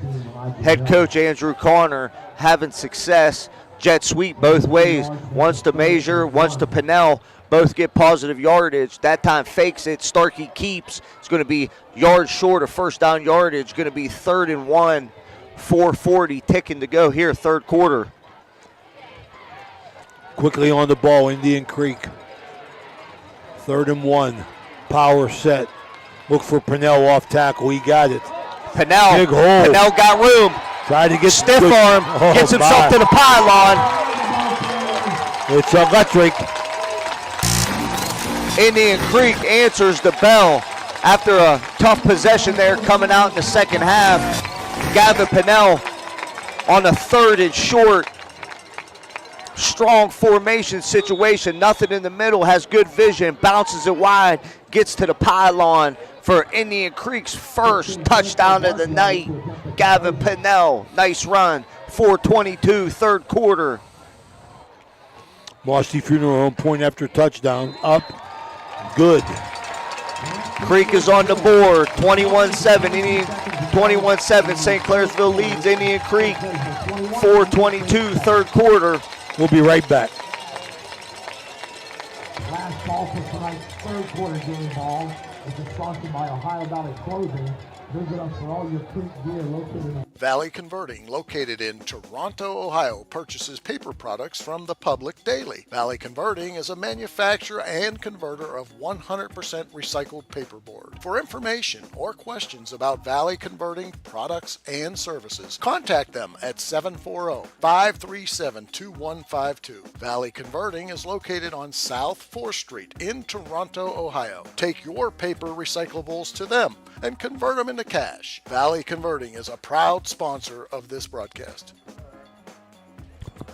S4: head coach Andrew Connor, having success. Jet sweep both ways. Once to Major, once to Pinnell. Both get positive yardage. That time fakes it. Starkey keeps. It's going to be yards short of first down yardage. Going to be 3rd and 1. 4:40 ticking to go here, third quarter.
S3: Quickly on the ball, Indian Creek. 3rd and 1. Power set. Look for Pinnell off tackle. He got it.
S4: Pinnell.
S3: Big hole.
S4: Pinnell got room.
S3: Tried to get
S4: stiff
S3: good.
S4: arm. Gets himself to the pylon.
S3: It's electric.
S4: Indian Creek answers the bell after a tough possession there coming out in the second half. Gavin Pinnell on a 3rd and short. Strong formation situation. Nothing in the middle. Has good vision. Bounces it wide. Gets to the pylon for Indian Creek's first touchdown of the night. Gavin Pinnell. Nice run. 4:22, third quarter.
S3: Mossy Funeral Home point after touchdown. Up. Good.
S4: Creek is on the board. 21-7. 21-7. St. Clairsville leads Indian Creek. 4:22, third quarter.
S3: We'll be right back.
S9: Last call for tonight's third quarter game ball. This is sponsored by Ohio Valley Clothing. Visit us for all your Creek gear located in
S6: Valley Converting, located in Toronto, Ohio, purchases paper products from the public daily. Valley Converting is a manufacturer and converter of 100% recycled paperboard. For information or questions about Valley Converting products and services, contact them at 740-537-2152. Valley Converting is located on South 4th Street in Toronto, Ohio. Take your paper recyclables to them and convert them into cash. Valley Converting is a proud sponsor of this broadcast.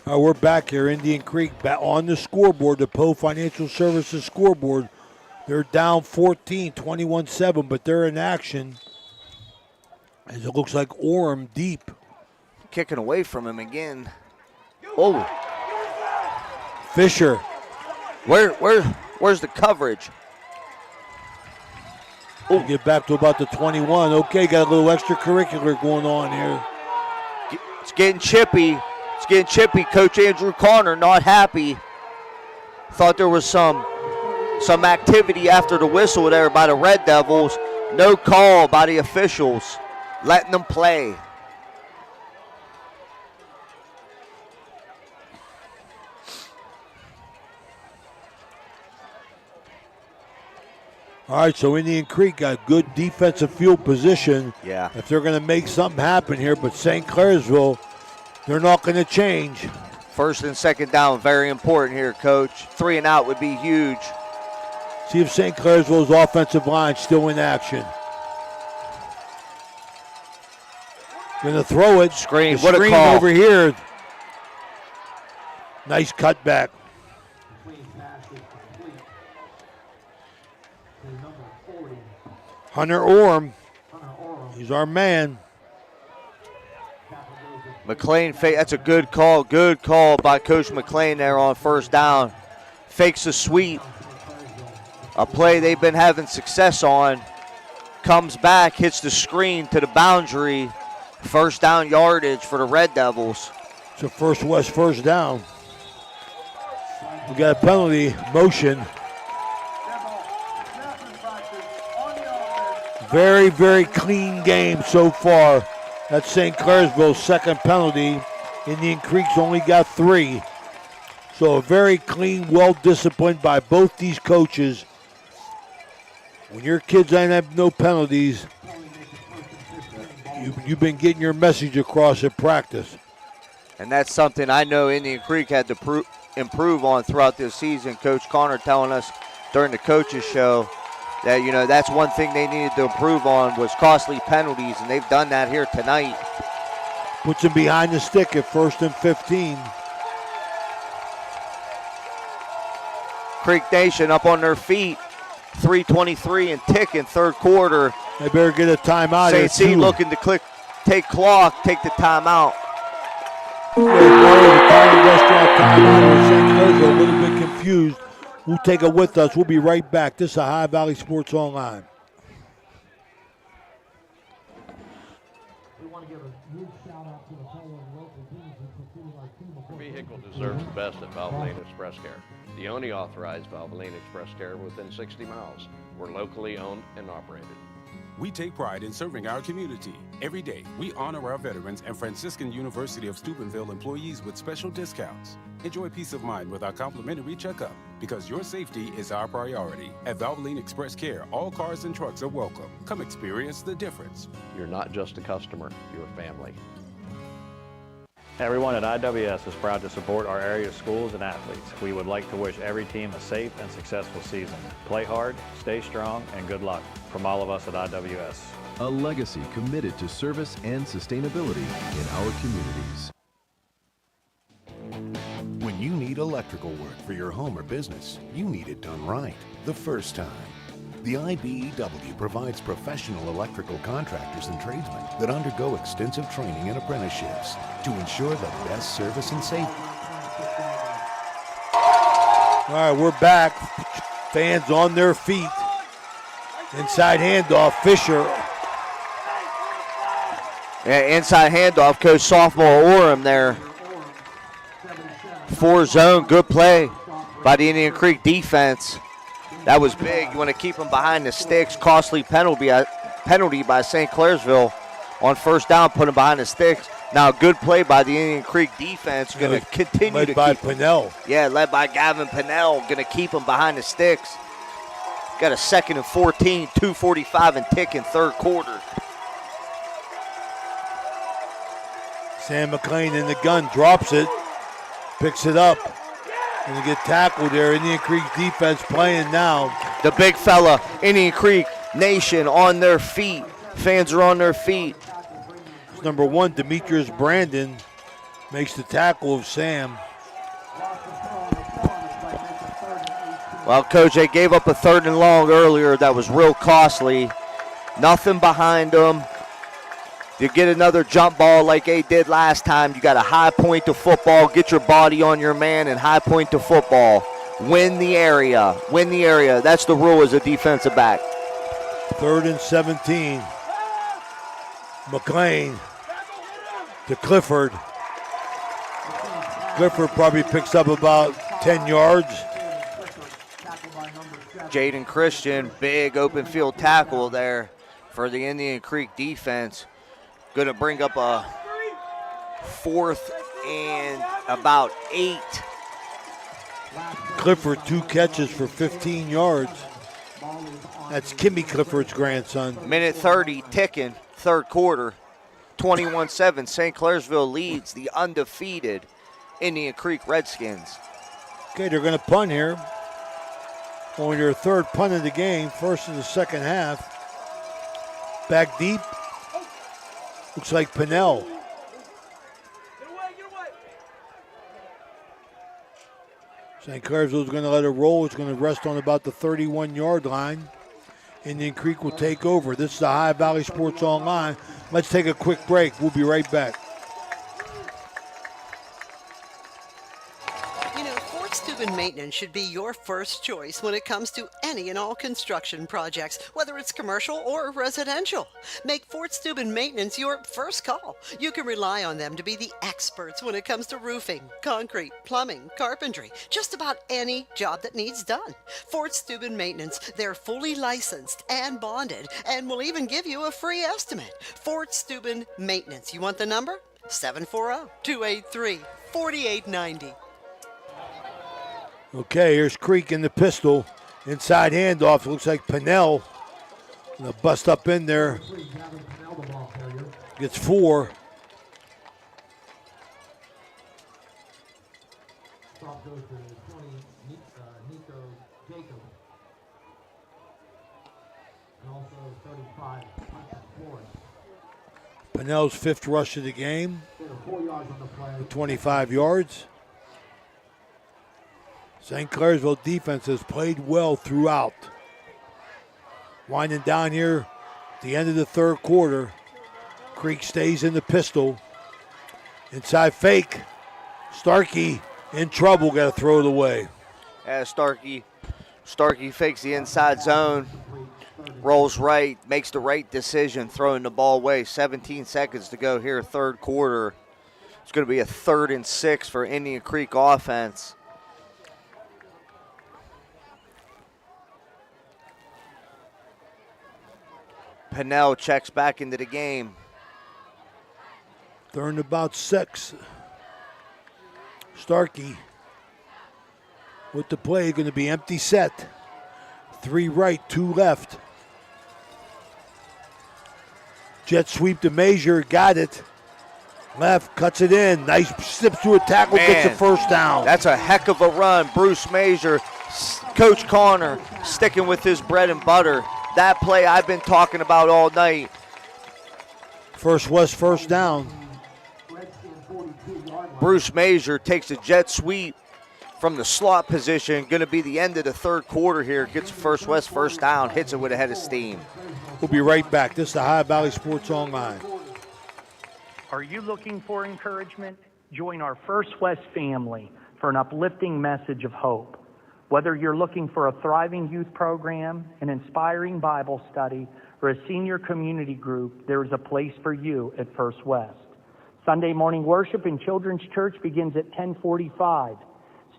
S3: We're back here, Indian Creek, back on the scoreboard, the Poe Financial Services scoreboard. They're down 14, 21-7, but they're in action. As it looks like Orem deep.
S4: Kicking away from him again. Oh.
S3: Fisher.
S4: Where's the coverage?
S3: We'll get back to about the 21. Okay, got a little extracurricular going on here.
S4: It's getting chippy. It's getting chippy. Coach Andrew Connor not happy. Thought there was some activity after the whistle there by the Red Devils. No call by the officials. Letting them play.
S3: All right, so Indian Creek got good defensive field position.
S4: Yeah.
S3: If they're going to make something happen here, but St. Clairsville, they're not going to change.
S4: First and second down, very important here, Coach. 3 and out would be huge.
S3: See if St. Clairsville's offensive line still in action. Going to throw it.
S4: Screen,
S3: the
S4: what
S3: screen
S4: a call.
S3: Over here. Nice cutback. Hunter Orem. He's our man.
S4: McLean, that's a good call. Good call by Coach McLean there on first down. Fakes a sweep. A play they've been having success on. Comes back, hits the screen to the boundary. First down yardage for the Red Devils.
S3: It's a first down. We got a penalty, motion. Very, very clean game so far. That's St. Clairsville's second penalty. Indian Creek's only got 3. So a very clean, well-disciplined by both these coaches. When your kids ain't have no penalties, you've been getting your message across at practice.
S4: And that's something I know Indian Creek had to improve on throughout this season. Coach Connor telling us during the coaches show that, that's one thing they needed to improve on was costly penalties, and they've done that here tonight.
S3: Puts him behind the stick at 1st and 15.
S4: Creek Nation up on their feet. 3:23 and ticking, third quarter.
S3: They better get a timeout.
S4: St. C looking to take clock, take the timeout.
S3: The Italian restaurant timeout here. St. Clairsville a little bit confused. We'll take it with us. We'll be right back. This is Ohio Valley Sports Online.
S9: We want to give a huge shout out to the fellow local teams who pursued our team.
S15: Your vehicle deserves the best at Valvoline Express Care. The only authorized Valvoline Express Care within 60 miles. We're locally owned and operated.
S16: We take pride in serving our community. Every day, we honor our veterans and Franciscan University of Steubenville employees with special discounts. Enjoy peace of mind with our complimentary checkup, because your safety is our priority. At Valvoline Express Care, all cars and trucks are welcome. Come experience the difference.
S15: You're not just a customer, you're a family.
S21: Everyone at IWS is proud to support our area schools and athletes. We would like to wish every team a safe and successful season. Play hard, stay strong, and good luck from all of us at IWS.
S23: A legacy committed to service and sustainability in our communities.
S24: When you need electrical work for your home or business, you need it done right the first time. The IBEW provides professional electrical contractors and tradesmen that undergo extensive training and apprenticeships to ensure the best service and safety.
S3: All right, we're back. Fans on their feet. Inside handoff, Fisher.
S4: Yeah, inside handoff, Coach sophomore Orem there. 4-zone, good play by the Indian Creek defense. That was big. You want to keep them behind the sticks. Costly penalty by St. Clairsville on first down, put them behind the sticks. Now, good play by the Indian Creek defense. Going to continue
S3: led
S4: to
S3: by
S4: keep
S3: Pinnell.
S4: Yeah, led by Gavin Pinnell. Going to keep them behind the sticks. Got a 2nd and 14, 2:45 and ticking, third quarter.
S3: Sam McLean in the gun, drops it, picks it up. Going to get tackled there. Indian Creek defense playing now.
S4: The big fella, Indian Creek Nation on their feet. Fans are on their feet.
S3: Number 1, Demetrius Brandon makes the tackle of Sam.
S4: Well, Coach, they gave up a 3rd and long earlier. That was real costly. Nothing behind them. You get another jump ball like they did last time. You got a high point to football. Get your body on your man and high point to football. Win the area. Win the area. That's the rule as a defensive back.
S3: 3rd and 17. McLean to Clifford. Clifford probably picks up about 10 yards.
S4: Jaden Christian, big open field tackle there for the Indian Creek defense. Going to bring up a 4th and about 8.
S3: Clifford, 2 catches for 15 yards. That's Kimmy Clifford's grandson.
S4: Minute 30 ticking, third quarter. 21-7, St. Clairsville leads the undefeated Indian Creek Redskins.
S3: Okay, they're going to punt here. Only their 3rd punt of the game, first in the second half. Back deep. Looks like Pinnell. St. Clairsville's going to let it roll. It's going to rest on about the 31-yard line. Indian Creek will take over. This is the Ohio Valley Sports Online. Let's take a quick break. We'll be right back.
S13: Steuben Maintenance should be your first choice when it comes to any and all construction projects, whether it's commercial or residential. Make Fort Steuben Maintenance your first call. You can rely on them to be the experts when it comes to roofing, concrete, plumbing, carpentry, just about any job that needs done. Fort Steuben Maintenance, they're fully licensed and bonded and will even give you a free estimate. Fort Steuben Maintenance. You want the number? 740-283-4890.
S3: Okay, here's Creek in the pistol. Inside handoff. Looks like Pinnell. Gonna bust up in there. Gets 4. Pinnell's 5th rush of the game. 25 yards. St. Clairsville defense has played well throughout. Winding down here at the end of the third quarter. Creek stays in the pistol. Inside fake. Starkey in trouble, got to throw it away.
S4: Starkey fakes the inside zone, rolls right, makes the right decision, throwing the ball away. 17 seconds to go here, third quarter. It's going to be a 3rd and 6 for Indian Creek offense. Pinnell checks back into the game.
S3: 3rd and about 6. Starkey with the play, going to be empty set. 3 right, 2 left. Jet sweep to Major, got it. Left, cuts it in. Nice, slips through a tackle, gets a first down.
S4: That's a heck of a run. Bruce Major, Coach Connor sticking with his bread and butter. That play I've been talking about all night.
S3: First West first down.
S4: Bruce Major takes a jet sweep from the slot position. Going to be the end of the third quarter here. Gets First West first down, hits it with a head of steam.
S3: We'll be right back. This is the Ohio Valley Sports Online.
S5: Are you looking for encouragement? Join our First West family for an uplifting message of hope. Whether you're looking for a thriving youth program, an inspiring Bible study, or a senior community group, there is a place for you at First West. Sunday morning worship in Children's Church begins at 10:45.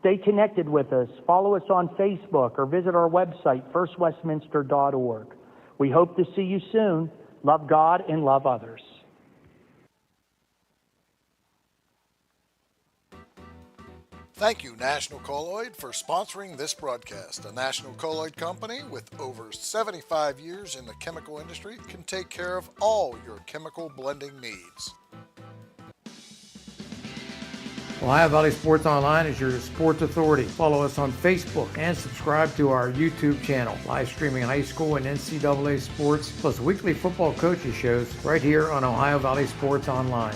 S5: Stay connected with us. Follow us on Facebook or visit our website, firstwestminster.org. We hope to see you soon. Love God and love others.
S6: Thank you, National Colloid, for sponsoring this broadcast. A National Colloid company with over 75 years in the chemical industry can take care of all your chemical blending needs.
S10: Ohio Valley Sports Online is your sports authority. Follow us on Facebook and subscribe to our YouTube channel. Live streaming high school and NCAA sports, plus weekly football coaches shows right here on Ohio Valley Sports Online.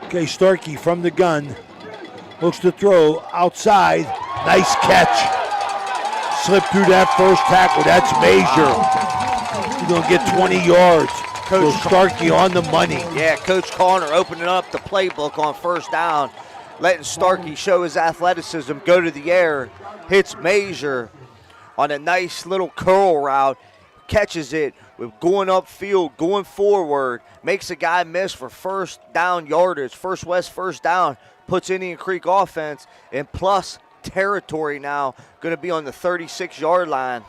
S3: Okay, Starkey from the gun. Looks to throw outside. Nice catch. Slipped through that first tackle. That's Major. He's going to get 20 yards. Coach Starkey on the money.
S4: Yeah, Coach Connor opening up the playbook on first down, letting Starkey show his athleticism, go to the air, hits Major on a nice little curl route, catches it with going upfield, going forward, makes a guy miss for first down yardage. First West first down, puts Indian Creek offense in plus territory now, going to be on the 36-yard line.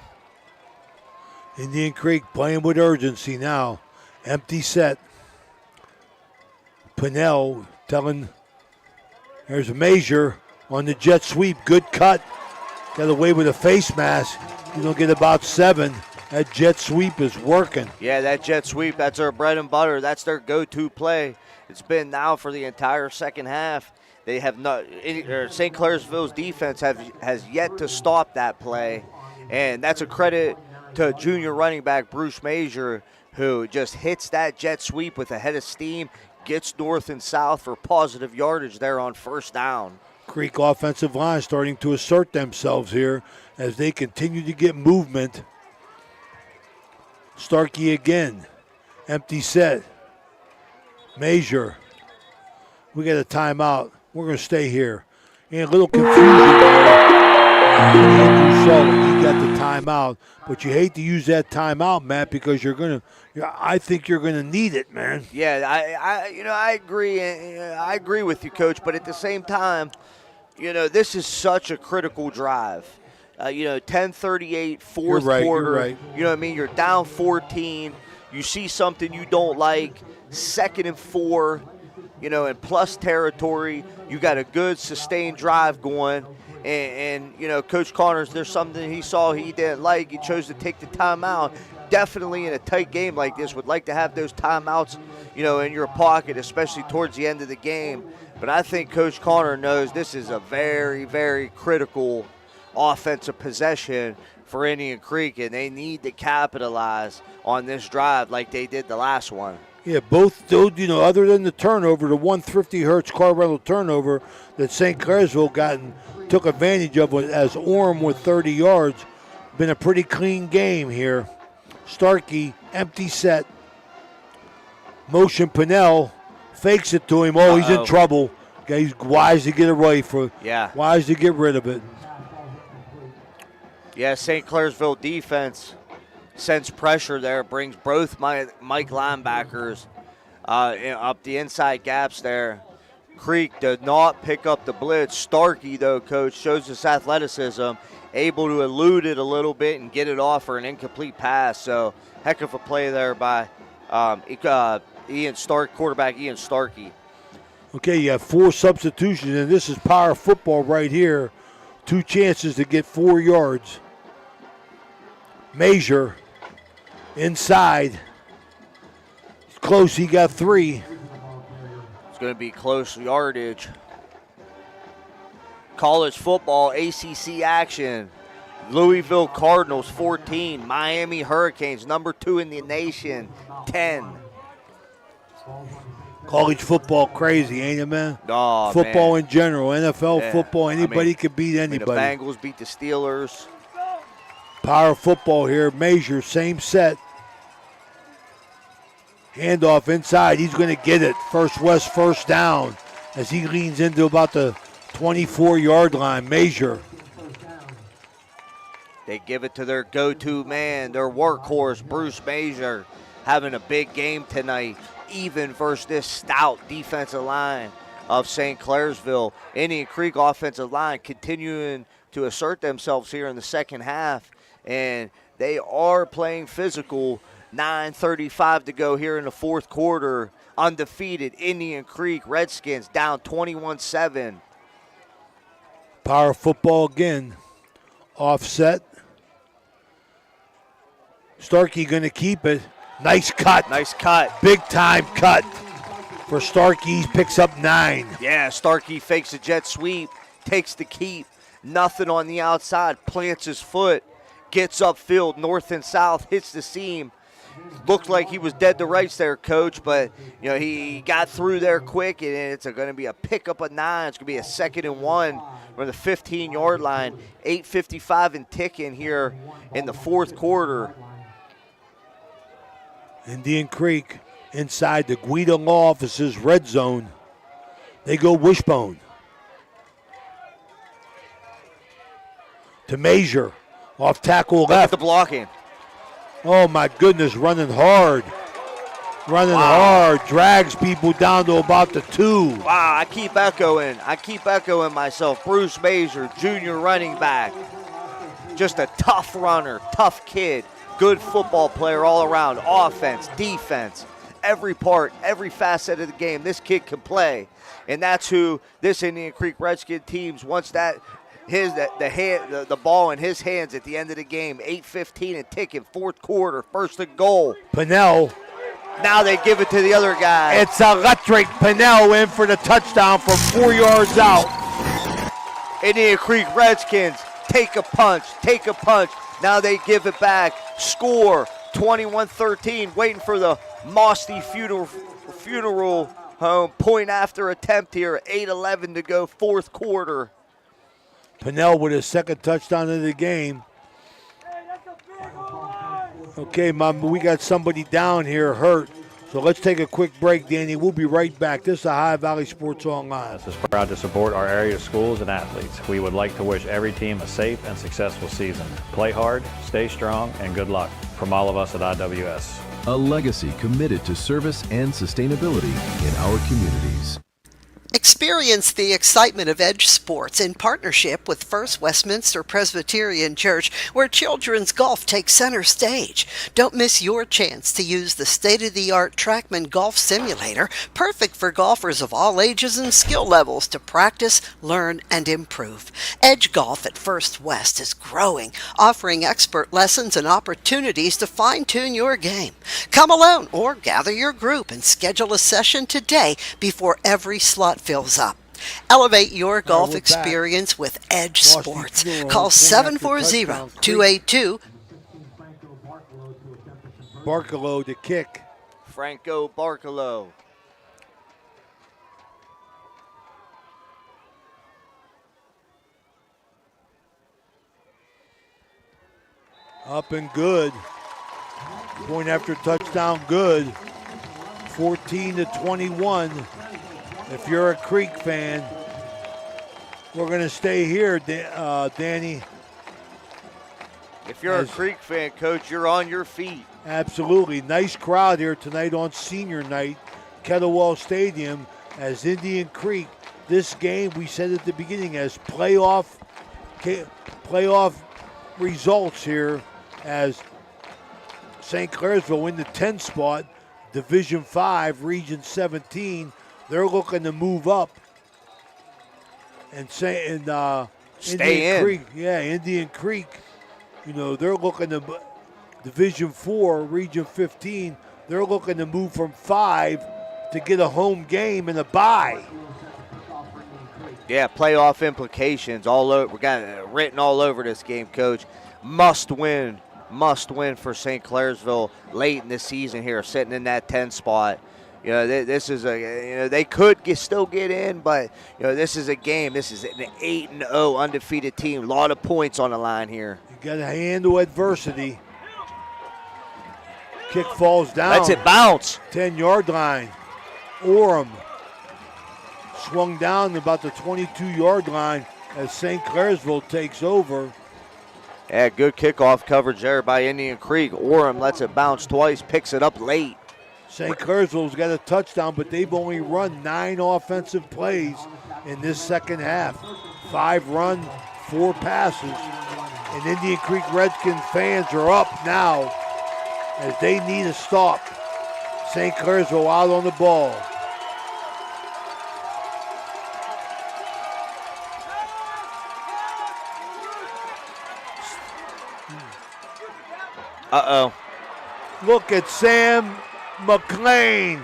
S3: Indian Creek playing with urgency now. Empty set. Pinnell telling, there's a Major on the jet sweep. Good cut. Got away with a face mask. You're going to get about 7. That jet sweep is working.
S4: Yeah, that jet sweep, that's their bread and butter. That's their go-to play. It's been now for the entire second half. They have not, St. Clairsville's defense has yet to stop that play. And that's a credit to junior running back Bruce Major, who just hits that jet sweep with a head of steam, gets north and south for positive yardage there on first down.
S3: Creek offensive line starting to assert themselves here as they continue to get movement. Starkey again. Empty set. Major. We got a timeout. We're going to stay here. And a little confusion there. Andrew Sullivan, he got the timeout. But you hate to use that timeout, Matt, because I think you're going to need it, man.
S4: Yeah, I agree. I agree with you, Coach. But at the same time, this is such a critical drive. 10:38, fourth quarter.
S3: You're right.
S4: You know what I mean? You're down 14. You see something you don't like. 2nd and 4, in plus territory. You got a good sustained drive going. And Coach Connors, there's something he saw he didn't like. He chose to take the timeout. Definitely in a tight game like this, would like to have those timeouts, in your pocket, especially towards the end of the game. But I think Coach Connor knows this is a very, very critical offensive possession for Indian Creek, and they need to capitalize on this drive like they did the last one.
S3: Yeah, both those, other than the turnover, the 150 Hertz car rental turnover that St. Clairsville got and took advantage of as Orem with 30 yards. Been a pretty clean game here. Starkey, empty set. Motion Pinnell, fakes it to him. Oh, he's in trouble. Okay, he's wise to get away from.
S4: Yeah.
S3: Wise to get rid of it.
S4: Yeah, St. Clairsville defense sends pressure there, brings both Mike linebackers up the inside gaps there. Creek did not pick up the blitz. Starkey, though, coach, shows his athleticism, able to elude it a little bit and get it off for an incomplete pass. So, heck of a play there by quarterback Ian Starkey.
S3: Okay, you have 4 substitutions, and this is power football right here. 2 chances to get 4 yards. Major inside. It's close, he got 3.
S4: It's going to be close yardage. College football, ACC action. Louisville Cardinals 14, Miami Hurricanes, number 2 in the nation, 10.
S3: College football crazy, ain't it, man?
S4: Oh,
S3: football
S4: man.
S3: in general, NFL
S4: Yeah.
S3: football, anybody could beat anybody.
S4: The Bengals beat the Steelers.
S3: Power football here, Major, same set. Handoff inside, he's going to get it. First down as he leans into about the 24-yard line. Major.
S4: They give it to their go-to man, their workhorse, Bruce Major, having a big game tonight, even versus this stout defensive line of St. Clairsville. Indian Creek offensive line continuing to assert themselves here in the second half, and they are playing physical. 9:35 to go here in the fourth quarter. Undefeated Indian Creek Redskins down 21-7.
S3: Power football again. Offset. Starkey going to keep it. Nice cut.
S4: Nice cut.
S3: Big time cut for Starkey. He picks up 9.
S4: Yeah, Starkey fakes a jet sweep, takes the keep. Nothing on the outside. Plants his foot. Gets upfield, north and south, hits the seam. Looked like he was dead to rights there, Coach, but he got through there quick, and it's going to be a pickup of 9. It's going to be a 2nd and 1 from the 15-yard line. 8:55 and ticking here in the fourth quarter.
S3: Indian Creek inside the Guida Law Office's red zone. They go wishbone. To Major. Off tackle left.
S4: The blocking.
S3: Oh, my goodness, running hard. Hard. Drags people down to about the 2.
S4: Wow, I keep echoing myself. Bruce Major, junior running back. Just a tough runner, tough kid. Good football player all around. Offense, defense, every part, every facet of the game. This kid can play. And that's who this Indian Creek Redskin teams, once that the ball in his hands at the end of the game. 8:15 and ticking, fourth quarter, first and goal.
S3: Pinnell.
S4: Now they give it to the other guy.
S3: It's electric. Pinnell in for the touchdown from 4 yards out.
S4: Indian Creek Redskins take a punch. Now they give it back. Score 21-13. Waiting for the Mosty funeral home. Point after attempt here. 8:11 to go, fourth quarter.
S3: Pinnell with his 2nd touchdown of the game. Okay, we got somebody down here hurt. So let's take a quick break, Danny. We'll be right back. This is Ohio Valley Sports Online.
S21: This is proud to support our area schools and athletes. We would like to wish every team a safe and successful season. Play hard, stay strong, and good luck from all of us at IWS.
S23: A legacy committed to service and sustainability in our communities.
S13: Experience the excitement of Edge Sports in partnership with First Westminster Presbyterian Church, where children's golf takes center stage. Don't miss your chance to use the state-of-the-art TrackMan Golf Simulator, perfect for golfers of all ages and skill levels to practice, learn, and improve. Edge Golf at First West is growing, offering expert lessons and opportunities to fine-tune your game. Come alone or gather your group and schedule a session today before every slot fills up. Elevate your golf experience with Edge Sports. Call 740-282.
S3: Barkalow to kick.
S4: Franco Barcalo.
S3: Up and good. Point after touchdown, good. 14-21. If you're a Creek fan, we're going to stay here, Danny.
S4: If you're a Creek fan, Coach, you're on your feet.
S3: Absolutely. Nice crowd here tonight on senior night, Kettlewell Stadium, as Indian Creek. This game, we said at the beginning, as playoff results here, as St. Clairsville in the 10th spot, Division 5, Region 17. They're looking to move up and
S4: stay in.
S3: Creek, Indian Creek. You know, they're looking to Division 4, Region 15. They're looking to move from 5 to get a home game and a bye.
S4: Yeah, playoff implications all over. We got it written all over this game, Coach. Must win for St. Clairsville late in the season here, sitting in that 10 spot. You know, this is they could still get in, but this is a game. This is an 8-0 undefeated team. A lot of points on the line here.
S3: You got to handle adversity. Kick falls down.
S4: Lets it bounce.
S3: 10-yard line. Orem swung down about the 22-yard line as St. Clairsville takes over.
S4: Yeah, good kickoff coverage there by Indian Creek. Orem lets it bounce twice, picks it up late.
S3: St. Clairsville's got a touchdown, but they've only run 9 offensive plays in this second half. 5 run, 4 passes. And Indian Creek Redskins fans are up now as they need a stop. St. Clairsville out on the ball.
S4: Uh-oh.
S3: Look at Sam McLean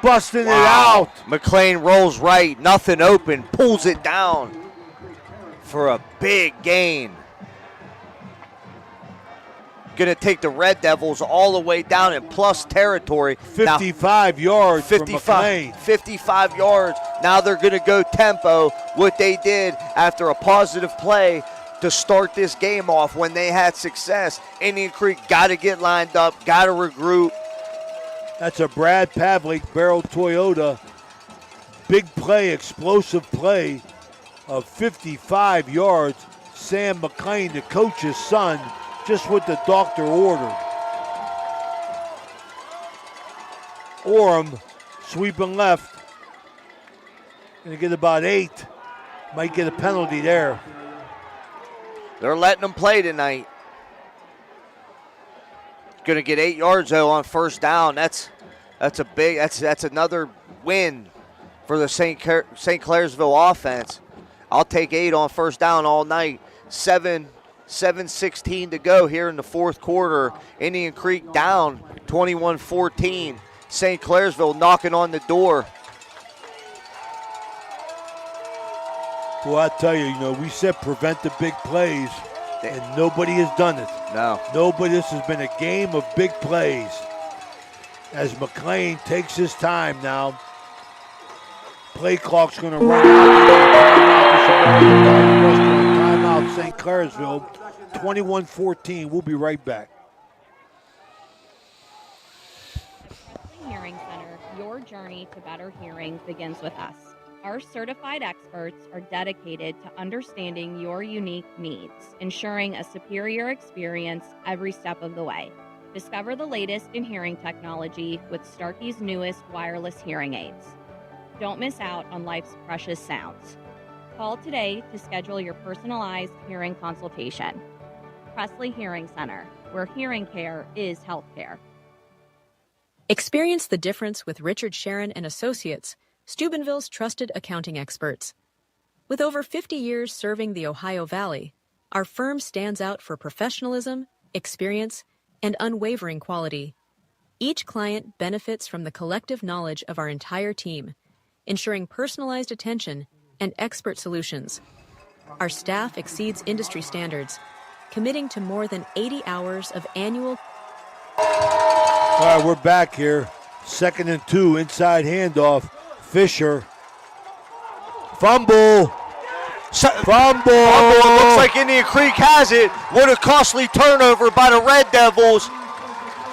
S3: busting it out.
S4: McLean rolls right, nothing open, pulls it down for a big gain. Going to take the Red Devils all the way down in plus territory.
S3: 55 yards for McLean.
S4: 55 yards. Now they're going to go tempo, what they did after a positive play to start this game off when they had success. Indian Creek got to get lined up, got to regroup.
S3: That's a Brad Pavlik Barrel Toyota big play, explosive play of 55 yards. Sam McLean, the coach's son, just what the doctor ordered. Orem sweeping left. Gonna get about 8. Might get a penalty there.
S4: They're letting them play tonight. Going to get 8 yards though on first down. That's another win for the St. Clairsville offense. I'll take 8 on first down all night. 7:16 to go here in the fourth quarter. Indian Creek down 21-14. St. Clairsville knocking on the door.
S3: Well, I tell you, we said prevent the big plays, and nobody has done it.
S4: No.
S3: Nobody. This has been a game of big plays. As McLean takes his time now. Play clock's going to run out. Timeout, St. Clairsville, 21-14. We'll be right back.
S11: Hearing Center, your journey to better hearing begins with us. Our certified experts are dedicated to understanding your unique needs, ensuring a superior experience every step of the way. Discover the latest in hearing technology with Starkey's newest wireless hearing aids. Don't miss out on life's precious sounds. Call today to schedule your personalized hearing consultation. Presley Hearing Center, where hearing care is healthcare.
S19: Experience the difference with Richard Sharon and Associates, Steubenville's trusted accounting experts. With over 50 years serving the Ohio Valley, our firm stands out for professionalism, experience, and unwavering quality. Each client benefits from the collective knowledge of our entire team, ensuring personalized attention and expert solutions. Our staff exceeds industry standards, committing to more than 80 hours of annual...
S3: All right, we're back here. 2nd and 2, inside handoff. Fisher. Fumble. Fumble.
S4: It looks like Indian Creek has it. What a costly turnover by the Red Devils.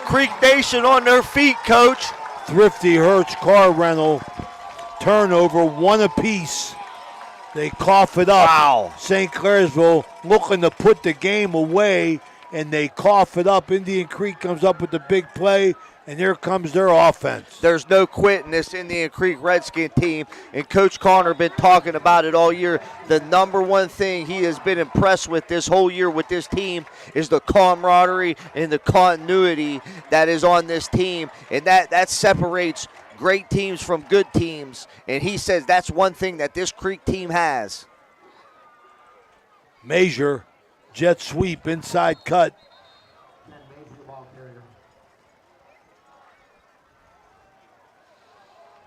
S4: Creek Nation on their feet, Coach.
S3: Thrifty Hertz car rental. Turnover, 1 apiece. They cough it up.
S4: Wow.
S3: St. Clairsville looking to put the game away, and they cough it up. Indian Creek comes up with the big play, and here comes their offense.
S4: There's no quitting this Indian Creek Redskin team, and Coach Connor been talking about it all year. The number one thing he has been impressed with this whole year with this team is the camaraderie and the continuity that is on this team, and that separates great teams from good teams, and he says that's one thing that this Creek team has.
S3: Major, jet sweep, inside cut.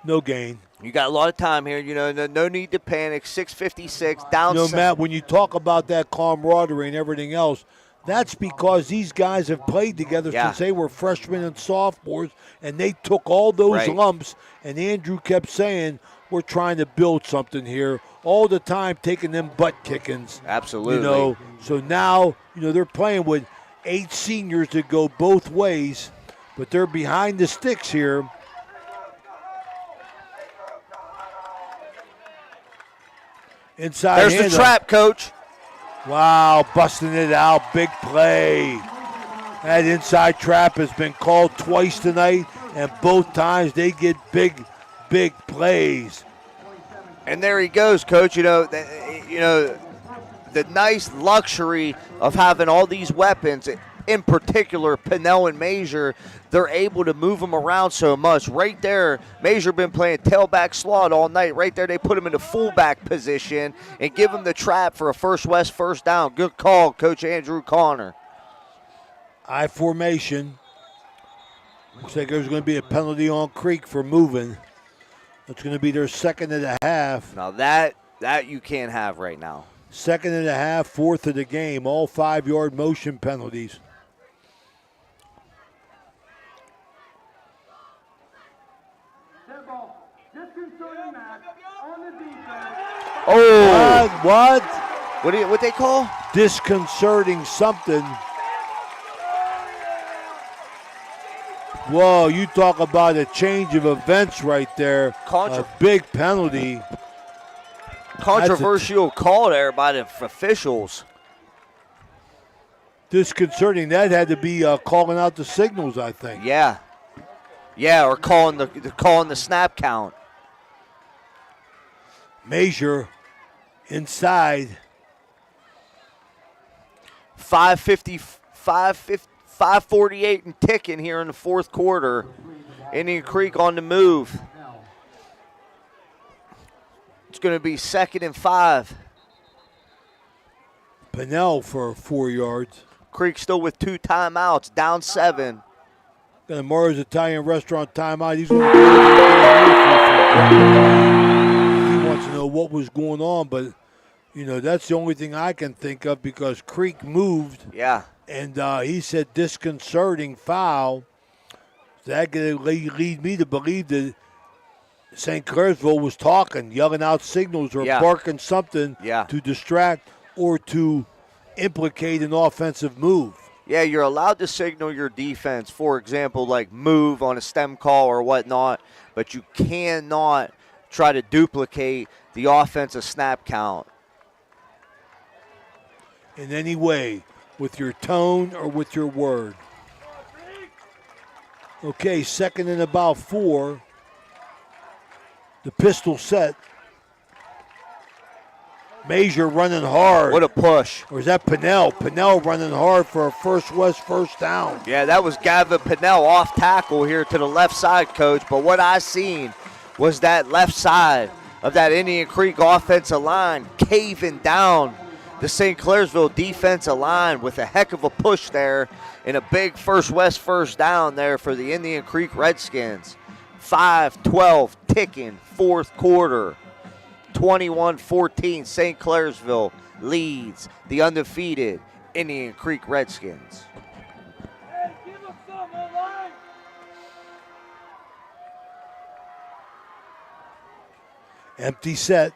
S3: No gain.
S4: You got a lot of time here. You know, no need to panic. 6:56 down.
S3: You know, Matt, when you talk about that camaraderie and everything else, that's because these guys have played together since they were freshmen and sophomores, and they took all those lumps, and Andrew kept saying, we're trying to build something here, all the time taking them butt kickings.
S4: Absolutely.
S3: You know, so now, you know, they're playing with 8 seniors that go both ways, but they're behind the sticks here. Inside
S4: There's the trap, Coach.
S3: Wow, busting it out, big play. That inside trap has been called twice tonight, and both times they get big plays.
S4: And there he goes, Coach. You know, the nice luxury of having all these weapons, in particular Pinnell and Major, they're able to move them around so much. Right there, Major been playing tailback slot all night. Right there, they put him in the fullback position and give him the trap for a First West first down. Good call, Coach Andrew Connor.
S3: I formation. Looks like there's going to be a penalty on Creek for moving. It's going to be their 2nd and a half.
S4: Now that you can't have right now.
S3: 2nd and a half, 4th of the game. All 5-yard motion penalties.
S4: Oh!
S3: What?
S4: What they call?
S3: Disconcerting something. Whoa, you talk about a change of events right there. A big penalty.
S4: Controversial call there by the officials.
S3: Disconcerting. That had to be calling out the signals, I think.
S4: Yeah, or calling the snap count.
S3: Major inside.
S4: 5:48 and ticking here in the 4th quarter. Indian Creek on the move. It's going to be 2nd and 5.
S3: Pinnell for 4 yards.
S4: Creek still with 2 timeouts, down 7.
S3: Got a Mario's Italian Restaurant timeout. He wants to know what was going on, but, you know, that's the only thing I can think of because Creek moved.
S4: Yeah.
S3: And he said disconcerting foul. That could lead me to believe that St. Clairsville was talking, yelling out signals or barking something to distract or to implicate an offensive move.
S4: Yeah, you're allowed to signal your defense, for example, like move on a stem call or whatnot, but you cannot try to duplicate the offensive snap count.
S3: In any way, with your tone or with your word. Okay, 2nd and about 4. The pistol set. Major running hard.
S4: What a push.
S3: Or is that Pinnell? Pinnell running hard for a First West first down.
S4: Yeah, that was Gavin Pinnell off tackle here to the left side, Coach. But what I seen was that left side of that Indian Creek offensive line caving down the St. Clairsville defensive line with a heck of a push there and a big First West first down there for the Indian Creek Redskins. 5:12 ticking, 4th quarter. 21-14, St. Clairsville leads the undefeated Indian Creek Redskins.
S3: Empty set.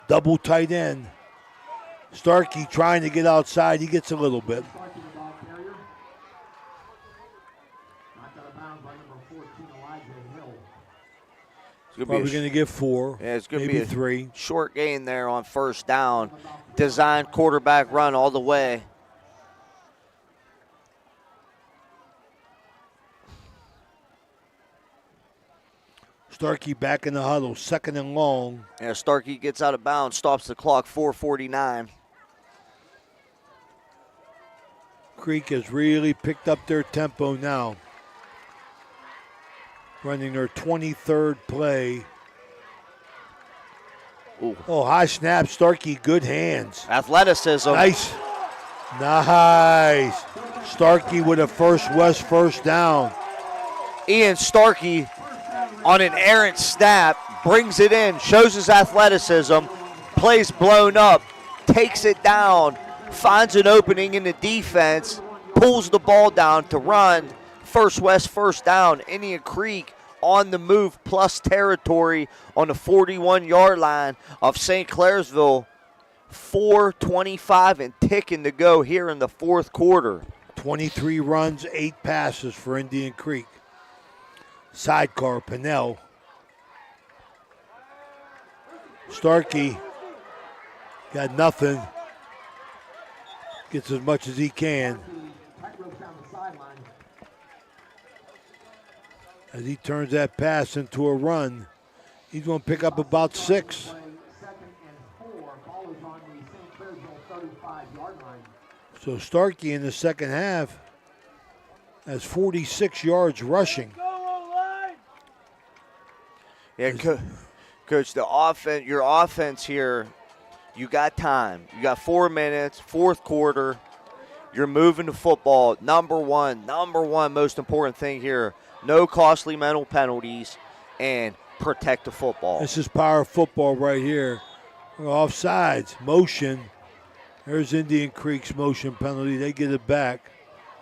S3: Double tight end. Starkey trying to get outside. He gets a little bit. Probably going to get 4.
S4: Yeah, it's going to
S3: maybe
S4: be a
S3: 3.
S4: Short gain there on first down. Designed quarterback run all the way.
S3: Starkey back in the huddle, 2nd and long.
S4: Yeah, Starkey gets out of bounds, stops the clock, 4:49.
S3: Creek has really picked up their tempo now. Running their 23rd play.
S4: Ooh.
S3: Oh, high snap, Starkey, good hands.
S4: Athleticism.
S3: Nice. Nice. Starkey with a first down.
S4: Ian Starkey on an errant snap, brings it in, shows his athleticism, plays blown up, takes it down, finds an opening in the defense, pulls the ball down to run. First down. Indian Creek on the move, plus territory on the 41-yard line of St. Clairsville. 4:25 and ticking to go here in the fourth quarter.
S3: 23 runs, 8 passes for Indian Creek. Sidecar, Pinnell. Starkey got nothing. Gets as much as he can. As he turns that pass into a run, he's going to pick up about 6. So Starkey in the second half has 46 yards rushing.
S4: Yeah, Coach, your offense here, you got time. You got 4 minutes, fourth quarter. You're moving the football. Number one most important thing here, no costly mental penalties and protect the football.
S3: This is power football right here. Offsides, motion. There's Indian Creek's motion penalty. They get it back.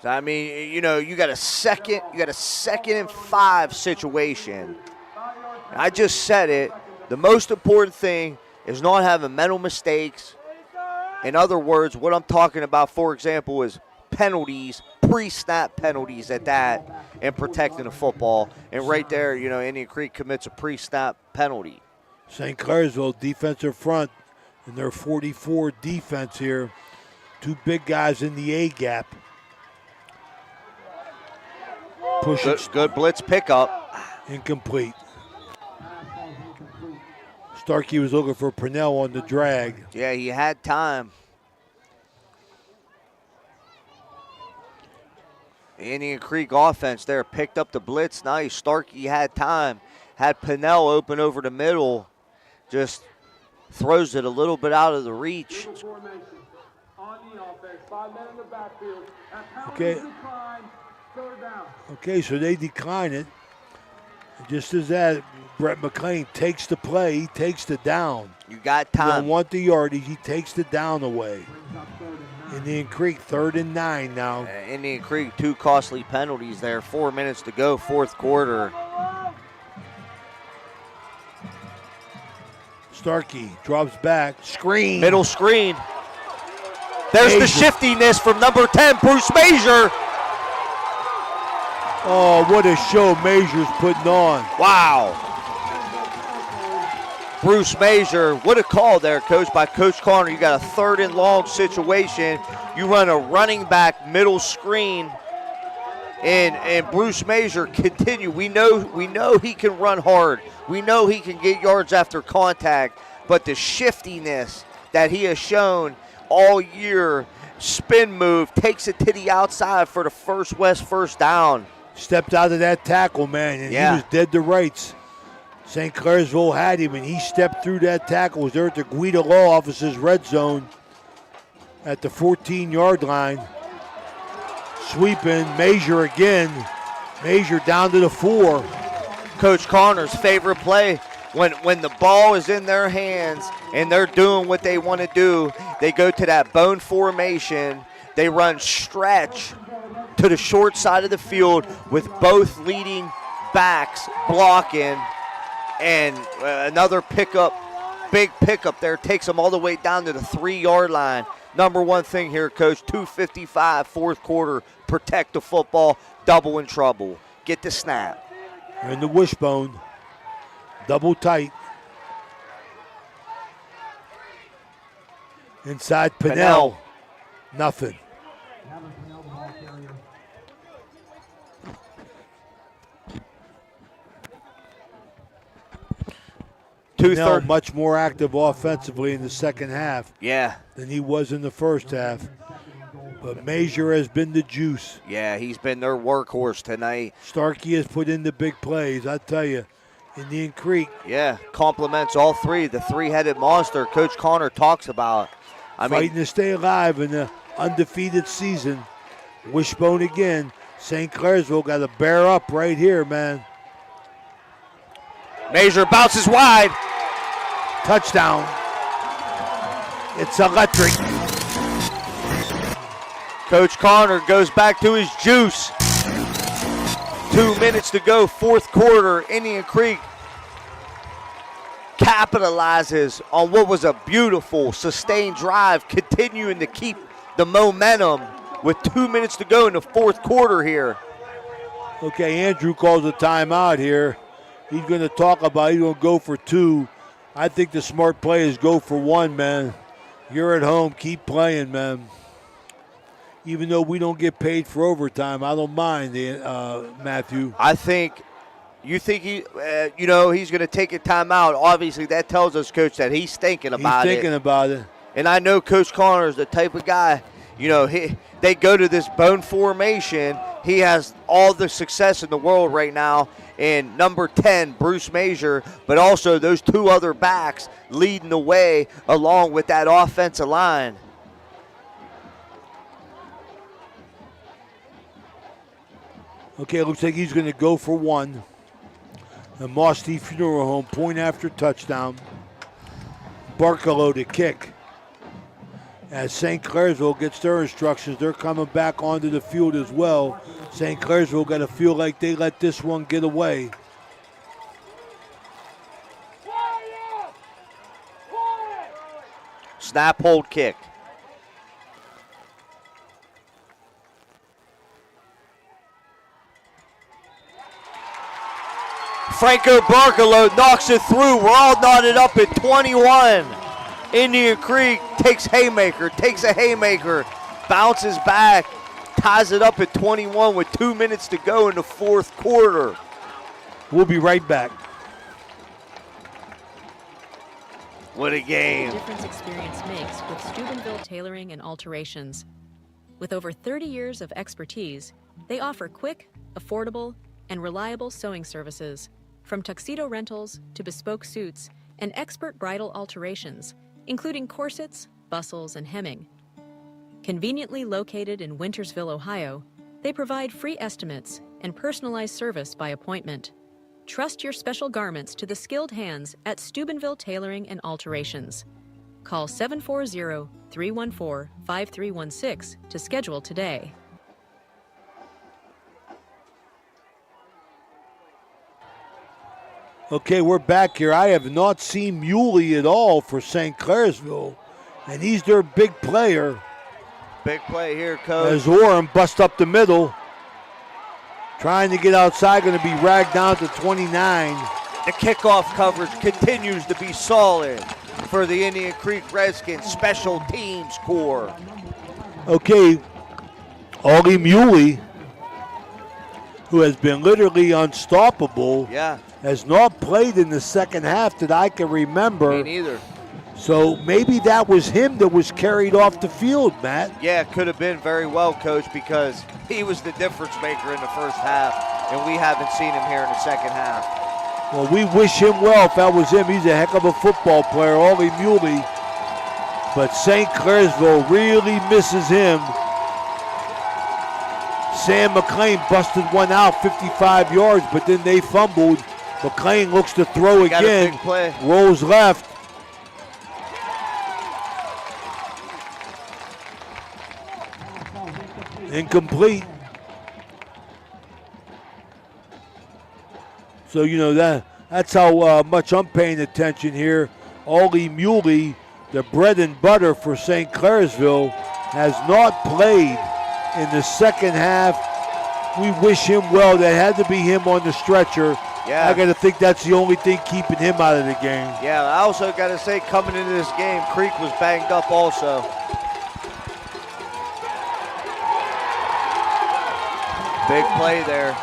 S4: I mean, you got a second and 5 situation. I just said it. The most important thing is not having mental mistakes. In other words, what I'm talking about, for example, is penalties, pre-snap penalties at that, and protecting the football. And right there, Indian Creek commits a pre-snap penalty.
S3: St. Clairsville defensive front in their 44 defense here. 2 big guys in the A gap.
S4: Good blitz pickup.
S3: Incomplete. Starkey was looking for Purnell on the drag.
S4: Yeah, he had time. The Indian Creek offense there picked up the blitz. Nice. Starkey had time. Had Purnell open over the middle. Just throws it a little bit out of the reach.
S3: Okay, so they decline it. Just as that, Brett McLean takes the play, he takes the down.
S4: You got time.
S3: You don't want the yardage, he takes the down away. Indian Creek, 3rd and 9 now.
S4: Indian Creek, 2 costly penalties there. 4 minutes to go, fourth quarter.
S3: Starkey drops back, screen.
S4: Middle screen. There's the shiftiness from number 10, Bruce Major.
S3: Oh, what a show Major's putting on.
S4: Wow. Bruce Major, what a call there, Coach, by Coach Connor. You got a 3rd and long situation. You run a running back middle screen, and Bruce Major continue. We know he can run hard. We know he can get yards after contact, but the shiftiness that he has shown all year, spin move, takes it to the outside for the first down.
S3: Stepped out of that tackle, man, and he was dead to rights. St. Clairsville had him, and he stepped through that tackle. Was there at the Guida Law Office's red zone at the 14-yard line. Sweeping, Major again. Major down to the 4.
S4: Coach Connor's favorite play. When the ball is in their hands and they're doing what they want to do, they go to that bone formation. They run stretch to the short side of the field with both leading backs blocking. And another pickup, big pickup there, takes them all the way down to the 3-yard line. Number one thing here, Coach, 2:55, fourth quarter, protect the football, double in trouble. Get the snap.
S3: And the wishbone, double tight. Inside Pinnell, nothing. Pinnell much more active offensively in the second half.
S4: Yeah.
S3: Than he was in the first half. But Major has been the juice.
S4: Yeah, he's been their workhorse tonight.
S3: Starkey has put in the big plays. I tell you, Indian Creek.
S4: Yeah, compliments all three. The three-headed monster Coach Connor talks about.
S3: Fighting to stay alive in the undefeated season. Wishbone again. St. Clairsville got to bear up right here, man.
S4: Major bounces wide.
S3: Touchdown. It's electric.
S4: Coach Connor goes back to his juice. 2 minutes to go, fourth quarter. Indian Creek capitalizes on what was a beautiful, sustained drive, continuing to keep the momentum with 2 minutes to go in the fourth quarter here.
S3: Okay, Andrew calls a timeout here. He's going to talk about he's going to go for 2. I think the smart play is go for 1, man. You're at home. Keep playing, man. Even though we don't get paid for overtime, I don't mind, Matthew.
S4: I think you think he's going to take a timeout. Obviously, that tells us, Coach, that he's thinking about it.
S3: He's thinking about it.
S4: And I know Coach Connor is the type of guy, they go to this bone formation. He has all the success in the world right now. And number 10, Bruce Major, but also those 2 other backs leading the way along with that offensive line.
S3: Okay, it looks like he's going to go for 1. The Moss T Funeral Home, point after touchdown. Barkalow to kick. As St. Clairsville gets their instructions, they're coming back onto the field as well. St. Clairsville got to feel like they let this one get away.
S4: Snap, hold, kick. Franco Barkalow knocks it through. We're all knotted up at 21. Indian Creek takes a haymaker, bounces back, ties it up at 21 with 2 minutes to go in the fourth quarter.
S3: We'll be right back.
S4: What a game.
S19: Difference experience makes with Steubenville Tailoring and Alterations. With over 30 years of expertise, they offer quick, affordable, and reliable sewing services, from tuxedo rentals to bespoke suits and expert bridal alterations, including corsets, bustles, and hemming. Conveniently located in Wintersville, Ohio, they provide free estimates and personalized service by appointment. Trust your special garments to the skilled hands at Steubenville Tailoring and Alterations. Call 740-314-5316 to schedule today.
S3: Okay, we're back here. I have not seen Muley at all for St. Clairsville, and he's their big player.
S4: Big play here, Coach.
S3: As Orem bust up the middle, trying to get outside, going to be ragged down to 29.
S4: The kickoff coverage continues to be solid for the Indian Creek Redskins special teams core.
S3: Okay, Ollie Muley, who has been literally unstoppable, has not played in the second half that I can remember.
S4: Me neither.
S3: So maybe that was him that was carried off the field, Matt.
S4: Yeah, it could have been very well, Coach, because he was the difference maker in the first half, and we haven't seen him here in the second half.
S3: Well, we wish him well if that was him. He's a heck of a football player, Ollie Muley. But St. Clairsville really misses him. Sam McLean busted one out 55 yards, but then they fumbled. McLean looks to throw again, rolls left. Incomplete. So, That's how much I'm paying attention here. Ollie Muley, the bread and butter for St. Clairsville, has not played in the second half. We wish him well. That had to be him on the stretcher.
S4: Yeah.
S3: I got to think that's the only thing keeping him out of the game.
S4: Yeah, I also got to say, coming into this game, Creek was banged up also. Big play there.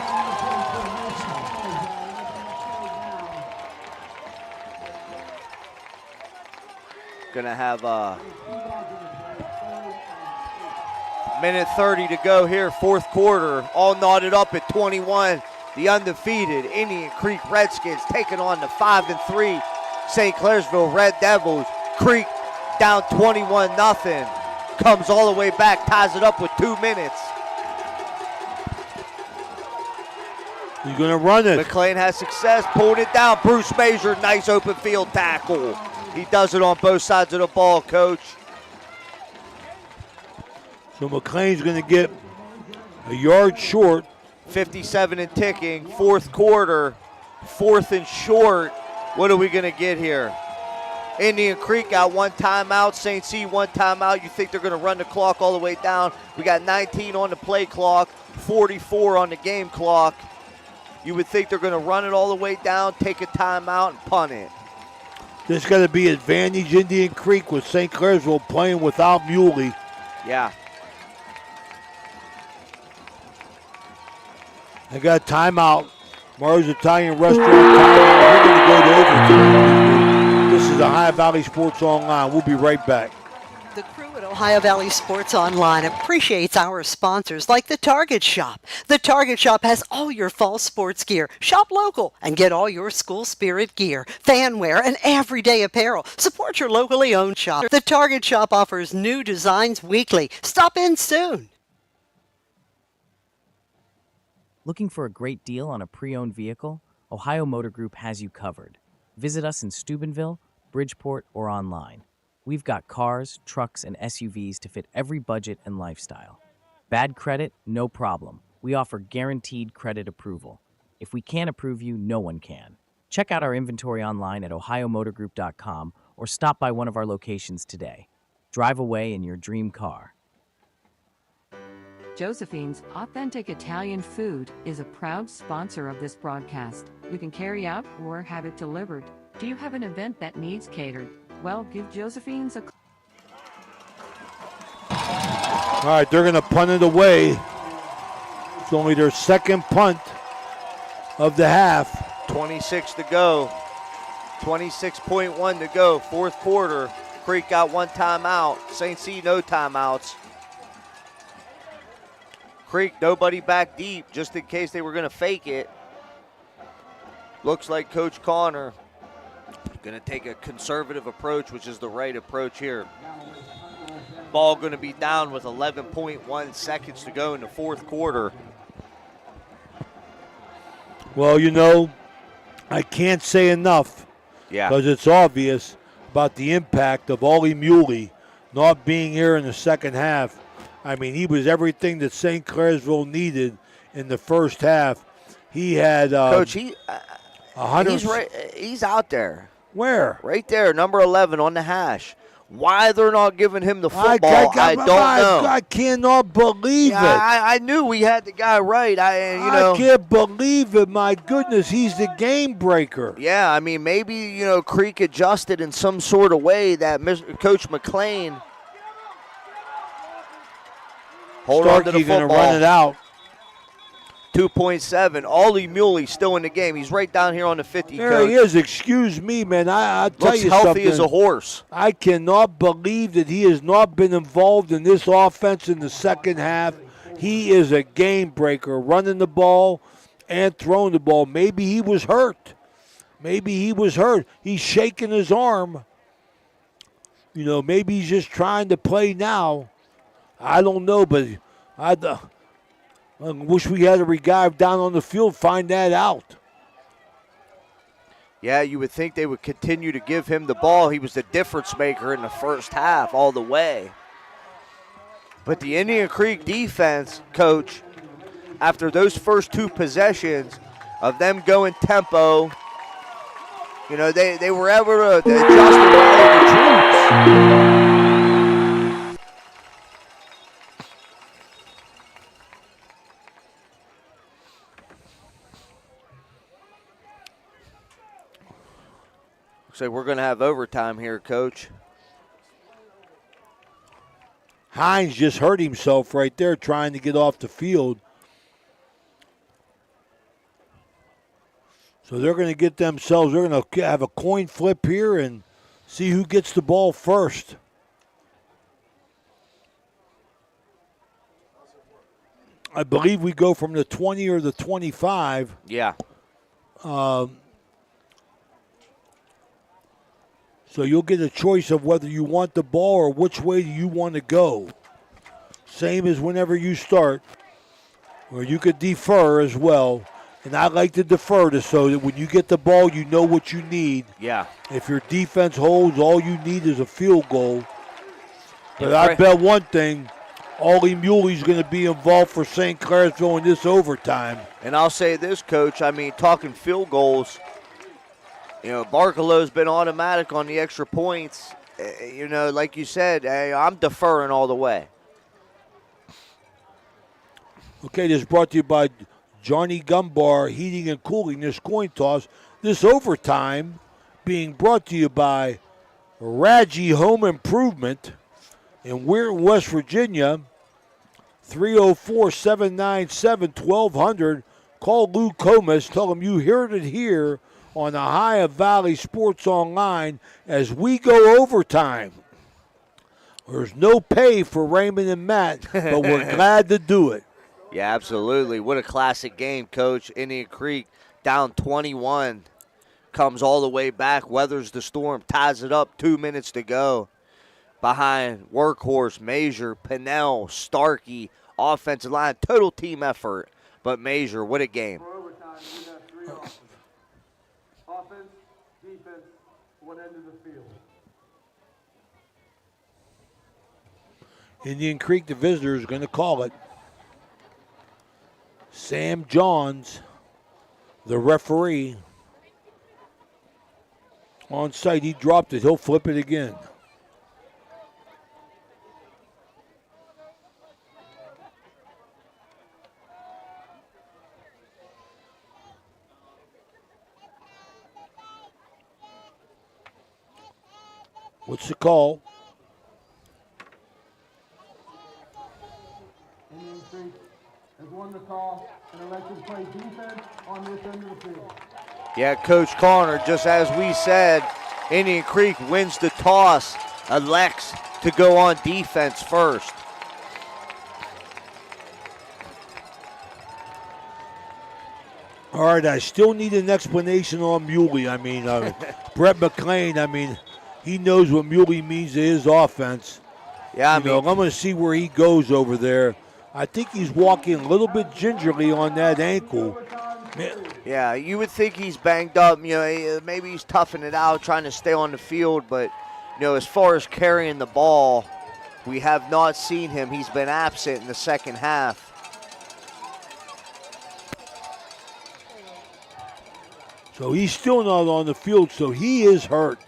S4: Gonna have minute 30 to go here, fourth quarter. All knotted up at 21. The undefeated Indian Creek Redskins taking on the 5-3 St. Clairsville Red Devils. Creek down 21-0. Comes all the way back, ties it up with 2 minutes.
S3: He's going to run it.
S4: McLean has success, pulling it down. Bruce Major, nice open field tackle. He does it on both sides of the ball, Coach.
S3: So McLean's going to get a yard short.
S4: 57 and ticking, fourth quarter, 4th and short. What are we going to get here? Indian Creek got 1 timeout, St. C 1 timeout. You think they're going to run the clock all the way down. We got 19 on the play clock, 44 on the game clock. You would think they're going to run it all the way down, take a timeout, and punt it.
S3: There's got to be advantage Indian Creek with St. Clairsville playing without Muley.
S4: Yeah.
S3: I got a timeout. Mars Italian Restaurant timeout. We're going to go to overtime. This is Ohio Valley Sports Online. We'll be right back.
S13: The crew at Ohio Valley Sports Online appreciates our sponsors like the Target Shop. The Target Shop has all your fall sports gear. Shop local and get all your school spirit gear, fan wear, and everyday apparel. Support your locally owned shop. The Target Shop offers new designs weekly. Stop in soon.
S7: Looking for a great deal on a pre-owned vehicle? Ohio Motor Group has you covered. Visit us in Steubenville, Bridgeport, or online. We've got cars, trucks, and SUVs to fit every budget and lifestyle. Bad credit? No problem. We offer guaranteed credit approval. If we can't approve you, no one can. Check out our inventory online at ohiomotorgroup.com or stop by one of our locations today. Drive away in your dream car.
S12: Josephine's Authentic Italian Food is a proud sponsor of this broadcast. You can carry out or have it delivered. Do you have an event that needs catered? Well, give Josephine's a call.
S3: All right, they're going to punt it away. It's only their second punt of the half.
S4: 26 to go. 26.1 to go. Fourth quarter. Creek got 1 timeout. St. C, no timeouts. Creek, nobody back deep, just in case they were going to fake it. Looks like Coach Connor going to take a conservative approach, which is the right approach here. Ball going to be down with 11.1 seconds to go in the fourth quarter.
S3: Well, you know, I can't say enough because it's obvious about the impact of Ollie Muley not being here in the second half. I mean, he was everything that St. Clairsville needed in the first half. He had
S4: Coach, he's out there.
S3: Where?
S4: Right there, number 11 on the hash. Why they're not giving him the football, I don't know.
S3: I cannot believe it.
S4: I knew we had the guy right. I
S3: can't believe it. My goodness, he's the game breaker.
S4: Yeah, I mean, maybe, Creek adjusted in some sort of way that Coach McLean. Hold on to the football.
S3: Going to run it out.
S4: 2.7. Ollie Muley still in the game. He's right down here on the 50.
S3: There
S4: Coach.
S3: he is. Excuse me, man. I'll tell you something.
S4: Looks healthy as a horse.
S3: I cannot believe that he has not been involved in this offense in the second half. He is a game breaker, running the ball and throwing the ball. Maybe he was hurt. He's shaking his arm. Maybe he's just trying to play now. I don't know, but I wish we had a guy down on the field find that out.
S4: Yeah, you would think they would continue to give him the ball. He was the difference maker in the first half all the way. But the Indian Creek defense, Coach, after those first 2 possessions of them going tempo, You know, they were able to adjust and follow the troops. Looks like we're going to have overtime here, Coach.
S3: Hines just hurt himself right there trying to get off the field. So they're going to get themselves, they're going to have a coin flip here and see who gets the ball first. I believe we go from the 20 or the 25.
S4: Yeah.
S3: So you'll get a choice of whether you want the ball or which way do you want to go. Same as whenever you start, or you could defer as well. And I like to defer this so that when you get the ball, you know what you need.
S4: Yeah.
S3: If your defense holds, all you need is a field goal. But I bet one thing, Ollie Muley's going to be involved for St. Clairsville in this overtime.
S4: And I'll say this, Coach, I mean, talking field goals, you know, Barkelow's been automatic on the extra points. You know, like you said, hey, I'm deferring all the way.
S3: Okay, this is brought to you by Johnny Gumbar Heating and Cooling, this coin toss. This overtime being brought to you by Raggi Home Improvement in Weir, West Virginia. 304-797-1200. Call Lou Comas. Tell him you heard it here on the Ohio Valley Sports Online as we go overtime. There's no pay for Raymond and Matt, but we're glad to do it.
S4: Yeah, absolutely. What a classic game, Coach. Indian Creek down 21. Comes all the way back, weathers the storm, ties it up, 2 minutes to go. Behind Workhorse, Major, Pinnell, Starkey, offensive line, total team effort. But Major, what a game.
S1: For overtime, we have three options. Offense, defense, one end of the field.
S3: Indian Creek, the visitor, is going to call it. Sam Johns, the referee. On site, he dropped it. He'll flip it again. What's the call?
S1: Indian Creek has won the call and elected to play defense on this end of the field.
S4: Yeah, Coach Connor, just as we said, Indian Creek wins the toss, elects to go on defense first.
S3: All right, I still need an explanation on Muley. I mean, Brett McLean, I mean, he knows what Muley means to his offense.
S4: Yeah,
S3: I'm going to see where he goes over there. I think he's walking a little bit gingerly on that ankle.
S4: Yeah, you would think he's banged up. You know, maybe he's toughing it out, trying to stay on the field. But, you know, as far as carrying the ball, we have not seen him. He's been absent in the second half.
S3: So he's still not on the field, so he is hurt.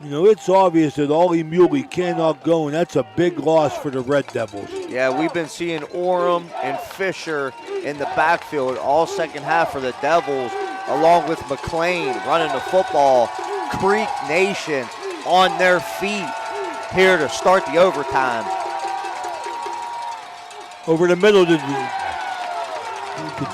S3: You know, it's obvious that Ollie Muley cannot go, and that's a big loss for the Red Devils.
S4: Yeah, we've been seeing Orem and Fisher in the backfield all second half for the Devils, along with McLean running the football. Creek Nation on their feet here to start the overtime.
S3: Over the middle to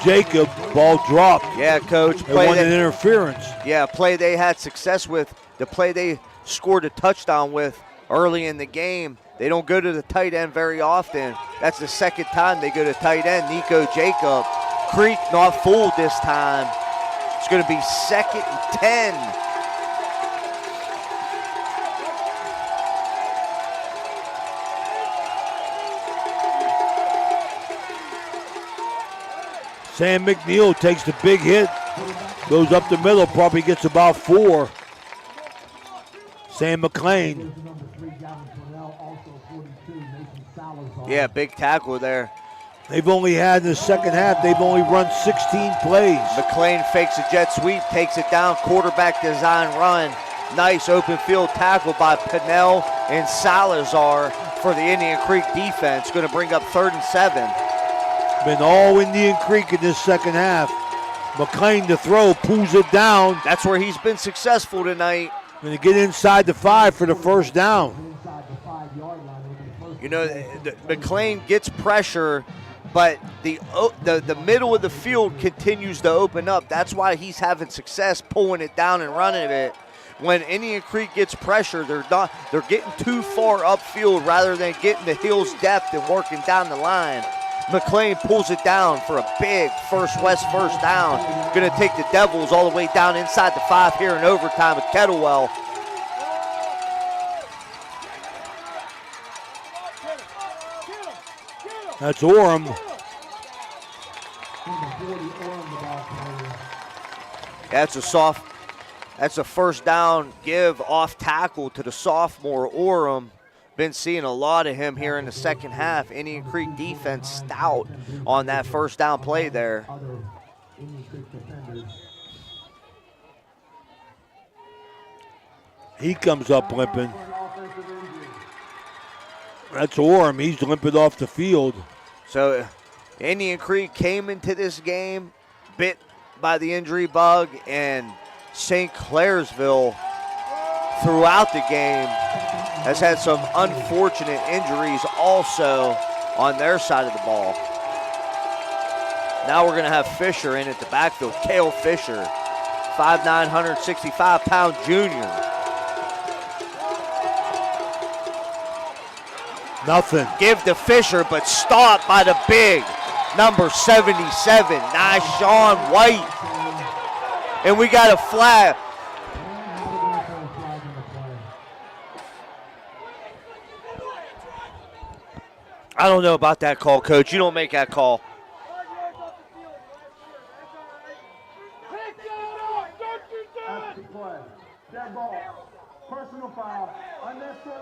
S3: Jacob, ball dropped.
S4: Yeah, Coach.
S3: They wanted interference.
S4: Yeah, play they had success with, the play they scored a touchdown with early in the game. They don't go to the tight end very often. That's the second time they go to tight end. Nico Jacob. Creek not fooled this time. It's going to be 2nd and 10.
S3: Sam McNeil takes the big hit, goes up the middle, probably gets about 4. Sam McLean.
S4: Yeah, big tackle there
S3: They've only had in the second half, they've only run 16 plays.
S4: McLean fakes a jet sweep, takes it down, quarterback design run. Nice open field tackle by Pinnell and Salazar for the Indian Creek defense. Going to bring up 3rd and 7.
S3: Been all Indian Creek in this second half. McLean to throw, pulls it down.
S4: That's where he's been successful tonight.
S3: Going to get inside the 5 for the first down.
S4: You know, McLean gets pressure, but the middle of the field continues to open up. That's why he's having success pulling it down and running it. When Indian Creek gets pressure, they're getting too far upfield rather than getting the Hills depth and working down the line. McLean pulls it down for a big first down. Going to take the Devils all the way down inside the 5 here in overtime at Kettlewell.
S3: That's Orem.
S4: That's a first down give off tackle to the sophomore Orem. Been seeing a lot of him here in the second half. Indian Creek defense stout on that first down play there.
S3: He comes up limping. That's Orem. He's limping off the field.
S4: So Indian Creek came into this game bit by the injury bug, and St. Clairsville throughout the game has had some unfortunate injuries also on their side of the ball. Now we're going to have Fisher in at the backfield. Cale Fisher, 5'9", 165-pound junior.
S3: Nothing.
S4: Give to Fisher, but stopped by the big number 77, Nyshawn White. And we got a flag. I don't know about that call, Coach. You don't make that call.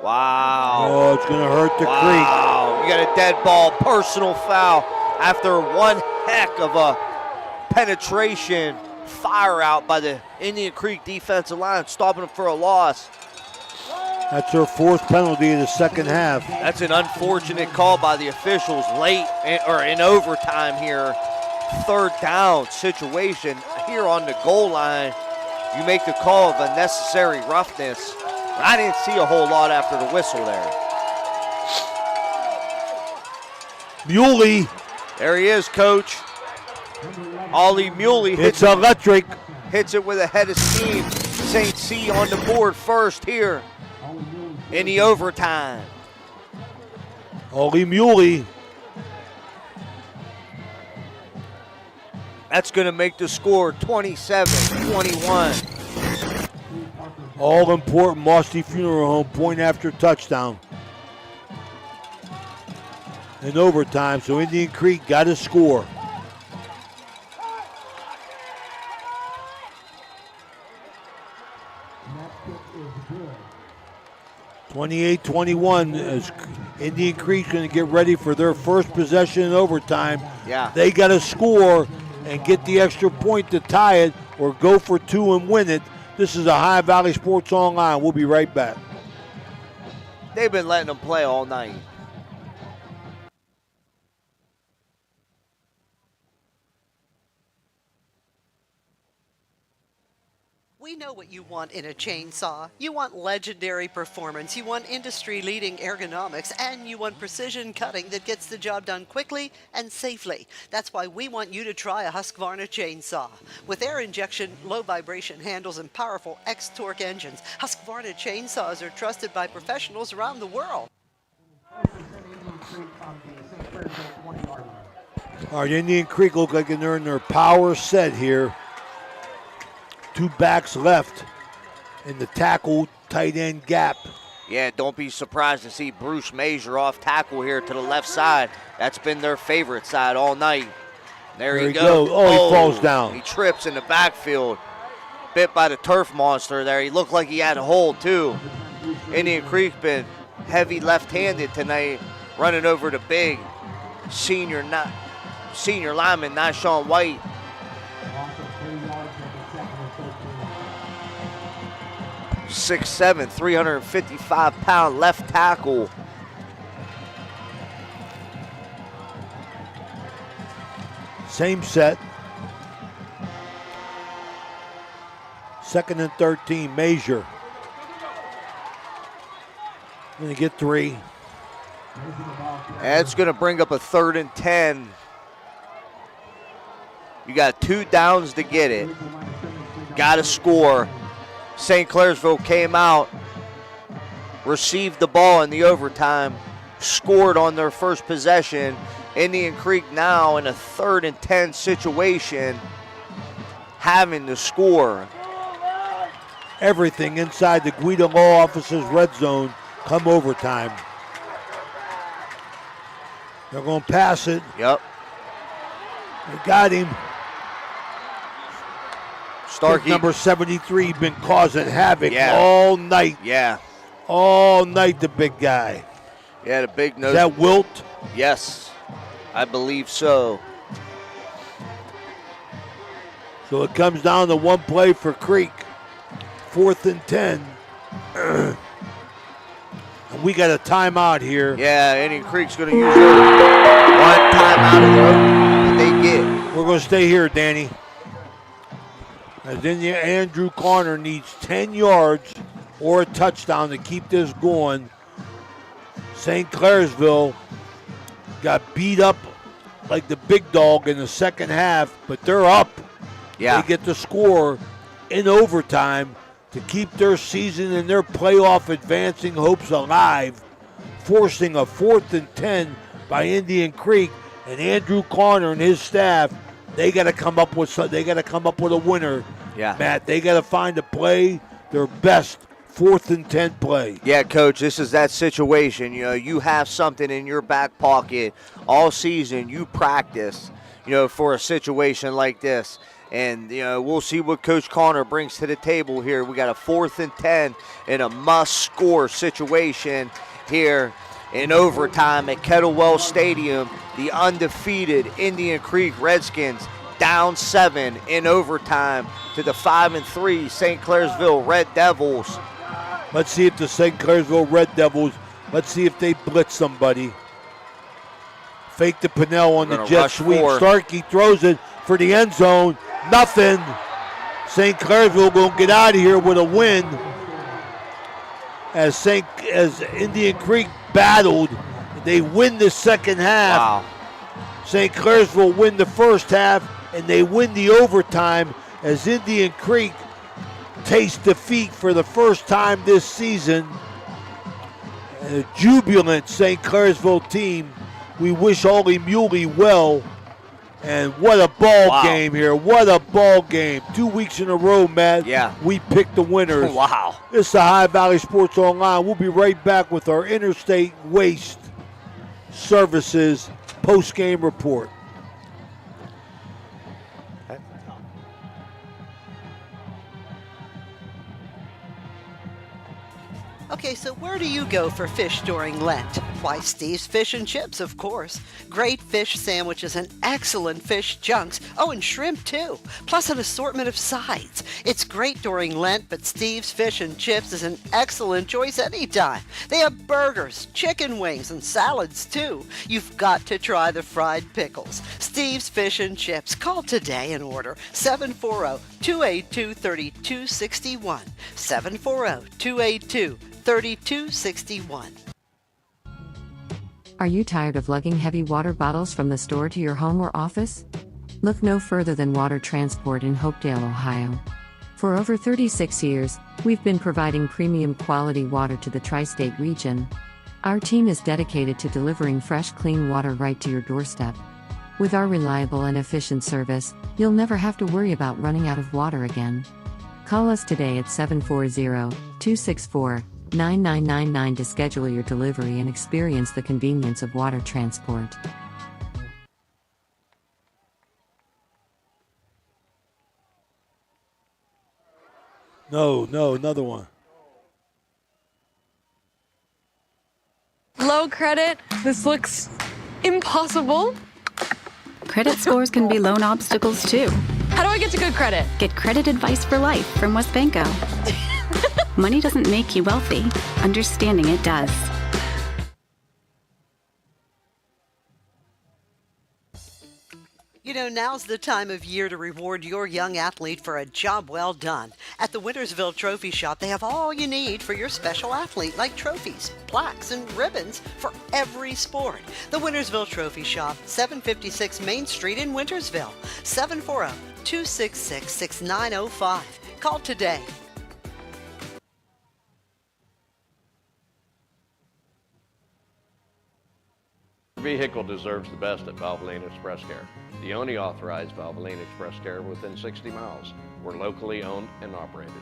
S4: Wow.
S3: Oh, it's going to hurt the Creek.
S4: Wow. You got a dead ball, personal foul after one heck of a penetration fire out by the Indian Creek defensive line, stopping them for a loss.
S3: That's their 4th penalty of the second half.
S4: That's an unfortunate call by the officials late or in overtime here. 3rd down situation here on the goal line. You make the call of unnecessary roughness. I didn't see a whole lot after the whistle there.
S3: Muley.
S4: There he is, Coach. Ollie Muley.
S3: It's electric.
S4: Hits it with a head of steam. St. C on the board first here in the overtime.
S3: Ollie Muley.
S4: That's going to make the score 27-21.
S3: All important Mossy Funeral Home point after touchdown. In overtime, so Indian Creek got a score. – 28-21 as Indian Creek's going to get ready for their first possession in overtime.
S4: Yeah.
S3: They got to score and get the extra point to tie it or go for 2 and win it. This is a Ohio Valley Sports Online. We'll be right back.
S4: They've been letting them play all night.
S13: We know what you want in a chainsaw. You want legendary performance, you want industry-leading ergonomics, and you want precision cutting that gets the job done quickly and safely. That's why we want you to try a Husqvarna chainsaw. With air injection, low vibration handles, and powerful X-Torque engines, Husqvarna chainsaws are trusted by professionals around the world.
S3: All right, Indian Creek look like they're in their power set here. 2 backs left in the tackle tight end gap.
S4: Yeah, don't be surprised to see Bruce Major off tackle here to the left side. That's been their favorite side all night. There he goes.
S3: Oh, he falls down.
S4: He trips in the backfield. Bit by the turf monster there. He looked like he had a hold too. Indian Creek been heavy left-handed tonight, running over the big senior lineman, not Sean White.
S9: Loss of 3 yards at the second and 13.
S4: 6'7", 355-pound left tackle.
S3: Same set. 2nd and 13, Major. Going to get 3.
S4: That's going to bring up a 3rd and 10. You got 2 downs to get it. Got to score. St. Clairsville came out, received the ball in the overtime, scored on their first possession. Indian Creek now in a 3rd and 10 situation, having to score.
S3: Everything inside the Guida Law Office's red zone come overtime. They're going to pass it.
S4: Yep.
S3: They got him.
S4: Starkey.
S3: Number 73 been causing havoc
S4: Yeah.
S3: all night.
S4: Yeah.
S3: All night, the big guy.
S4: Yeah, the big nose.
S3: Is that Wilt?
S4: Yes, I believe so.
S3: So it comes down to one play for Creek. 4th and 10. And we got a timeout here.
S4: Yeah, Indian Creek's going to use one timeout that they get.
S3: We're going to stay here, Danny. As Andrew Conner needs 10 yards or a touchdown to keep this going. St. Clairsville got beat up like the big dog in the second half, but they're up.
S4: Yeah.
S3: They get the score in overtime to keep their season and their playoff advancing hopes alive, forcing a 4th and 10 by Indian Creek. And Andrew Conner and his staff, they got to come up with a winner.
S4: Yeah.
S3: Matt, they got to find a play, their best 4th and 10 play.
S4: Yeah, Coach, this is that situation. You know, you have something in your back pocket all season. You practice, for a situation like this. And, we'll see what Coach Conner brings to the table here. We got a 4th and 10 in a must-score situation here in overtime at Kettlewell Stadium. The undefeated Indian Creek Redskins down 7 in overtime to the 5-3 St. Clairsville Red Devils.
S3: Let's see if the St. Clairsville Red Devils, let's see if they blitz somebody. Fake the Pinnell on the jet sweep. Starkey throws it for the end zone. Nothing. St. Clairsville going to get out of here with a win. As Indian Creek battled, they win the second half.
S4: Wow.
S3: St. Clairsville win the first half, and they win the overtime as Indian Creek taste defeat for the first time this season. And a jubilant St. Clairsville team. We wish Ollie Muley well. And what a ball game here. What a ball game. 2 weeks in a row, Matt.
S4: Yeah.
S3: We picked the winners.
S4: Wow.
S3: This is the High Valley Sports Online. We'll be right back with our Interstate Waste Services post-game report.
S13: Okay, so where do you go for fish during Lent? Why, Steve's Fish and Chips, of course. Great fish sandwiches and excellent fish chunks. Oh, and shrimp, too. Plus an assortment of sides. It's great during Lent, but Steve's Fish and Chips is an excellent choice anytime. They have burgers, chicken wings, and salads, too. You've got to try the fried pickles. Steve's Fish and Chips. Call today and order 740-282-3261. 740-282-3261.
S12: Are you tired of lugging heavy water bottles from the store to your home or office? Look no further than Water Transport in Hopedale, Ohio. For over 36 years, we've been providing premium quality water to the tri-state region. Our team is dedicated to delivering fresh, clean water right to your doorstep. With our reliable and efficient service, you'll never have to worry about running out of water again. Call us today at 740-264-9999 to schedule your delivery and experience the convenience of water transport.
S3: No, another one.
S2: Low credit. This looks Impossible.
S8: Credit scores can be loan obstacles too.
S2: How do I get to good credit?
S8: Get credit advice for life from WestBanco. Money doesn't make you wealthy. Understanding it does.
S13: You know, now's the time of year to reward your young athlete for a job well done. At the Wintersville Trophy Shop, they have all you need for your special athlete, like trophies, plaques, and ribbons for every sport. The Wintersville Trophy Shop, 756 Main Street in Wintersville, 740-266-6905. Call today.
S15: Your vehicle deserves the best at Valvoline Express Care, the only authorized Valvoline Express Care within 60 miles. We're locally owned and operated.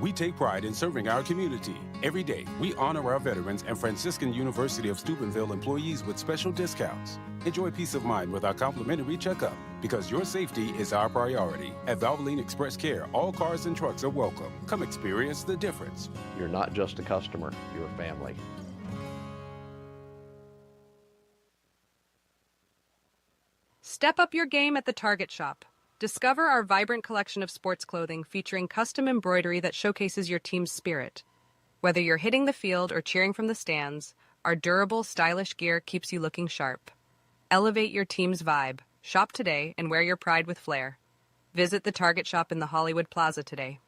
S16: We take pride in serving our community. Every day, we honor our veterans and Franciscan University of Steubenville employees with special discounts. Enjoy peace of mind with our complimentary checkup, because your safety is our priority. At Valvoline Express Care, all cars and trucks are welcome. Come experience the difference.
S15: You're not just a customer, you're family.
S17: Step up your game at the Target Shop. Discover our vibrant collection of sports clothing featuring custom embroidery that showcases your team's spirit. Whether you're hitting the field or cheering from the stands, our durable, stylish gear keeps you looking sharp. Elevate your team's vibe. Shop today and wear your pride with flair. Visit the Target Shop in the Hollywood Plaza today.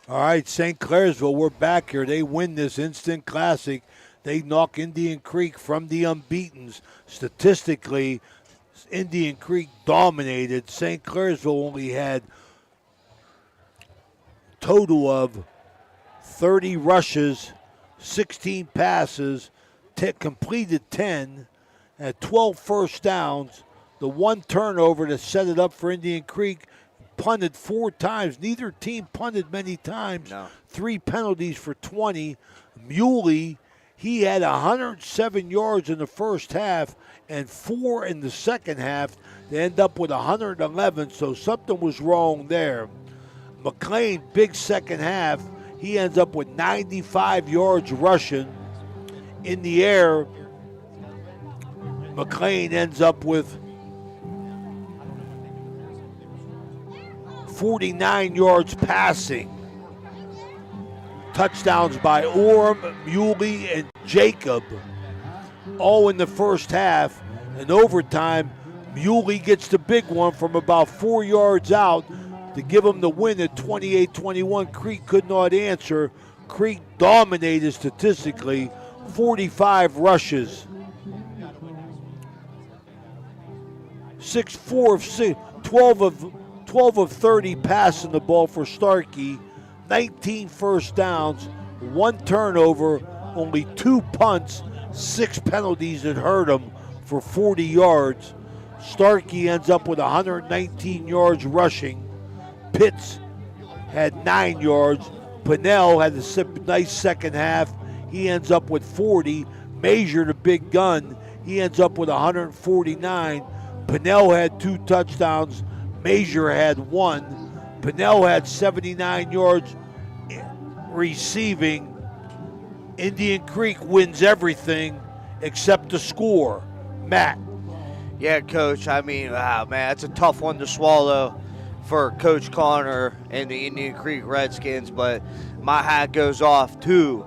S3: All right, St. Clairsville, we're back here. They win this instant classic. They knock Indian Creek from the unbeatens. Statistically, Indian Creek dominated. St. Clairsville only had a total of 30 rushes, 16 passes, completed 10, had 12 first downs, the one turnover to set it up for Indian Creek. Punted 4 times. Neither team punted many times.
S4: No.
S3: 3 penalties for 20. Muley, he had 107 yards in the first half and 4 in the second half to end up with 111, so something was wrong there. McLean, big second half. He ends up with 95 yards rushing. In the air, McLean ends up with 49 yards passing. Touchdowns by Orm, Muley, and Jacob, all in the first half. In overtime, Muley gets the big one from about 4 yards out to give them the win at 28-21. Creek could not answer. Creek dominated statistically, 45 rushes. 6-4 of 6, 12 of 30 passing the ball for Starkey, 19 first downs, 1 turnover, only 2 punts, 6 penalties that hurt him for 40 yards. Starkey ends up with 119 yards rushing. Pitts had 9 yards. Pinnell had a nice second half. He ends up with 40. Major, the big gun, he ends up with 149. Pinnell had 2 touchdowns. Major had 1. Pinnell had 79 yards receiving. Indian Creek wins everything except the score. Matt.
S4: Yeah, Coach. I mean, wow, man, that's a tough one to swallow for Coach Connor and the Indian Creek Redskins, but my hat goes off to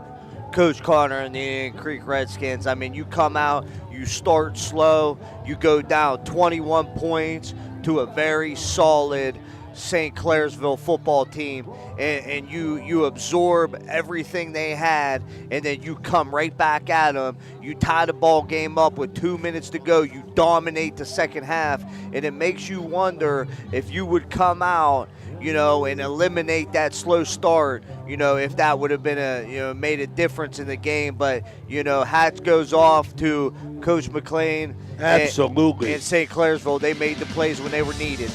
S4: Coach Connor and the Indian Creek Redskins. I mean, you come out, you start slow, you go down 21 points to a very solid St. Clairsville football team, and you absorb everything they had, and then you come right back at them. You tie the ball game up with 2 minutes to go. You dominate the second half, and it makes you wonder if you would come out, and eliminate that slow start, if that would have been made a difference in the game. But, hats goes off to Coach McLean.
S3: Absolutely.
S4: And St. Clairsville. They made the plays when they were needed.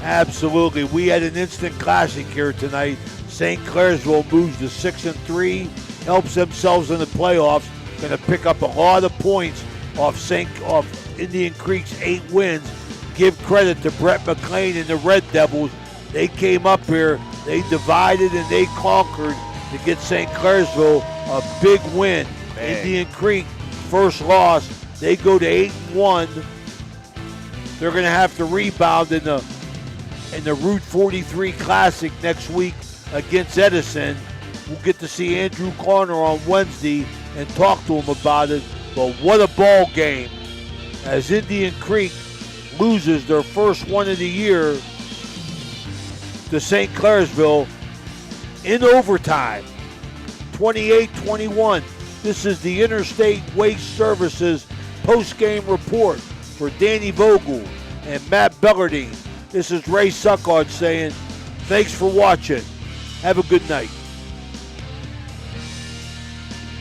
S3: Absolutely. We had an instant classic here tonight. St. Clairsville moves to 6-3, helps themselves in the playoffs. Going to pick up a lot of points off Indian Creek's 8 wins. Give credit to Brett McLean and the Red Devils. They came up here, They divided and they conquered to get St. Clairsville a big win.
S4: Man.
S3: Indian Creek, first loss. They go to 8-1. They're going to have to rebound in the Route 43 Classic next week against Edison. We'll get to see Andrew Corner on Wednesday and talk to him about it. But what a ball game as Indian Creek loses their first one of the year to St. Clairsville in overtime, 28-21. This is the Interstate Waste Services post-game report for Danny Vogel and Matt Bellardine. This is Ray Suckard saying thanks for watching. Have a good night.